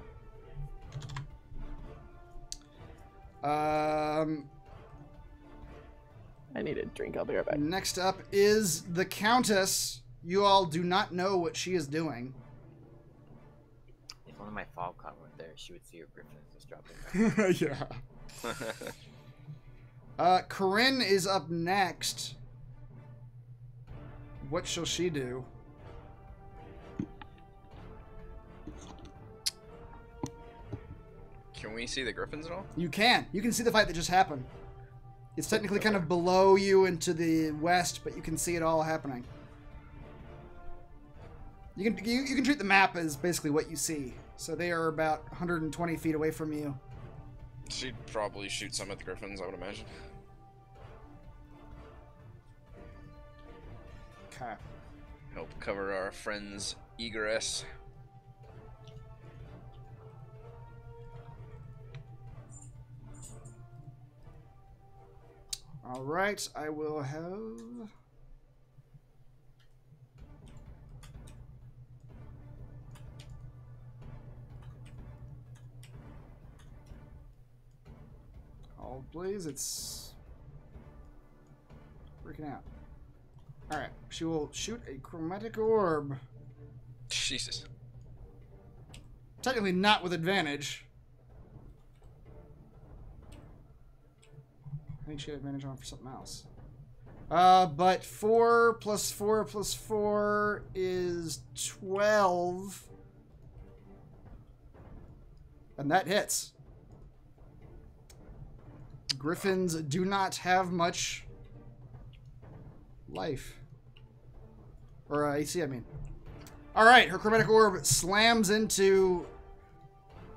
I need a drink. I'll be right back. Next up is the Countess. You all do not know what she is doing. If only my fog caught were there. she would see her Griffins just dropping back. Yeah. Corinne is up next. What shall she do? Can we see the Griffins at all? You can. You can see the fight that just happened. It's technically kind of below you and to the west, but you can see it all happening. You can treat the map as basically what you see. So they are about 120 feet away from you. She'd probably shoot some at the Griffins, I would imagine. Okay. Help cover our friend's egress. All right, I will have... Hold, please. It's freaking out. All right, she will shoot a chromatic orb. Jesus. Technically not with advantage. I think she had advantage on for something else. But 4 plus 4 plus 4 is 12. And that hits. Griffins do not have much life. Or AC, I mean. Alright, her chromatic orb slams into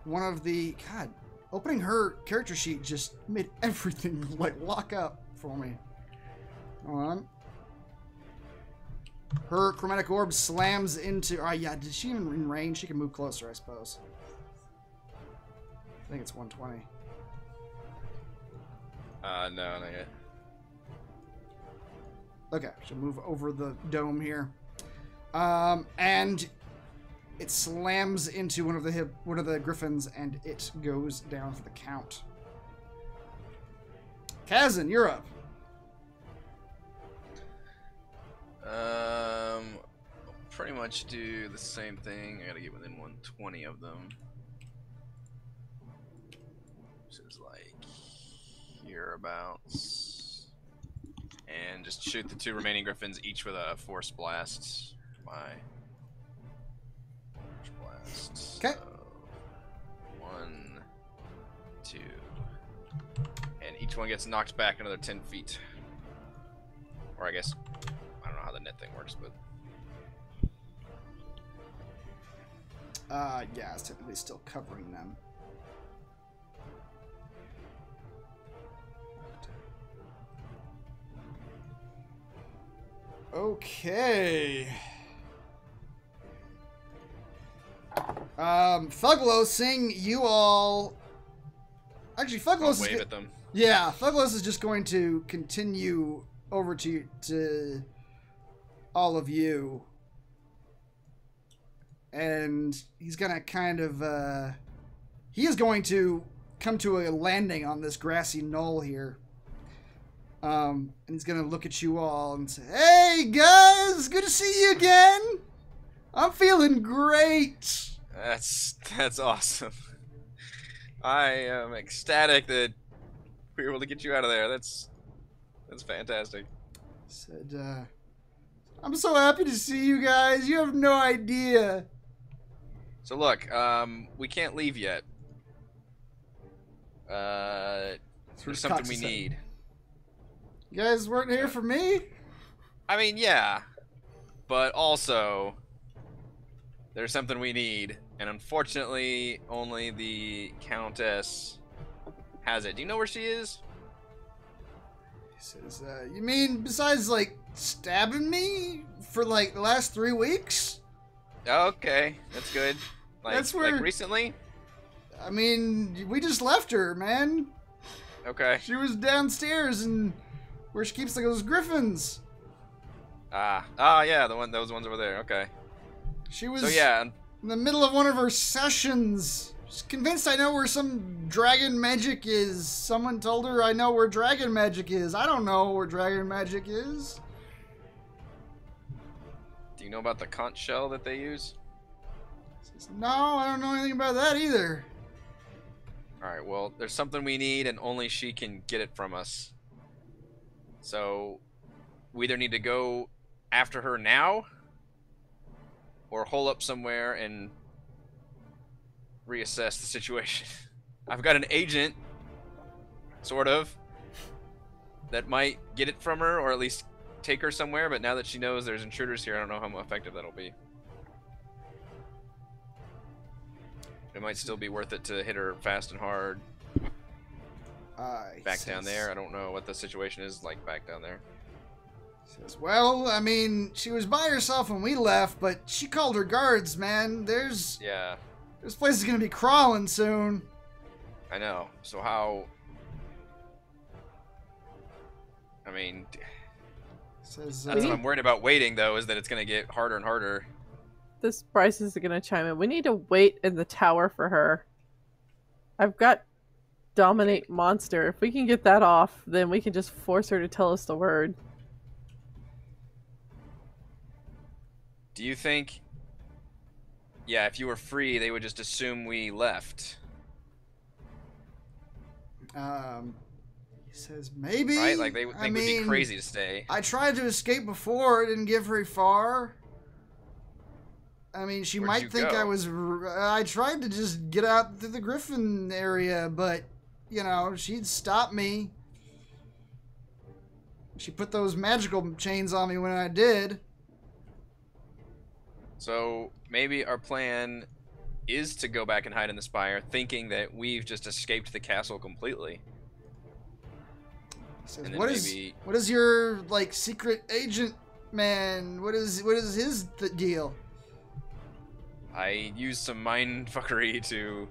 one of the... God, opening her character sheet just made everything, like, lock up for me. Hold on. Her chromatic orb slams into... Oh, yeah, did she even in range? She can move closer, I suppose. I think it's 120. No, not yet. Okay, she'll move over the dome here. And it slams into one of the Griffins, and it goes down for the count. Kazan, you're up. Pretty much do the same thing. I gotta get within 120 of them. Which is like hereabouts. And just shoot the 2 remaining Griffins, each with a force blast. Force blast. Okay. 1, 2. And each one gets knocked back another 10 feet. Or I guess, I don't know how the net thing works, but... Yeah, it's technically still covering them. Okay. Felgolos, seeing you all... Actually, Felgolos wave at them. Yeah, Felgolos is just going to continue over to all of you. And he's gonna kind of, he is going to come to a landing on this grassy knoll here. And he's gonna look at you all and say, "Hey guys, good to see you again. I'm feeling great." That's awesome. I am ecstatic that we were able to get you out of there. That's fantastic. Said, "I'm so happy to see you guys. You have no idea." So look, we can't leave yet. There's something we need. You guys weren't here for me? I mean, yeah, but also there's something we need, and unfortunately, only the Countess has it. Do you know where she is? He says, "You mean besides like stabbing me for like the last 3 weeks?" Okay, that's good. That's where. Like recently? I mean, we just left her, man. Okay. She was downstairs and where she keeps like those Griffins. Yeah, those ones over there. Okay. She was so yeah, in the middle of one of her sessions. She's convinced I know where some dragon magic is. Someone told her I know where dragon magic is. I don't know where dragon magic is. do you know about the conch shell that they use? Says, "No, I don't know anything about that either." Alright, well, there's something we need, and only she can get it from us. So, we either need to go after her now, or hole up somewhere and reassess the situation. I've got an agent, sort of, that might get it from her, or at least take her somewhere, but now that she knows there's intruders here, I don't know how effective that'll be. It might still be worth it to hit her fast and hard. Back down there, I don't know what the situation is like back down there. Says, well, I mean, she was by herself when we left, but she called her guards, man. This place is gonna be crawling soon. I know. So how? I mean, says, that's what I'm worried about waiting, though, is that it's gonna get harder and harder. This Bryce is gonna chime in. We need to wait in the tower for her. I've got Dominate Monster. If we can get that off, then we can just force her to tell us the word. Do you think, yeah, if you were free, they would just assume we left? He says, maybe. Right? Like, they would think we'd be crazy to stay. I tried to escape before. It didn't get very far. I mean, she Where'd might you think go? I was... I tried to just get out to the Griffin area, but, you know, she'd stop me. She put those magical chains on me when I did. So maybe our plan is to go back and hide in the spire, thinking that we've just escaped the castle completely. Says, And then what maybe- is your, like, secret agent man? What is his deal? I used some mindfuckery to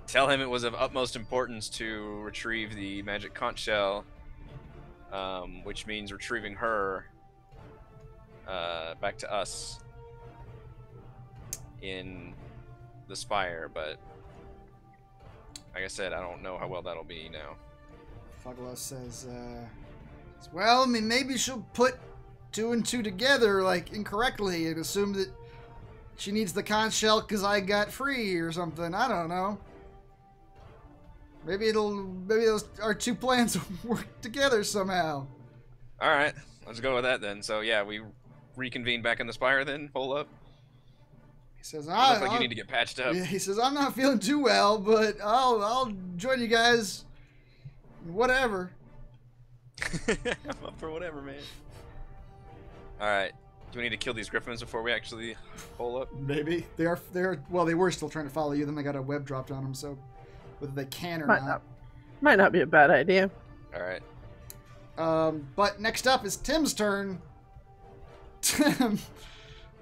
tell him it was of utmost importance to retrieve the magic conch shell, which means retrieving her back to us in the spire, but like I said, I don't know how well that'll be now. Felgolos says, well, I mean, maybe she'll put 2 and 2 together, like, incorrectly and assume that she needs the conch shell because I got free or something. I don't know. Maybe those our 2 plans will work together somehow. Alright, let's go with that then. So yeah, we reconvene back in the spire then, hold up. He says, You look like you need to get patched up. Yeah, he says, I'm not feeling too well, but I'll join you guys. Whatever. I'm up for whatever, man. Alright. Do we need to kill these griffins before we actually hole up? Maybe. Well, they were still trying to follow you, then they got a web dropped on them, so whether they can or not. Might not be a bad idea. Alright. But next up is Tim's turn. Tim,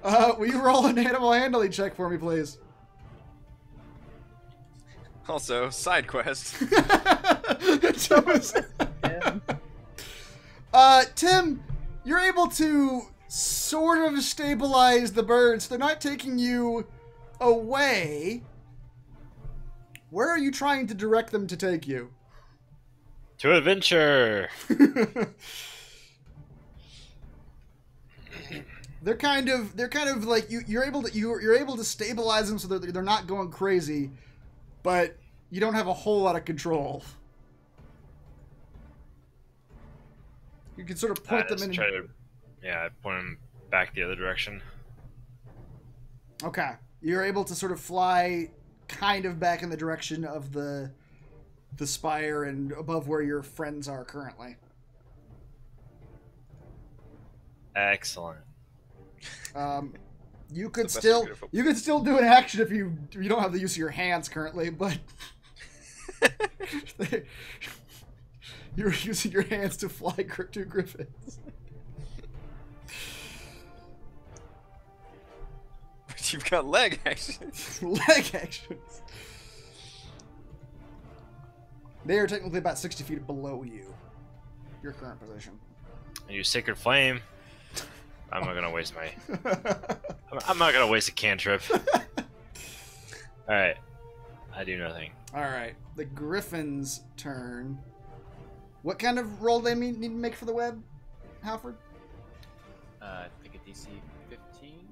will you roll an animal handling check for me, please? Also, side quest. Tim, you're able to sort of stabilize the birds. They're not taking you away. Where are you trying to direct them to take you? To adventure. They're kind of like you're able to stabilize them so that they're not going crazy, but you don't have a whole lot of control. You can sort of point them in. I point them back the other direction. Okay, you're able to sort of fly kind of back in the direction of the spire and above where your friends are currently. Excellent. You could still do an action if you don't have the use of your hands currently, but you're using your hands to fly 2 griffins. But you've got leg actions. Leg actions. They are technically about 60 feet below you, your current position. I use Sacred Flame. I'm not gonna waste my. I'm not gonna waste a cantrip. All right, I do nothing. All right, the Griffin's turn. What kind of roll do they need to make for the web, Halford? I think a DC 15.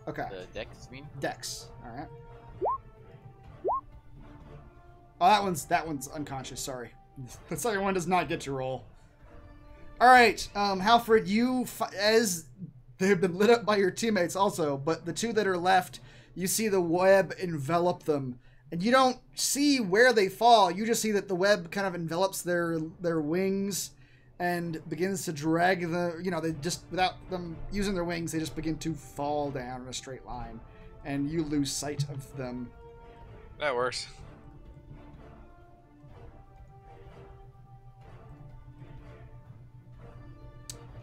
Okay. The dex, you mean? Dex. All right. Oh, that one's unconscious. Sorry, the second one does not get to roll. All right, Halfred, as they have been lit up by your teammates also, but the two that are left, you see the web envelop them, and you don't see where they fall. You just see that the web kind of envelops their wings and begins to drag them. You know, they just, without them using their wings, they just begin to fall down in a straight line, and you lose sight of them. That works.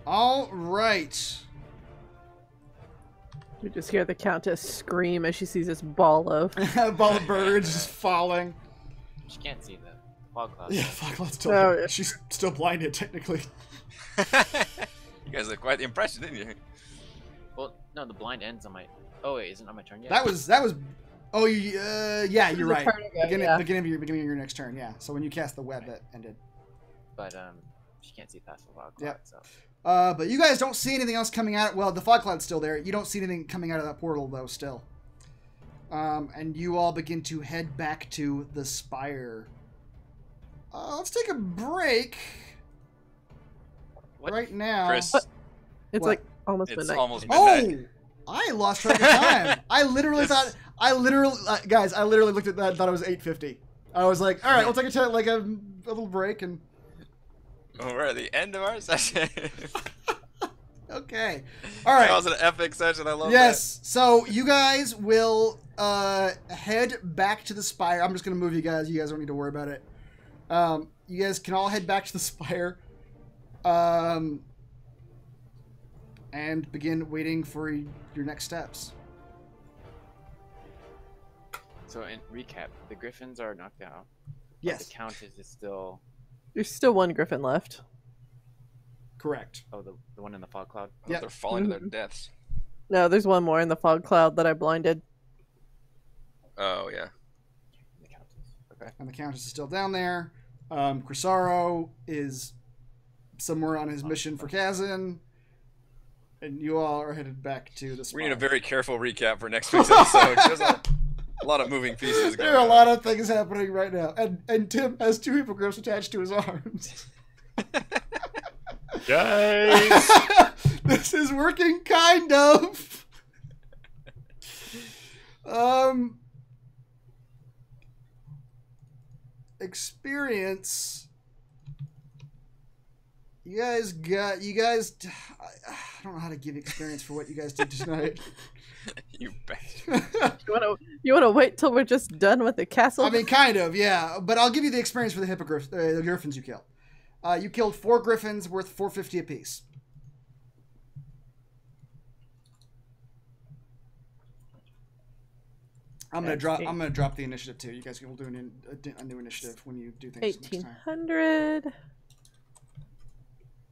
All right. We just hear the Countess scream as she sees this ball of... A ball of birds just falling. She can't see the fog cloud. Yeah, fog cloud's still Oh, there. yeah. She's still blinded, technically. You guys had quite the impression, didn't you? Well, no, the blind ends on my. Oh wait, isn't it on my turn yet? That was. Oh, yeah, you're right. turn ago, Beginning of your next turn, yeah. So when you cast the web, that ended. But she can't see past the fog cloud. Yep. So. But you guys don't see anything else coming out. Well, the fog cloud's still there. You don't see anything coming out of that portal, though, still. And you all begin to head back to the spire. Let's take a break What? right now. Chris, It's What? like almost it's midnight. almost midnight. Oh, I lost track of time. I literally thought. Guys, I literally looked at that and thought it was 8:50. I was like, all right, we'll take a little break and. We're at the end of our session. Okay. All right. That was an epic session. I love Yes. So you guys will head back to the spire. I'm just gonna move you guys. You guys don't need to worry about it. You guys can all head back to the spire, and begin waiting for your next steps. So in recap, the Griffins are knocked out. Yes. The Countess is still. There's still one Griffin left. Correct. Oh, the one in the fog cloud. that. Yep. They're falling to their deaths. No, there's one more in the fog cloud that I blinded. Oh, yeah. The Countess. Okay. And the Countess is still down there. Crisaro is somewhere on his mission for Kazan. And you all are headed back to the spire. We need a very careful recap for next week's episode. There's a lot of moving pieces going There are on. a lot of things happening right now. And Tim has two hippogriffs attached to his arms. Guys! This is working, kind of. Experience. You guys, I don't know how to give experience for what you guys did tonight. You bastard. You wanna wait till we're just done with the castle? I mean, kind of, yeah. But I'll give you the experience for the the Griffins you killed. You killed 4 Griffins worth 450 apiece. I'm gonna drop the initiative too. You guys will do a new initiative when you do things next time. 1800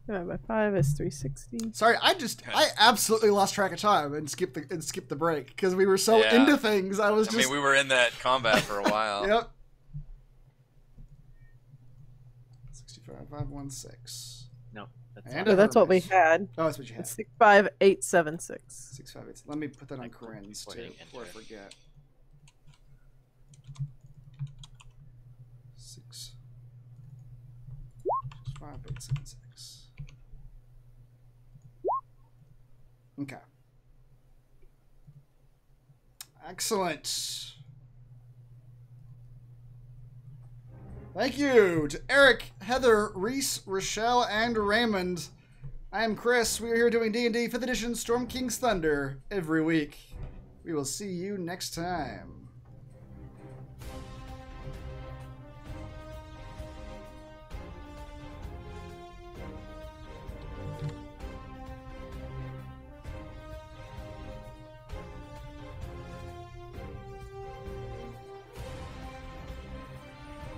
divided by 5 is 360. Sorry, I absolutely lost track of time and skipped the break because we were so Yeah. into things. I We were in that combat for a while. Yep. 65,516. No, that's And No, that's what we miss. had. Oh, that's what you had. It's 65876. 658. Let me put that on Corinne's too Hitting before I enter. forget. 65876. Okay. Excellent. Thank you to Eric, Heather, Reese, Rochelle, and Raymond. I am Chris. We are here doing D&D 5th Edition Storm King's Thunder every week. We will see you next time.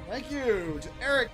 Thank you to Eric,